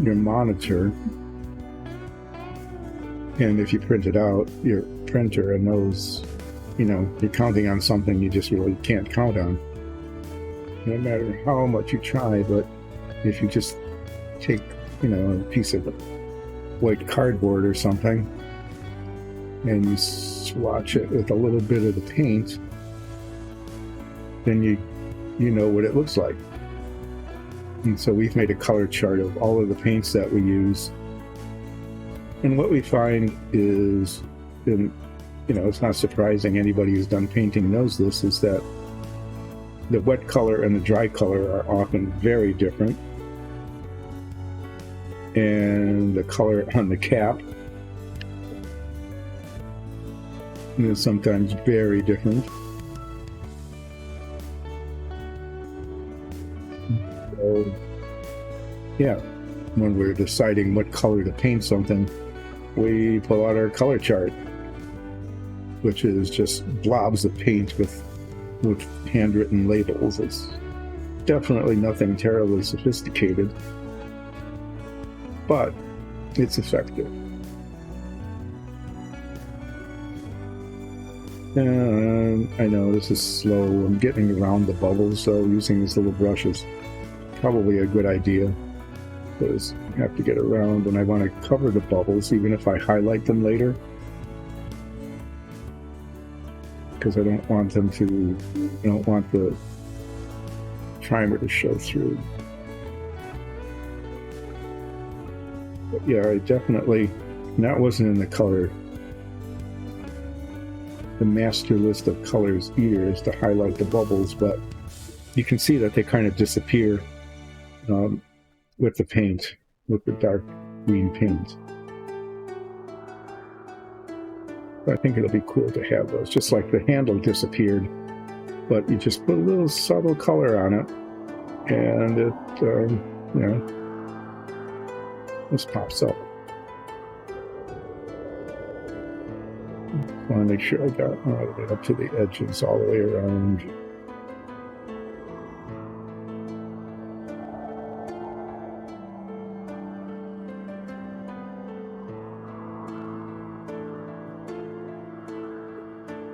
your monitor, and if you print it out, your printer, and those you're counting on something you just really can't count on, no matter how much you try. But if you just take, a piece of white cardboard or something, and you swatch it with a little bit of the paint, then you know what it looks like. And so we've made a color chart of all of the paints that we use. And what we find is, it's not surprising, anybody who's done painting knows this, is that the wet color and the dry color are often very different. And the color on the cap is sometimes very different. So, yeah, when we're deciding what color to paint something, we pull out our color chart, which is just blobs of paint with handwritten labels. It's definitely nothing terribly sophisticated, but it's effective. I know this is slow. I'm getting around the bubbles, so using these little brushes probably a good idea, because I have to get around and I want to cover the bubbles even if I highlight them later, because I don't want them to, I don't want the primer to show through. But yeah, I definitely, and that wasn't in the color, the master list of colors either, is to highlight the bubbles, but you can see that they kind of disappear with the paint, with the dark green paint. I think it'll be cool to have those, just like the handle disappeared, but you just put a little subtle color on it, and it, you know, just pops up. I want to make sure I got all the way up to the edges, all the way around.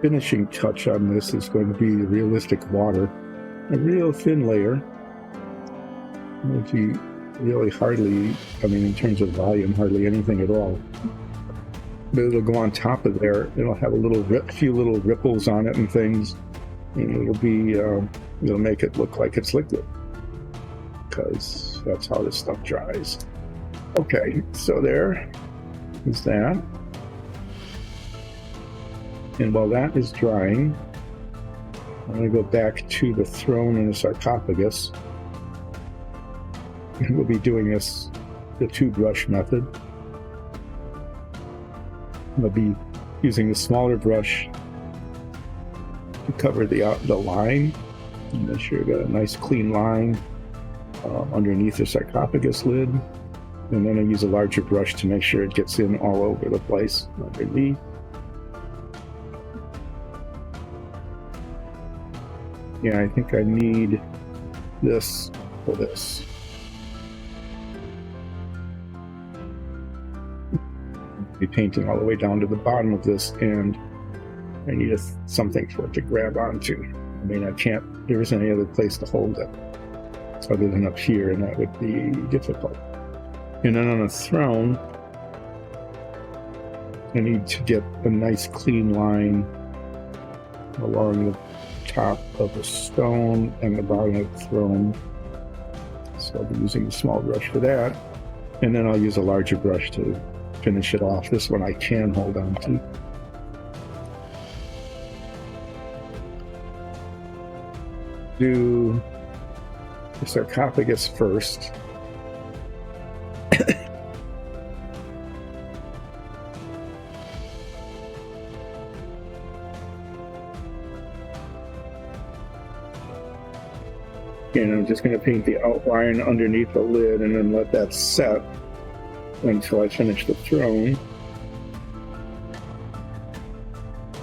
Finishing touch on this is going to be the realistic water, a real thin layer. Maybe really hardly, I mean, in terms of volume, hardly anything at all. But it'll go on top of there. It'll have a few little ripples on it and things, and it'll be, it'll make it look like it's liquid, because that's how this stuff dries. Okay, so there is that. And while that is drying, I'm going to go back to the throne and the sarcophagus. And we'll be doing this the two-brush method. I'll be using the smaller brush to cover the line, and make sure you got a nice clean line underneath the sarcophagus lid. And then I use a larger brush to make sure it gets in all over the place underneath. Yeah, I think I need this for this. Be painting all the way down to the bottom of this, and I need something for it to grab onto. I mean, I can't, there isn't any other place to hold it other than up here, and that would be difficult. And then on the throne, I need to get a nice clean line along the top of the stone and the bottom of the throne. So I'll be using the small brush for that, and then I'll use a larger brush to finish it off. This one I can hold on to. Do the sarcophagus first. And I'm just going to paint the outline underneath the lid and then let that set until I finish the throne,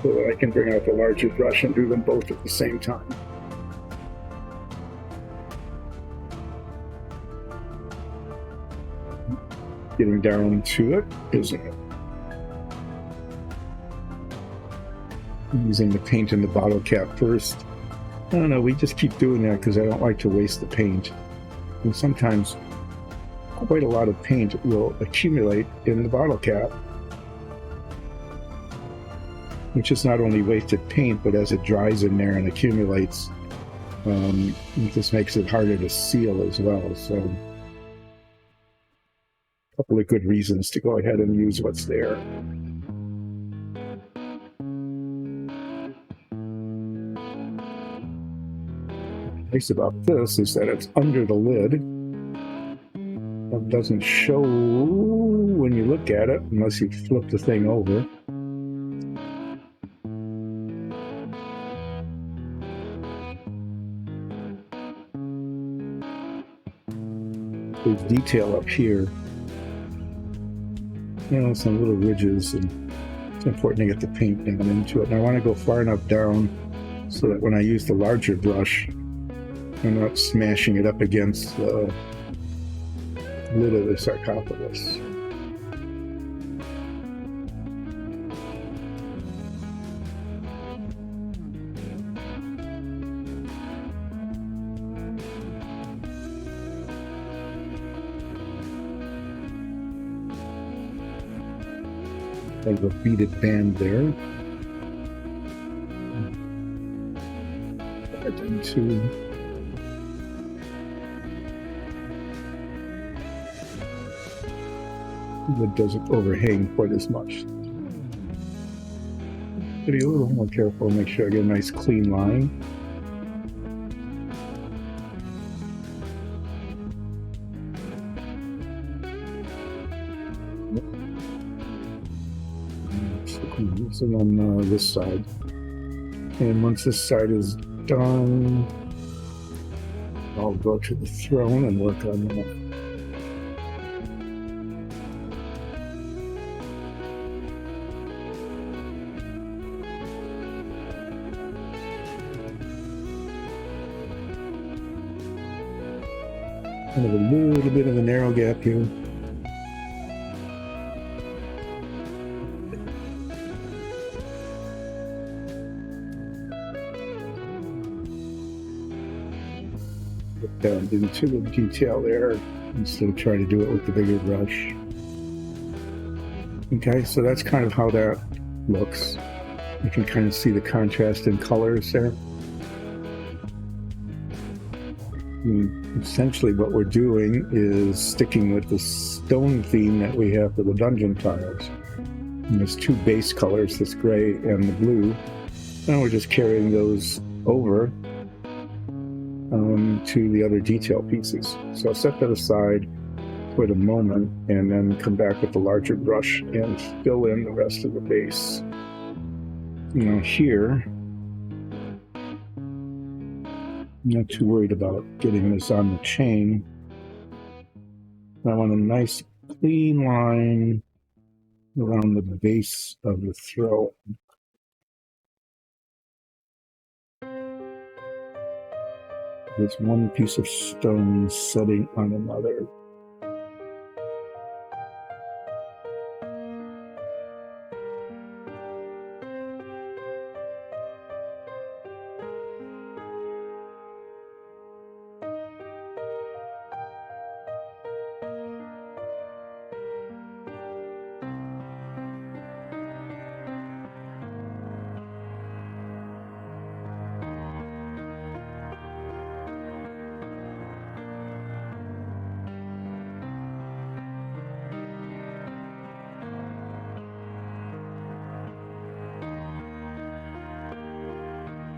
so that I can bring out the larger brush and do them both at the same time. Getting down to it, isn't it? Using the paint in the bottle cap first. I don't know, we just keep doing that because I don't like to waste the paint. And sometimes quite a lot of paint will accumulate in the bottle cap, which is not only wasted paint, but as it dries in there and accumulates, it just makes it harder to seal as well. So a couple of good reasons to go ahead and use what's there. Nice about this is that it's under the lid. It doesn't show when you look at it unless you flip the thing over. There's detail up here. You know, some little ridges, and it's important to get the paint down into it. And I want to go far enough down so that when I use the larger brush, I'm not smashing it up against the lid of the sarcophagus. Kind of a beaded band there. Right into it doesn't overhang quite as much. To be a little more careful, make sure I get a nice clean line. And then this side. And once this side is done, I'll go to the throne and work on that. Kind of a little bit of a narrow gap here. Get down into the detail there and still try to do it with the bigger brush. Okay, so that's kind of how that looks. You can kind of see the contrast in colors there. And essentially what we're doing is sticking with the stone theme that we have for the dungeon tiles. And there's two base colors, this gray and the blue. And we're just carrying those over to the other detail pieces. So I'll set that aside for the moment and then come back with the larger brush and fill in the rest of the base. You know, here, I'm not too worried about getting this on the chain. I want a nice clean line around the base of the throw. There's one piece of stone setting on another.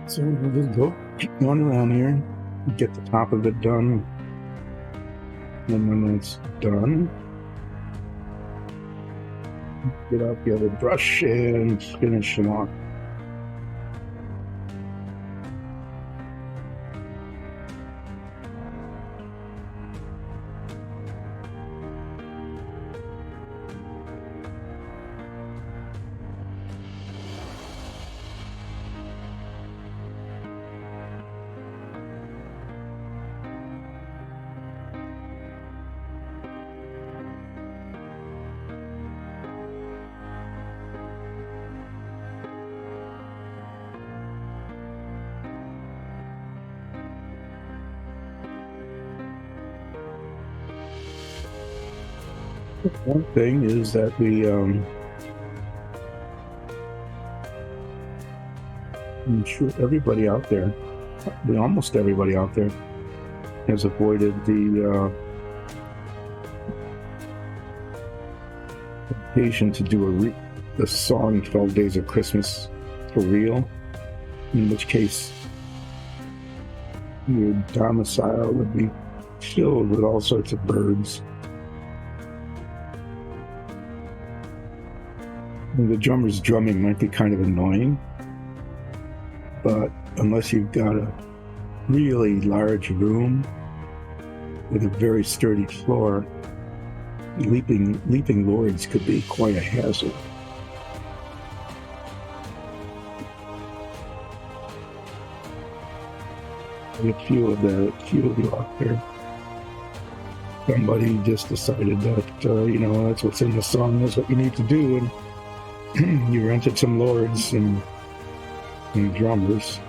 So we'll just go keep going around here, get the top of it done, and when it's done, get out the other brush and finish them off. One thing is that I'm sure everybody out there, almost everybody out there, has avoided the occasion to do a song 12 Days of Christmas for real, in which case your domicile would be filled with all sorts of birds. The drummer's drumming might be kind of annoying, but unless you've got a really large room with a very sturdy floor, leaping lords could be quite a hassle. A few of you out there, somebody just decided that that's what's in the song, that's what you need to do, and you rented some lords and drummers.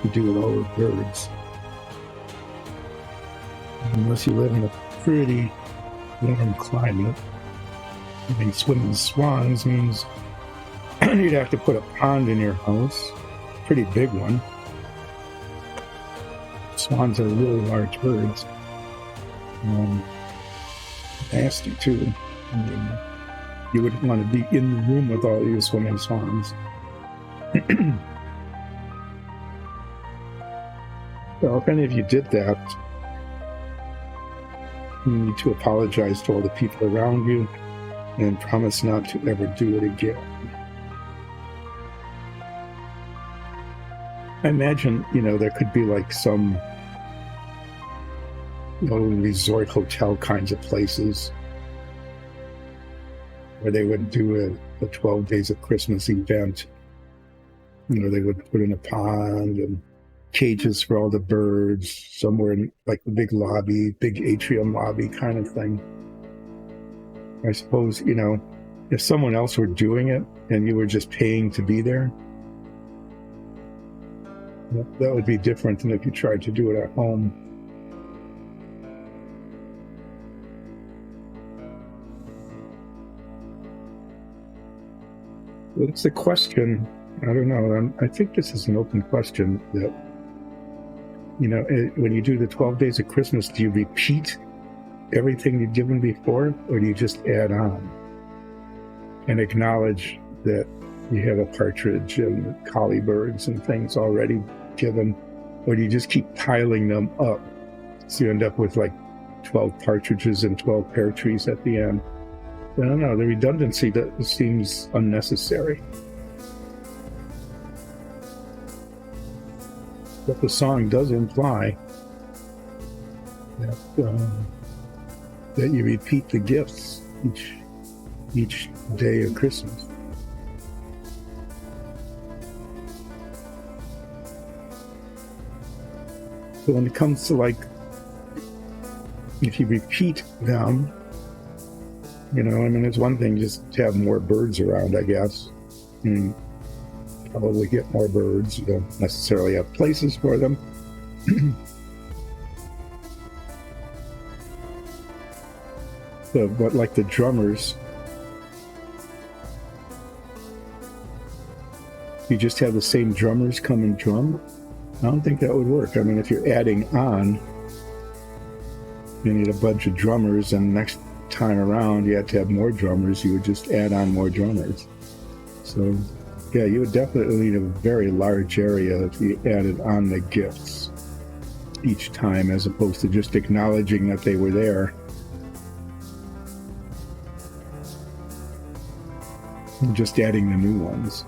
You do it all with birds. Unless you live in a pretty warm climate. I mean, swimming swans means you'd have to put a pond in your house, pretty big one. Swans are really large birds. Nasty too. You wouldn't want to be in the room with all these swimming swans. Well, if any of you did that, you need to apologize to all the people around you and promise not to ever do it again. I imagine, there could be like some resort hotel kinds of places where they would do a 12 Days of Christmas event. They would put in a pond and cages for all the birds somewhere in like the big lobby, big atrium lobby kind of thing. I suppose, if someone else were doing it and you were just paying to be there, that would be different than if you tried to do it at home. It's a question. I don't know. I think this is an open question that, when you do the 12 Days of Christmas, do you repeat everything you've given before, or do you just add on and acknowledge that you have a partridge and collie birds and things already given, or do you just keep piling them up so you end up with like 12 partridges and 12 pear trees at the end? I don't know. The redundancy that seems unnecessary. But the song does imply that you repeat the gifts each day of Christmas. So when it comes to if you repeat them, it's one thing just to have more birds around, I guess. Probably get more birds. You don't necessarily have places for them. But like the drummers, you just have the same drummers come and drum. I don't think that would work. If you're adding on, you need a bunch of drummers, and next time around you have to have more drummers, you would just add on more drummers. So yeah, you would definitely need a very large area if you added on the gifts each time, as opposed to just acknowledging that they were there and just adding the new ones.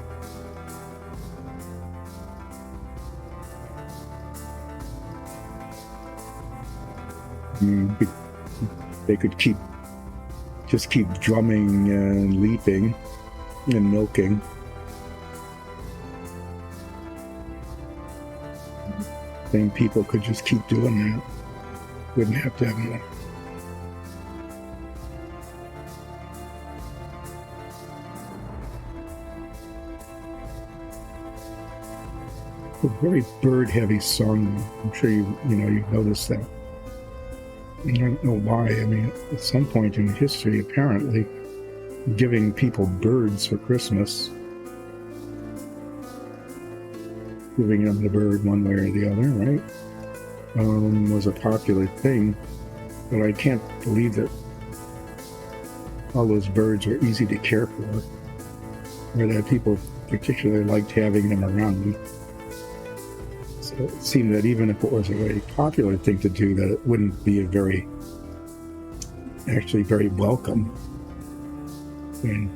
They could just keep drumming and leaping and milking. Same people could just keep doing that. Wouldn't have to have more. A very bird-heavy song. I'm sure you've noticed that. I don't know why. At some point in history, apparently, giving people birds for Christmas, giving them the bird one way or the other, right, was a popular thing. But I can't believe that all those birds were easy to care for, or that people particularly liked having them around. So it seemed that even if it was a very popular thing to do, that it wouldn't be a very welcome thing.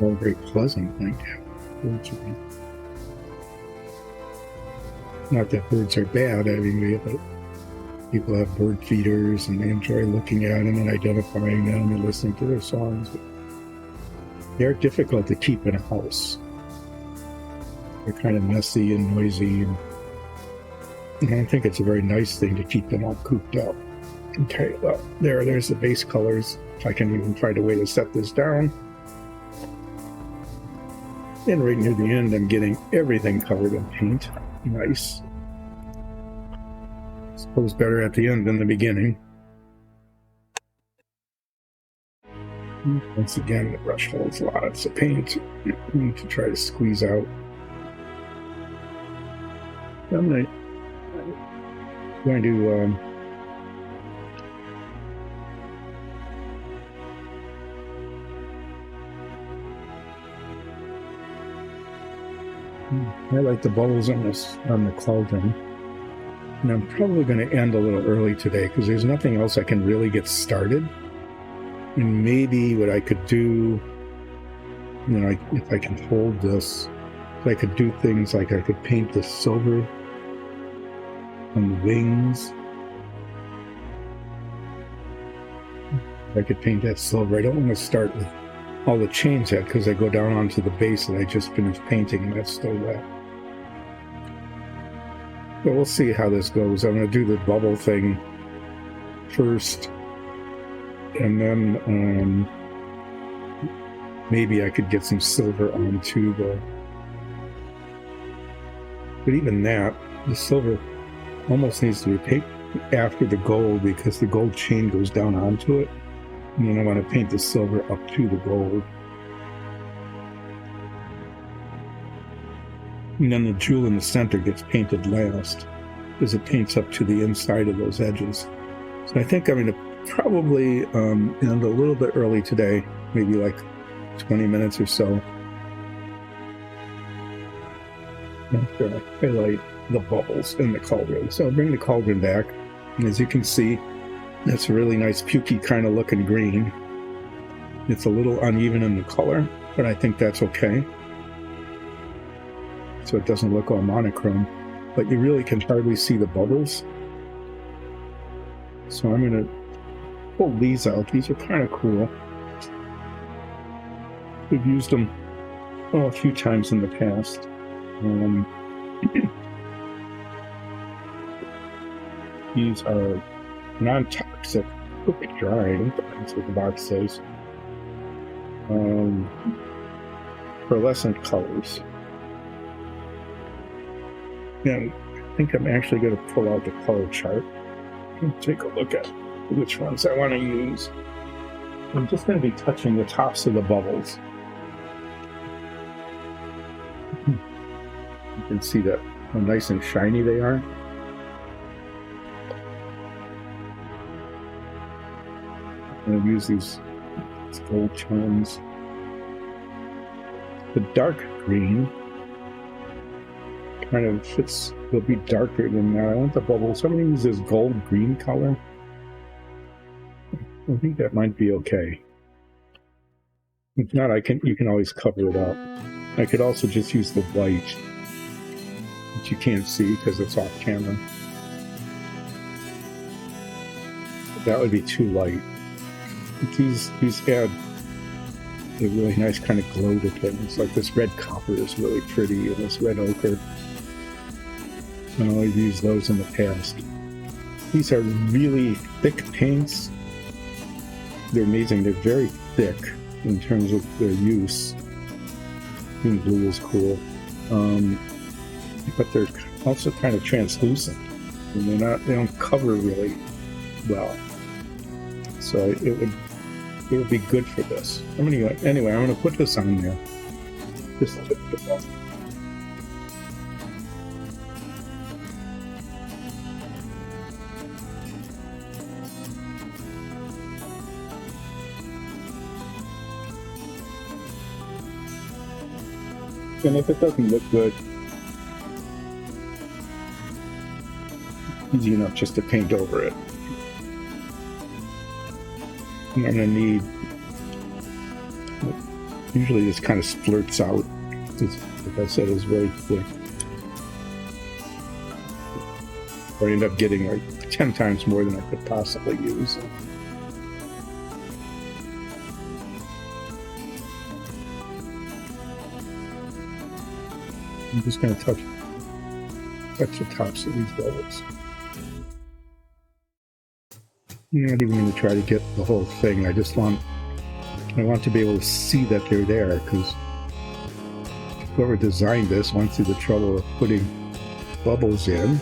Not a very pleasant thing to have birds around. Not that birds are bad, but people have bird feeders and they enjoy looking at them and identifying them and listening to their songs. But they're difficult to keep in a house. They're kind of messy and noisy. And I don't think it's a very nice thing to keep them all cooped up. Okay, well, there's the base colors. If I can even find a way to set this down. And right near the end, I'm getting everything covered in paint. Nice. I suppose better at the end than the beginning. Once again, the brush holds lots of paint. You need to try to squeeze out. I'm going to highlight the bubbles on the cauldron. And I'm probably going to end a little early today because there's nothing else I can really get started. And maybe what I could do, you know, if I can hold this, I could do things like I could paint the silver on the wings. I could paint that silver. I don't want to start with all the chains yet because I go down onto the base that I just finished painting and that's still wet. But we'll see how this goes. I'm going to do the bubble thing first. And then maybe I could get some silver onto the... But even that, the silver almost needs to be painted after the gold because the gold chain goes down onto it. And then I want to paint the silver up to the gold. And then the jewel in the center gets painted last because it paints up to the inside of those edges. So I think I'm going to probably end a little bit early today, maybe like 20 minutes or so. After I highlight the bubbles in the cauldron. So I'll bring the cauldron back. And as you can see, that's a really nice pukey kind of looking green. It's a little uneven in the color, but I think that's okay. So it doesn't look all monochrome, but you really can hardly see the bubbles. So I'm going to pull these out. These are kind of cool. We've used them a few times in the past. These are non-toxic, quick drying, that's what the box says. Pearlescent colors. And I think I'm actually going to pull out the color chart and take a look at which ones I want to use. I'm just going to be touching the tops of the bubbles. You can see that how nice and shiny they are. I'm going to use these gold tones. The dark green kind of fits, will be darker than that. I want the bubbles. So I'm going to use this gold green color. I think that might be okay. If not, you can always cover it up. I could also just use the white, which you can't see because it's off camera. That would be too light. These add a really nice kind of glow to things. Like this red copper is really pretty, and this red ochre. And I've used those in the past. These are really thick paints. They're amazing. They're very thick in terms of their use. And blue is cool. But they're also kind of translucent. And they don't cover really well. So it would be good for this. Anyway, I'm gonna put this on there. Just tip it up. And if it doesn't look good, easy enough just to paint over it. And I'm going to need, usually this kind of splurts out. This, like I said, is very thick. Or I end up getting like 10 times more than I could possibly use. I'm just going to touch the tops of these bubbles. I'm not even going to try to get the whole thing. I want to be able to see that they're there, because whoever designed this went through the trouble of putting bubbles in.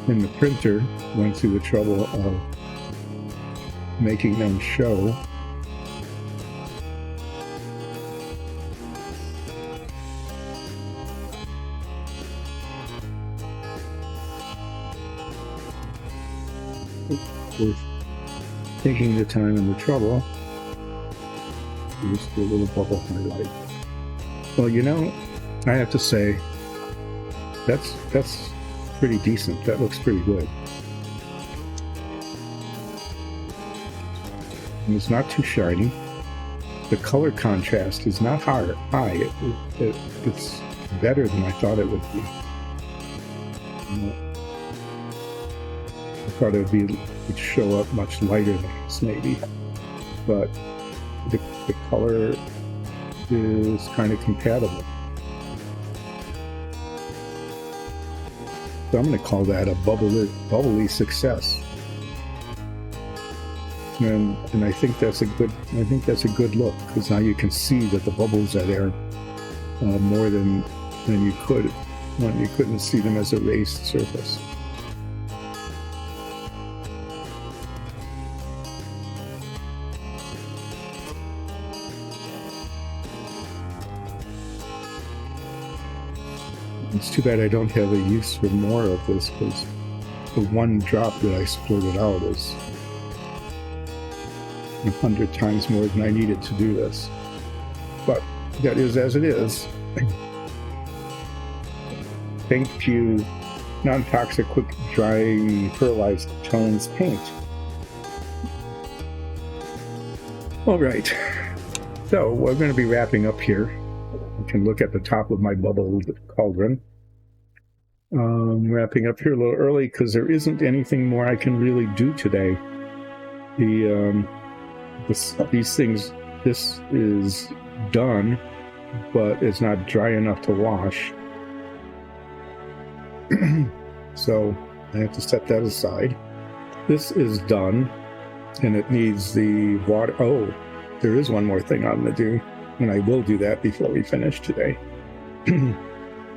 And the printer went through the trouble of making them show. Worth taking the time and the trouble. Just do a little bubble highlight. Well, you know, I have to say that's pretty decent. That looks pretty good. And it's not too shiny. The color contrast is not high. It's better than I thought it would be. I thought it would show up much lighter than this, maybe. But the color is kind of compatible. So I'm going to call that a bubbly success. And I think that's a good look, because now you can see that the bubbles are there more than you could when you couldn't see them as a raised surface. It's too bad I don't have a use for more of this, because the one drop that I splurted out is 100 times more than I needed to do this. But that is as it is. Thank you, non-toxic, quick drying, pearlized tones paint. All right, so we're going to be wrapping up here. You can look at the top of my bubble cauldron. Wrapping up here a little early because there isn't anything more I can really do today. These things, this is done, but it's not dry enough to wash. So I have to set that aside. This is done, and it needs the water. Oh, there is one more thing I'm going to do, and I will do that before we finish today.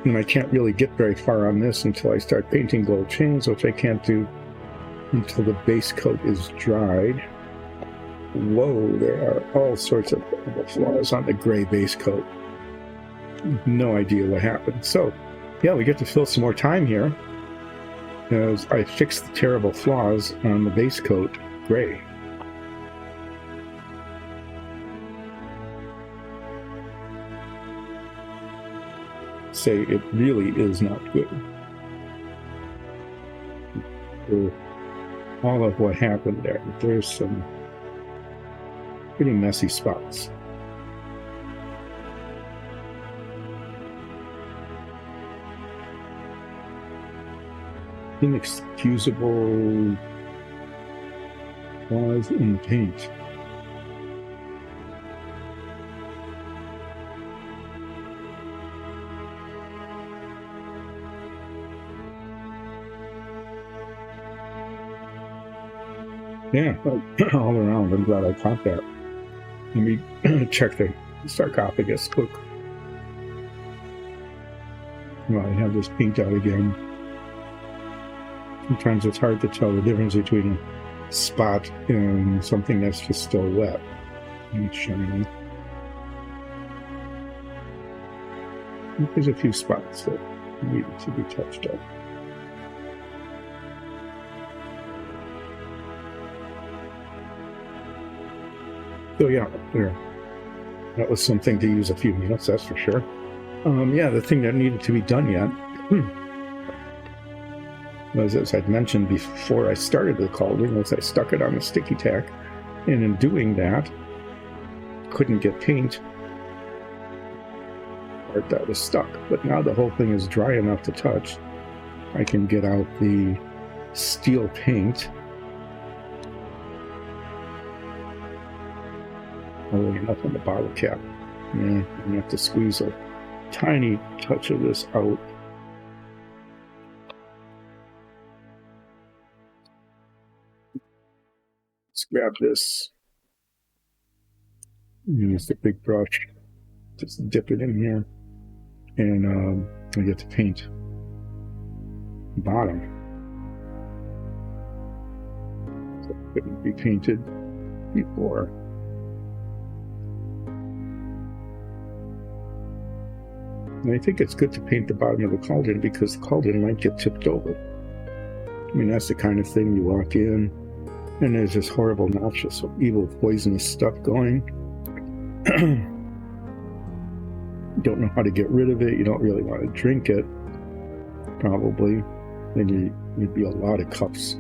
And I can't really get very far on this until I start painting gold chains, which I can't do until the base coat is dried. Whoa, there are all sorts of flaws on the gray base coat. No idea what happened. So, yeah, we get to fill some more time here as I fix the terrible flaws on the base coat gray. Say it really is not good. For all of what happened there, there's some pretty messy spots. Inexcusable flaws in the paint. Yeah, all around, I'm glad I caught that. Let me check the sarcophagus quick. Well, I have this paint out again. Sometimes it's hard to tell the difference between a spot and something that's just still wet and shiny. There's a few spots that need to be touched up. So yeah, there. That was something to use a few minutes, that's for sure. Yeah, the thing that needed to be done yet was, as I'd mentioned before I started the cauldron, was I stuck it on the sticky tack, and in doing that, couldn't get paint. Part that was stuck, but now the whole thing is dry enough to touch. I can get out the steel paint. Oh, enough on the bottle cap. Yeah, I'm gonna have to squeeze a tiny touch of this out. Let's grab this. Use the big brush. Just dip it in here. And I get to paint the bottom. So it couldn't be painted before. And I think it's good to paint the bottom of the cauldron because the cauldron might get tipped over. I mean, that's the kind of thing you walk in and there's this horrible, noxious, evil, poisonous stuff going. You don't know how to get rid of it. You don't really want to drink it, probably. Then you'd be a lot of cups.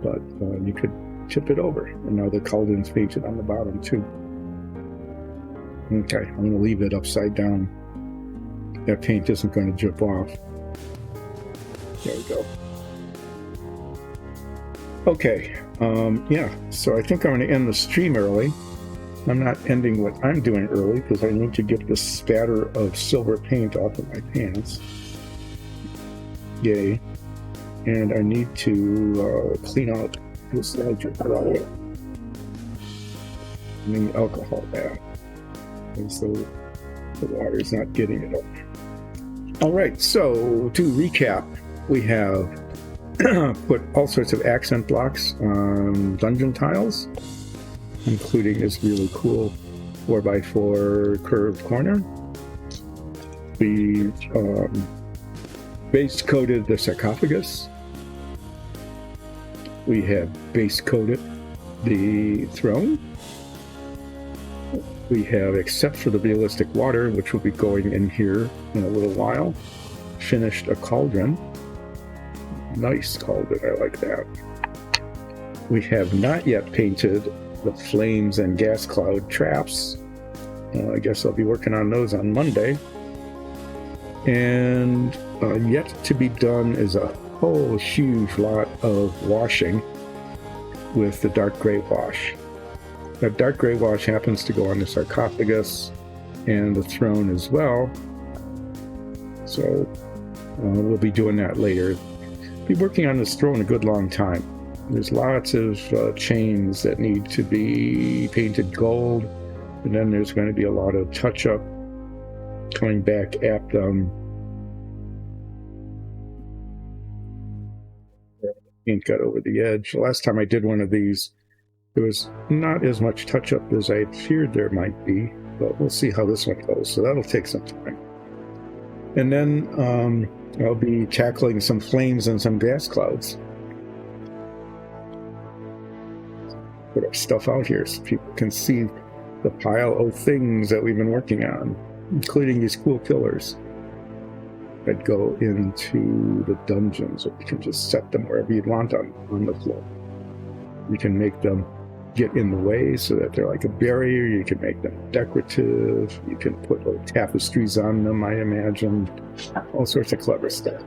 But you could tip it over. And now the cauldron's painted on the bottom, too. Okay, I'm going to leave it upside down. That paint isn't going to drip off. There we go. Okay, yeah, so I think I'm going to end the stream early. I'm not ending what I'm doing early because I need to get the spatter of silver paint off of my pants. Yay. And I need to clean out this ledger product. And the alcohol bath. And so the water's not getting it up. All right, so to recap, we have put all sorts of accent blocks on dungeon tiles, including this really cool 4x4 curved corner. We base coated the sarcophagus. We have base coated the throne. We have, except for the realistic water, which will be going in here in a little while, finished a cauldron. Nice cauldron, I like that. We have not yet painted the flames and gas cloud traps. I guess I'll be working on those on Monday. And yet to be done is a whole huge lot of washing with the dark gray wash. That dark gray wash happens to go on the sarcophagus and the throne as well. So we'll be doing that later. Be working on this throne a good long time. There's lots of chains that need to be painted gold, and then there's going to be a lot of touch-up coming back at them. Paint got over the edge. The last time I did one of these, there was not as much touch-up as I feared there might be, but we'll see how this one goes. So that'll take some time. And then I'll be tackling some flames and some gas clouds. Put our stuff out here so people can see the pile of things that we've been working on, including these cool pillars that go into the dungeons, or you can just set them wherever you'd want on the floor. You can make them get in the way so that they're like a barrier. You can make them decorative. You can put little tapestries on them, I imagine. All sorts of clever stuff.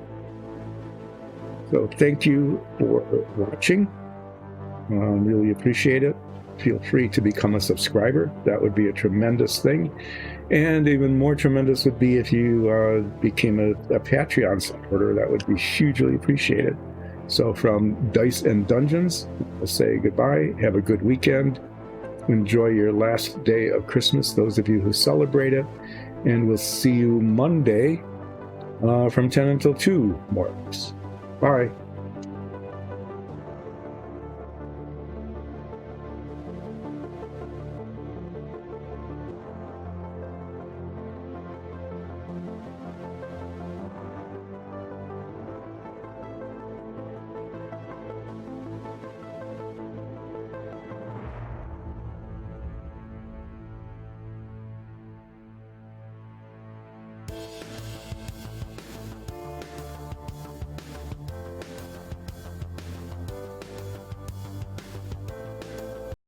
So thank you for watching. Really appreciate it. Feel free to become a subscriber. That would be a tremendous thing. And even more tremendous would be if you became a Patreon supporter. That would be hugely appreciated. So from Dice and Dungeons, we'll say goodbye. Have a good weekend. Enjoy your last day of Christmas, those of you who celebrate it. And we'll see you Monday from 10 until 2 more. Bye.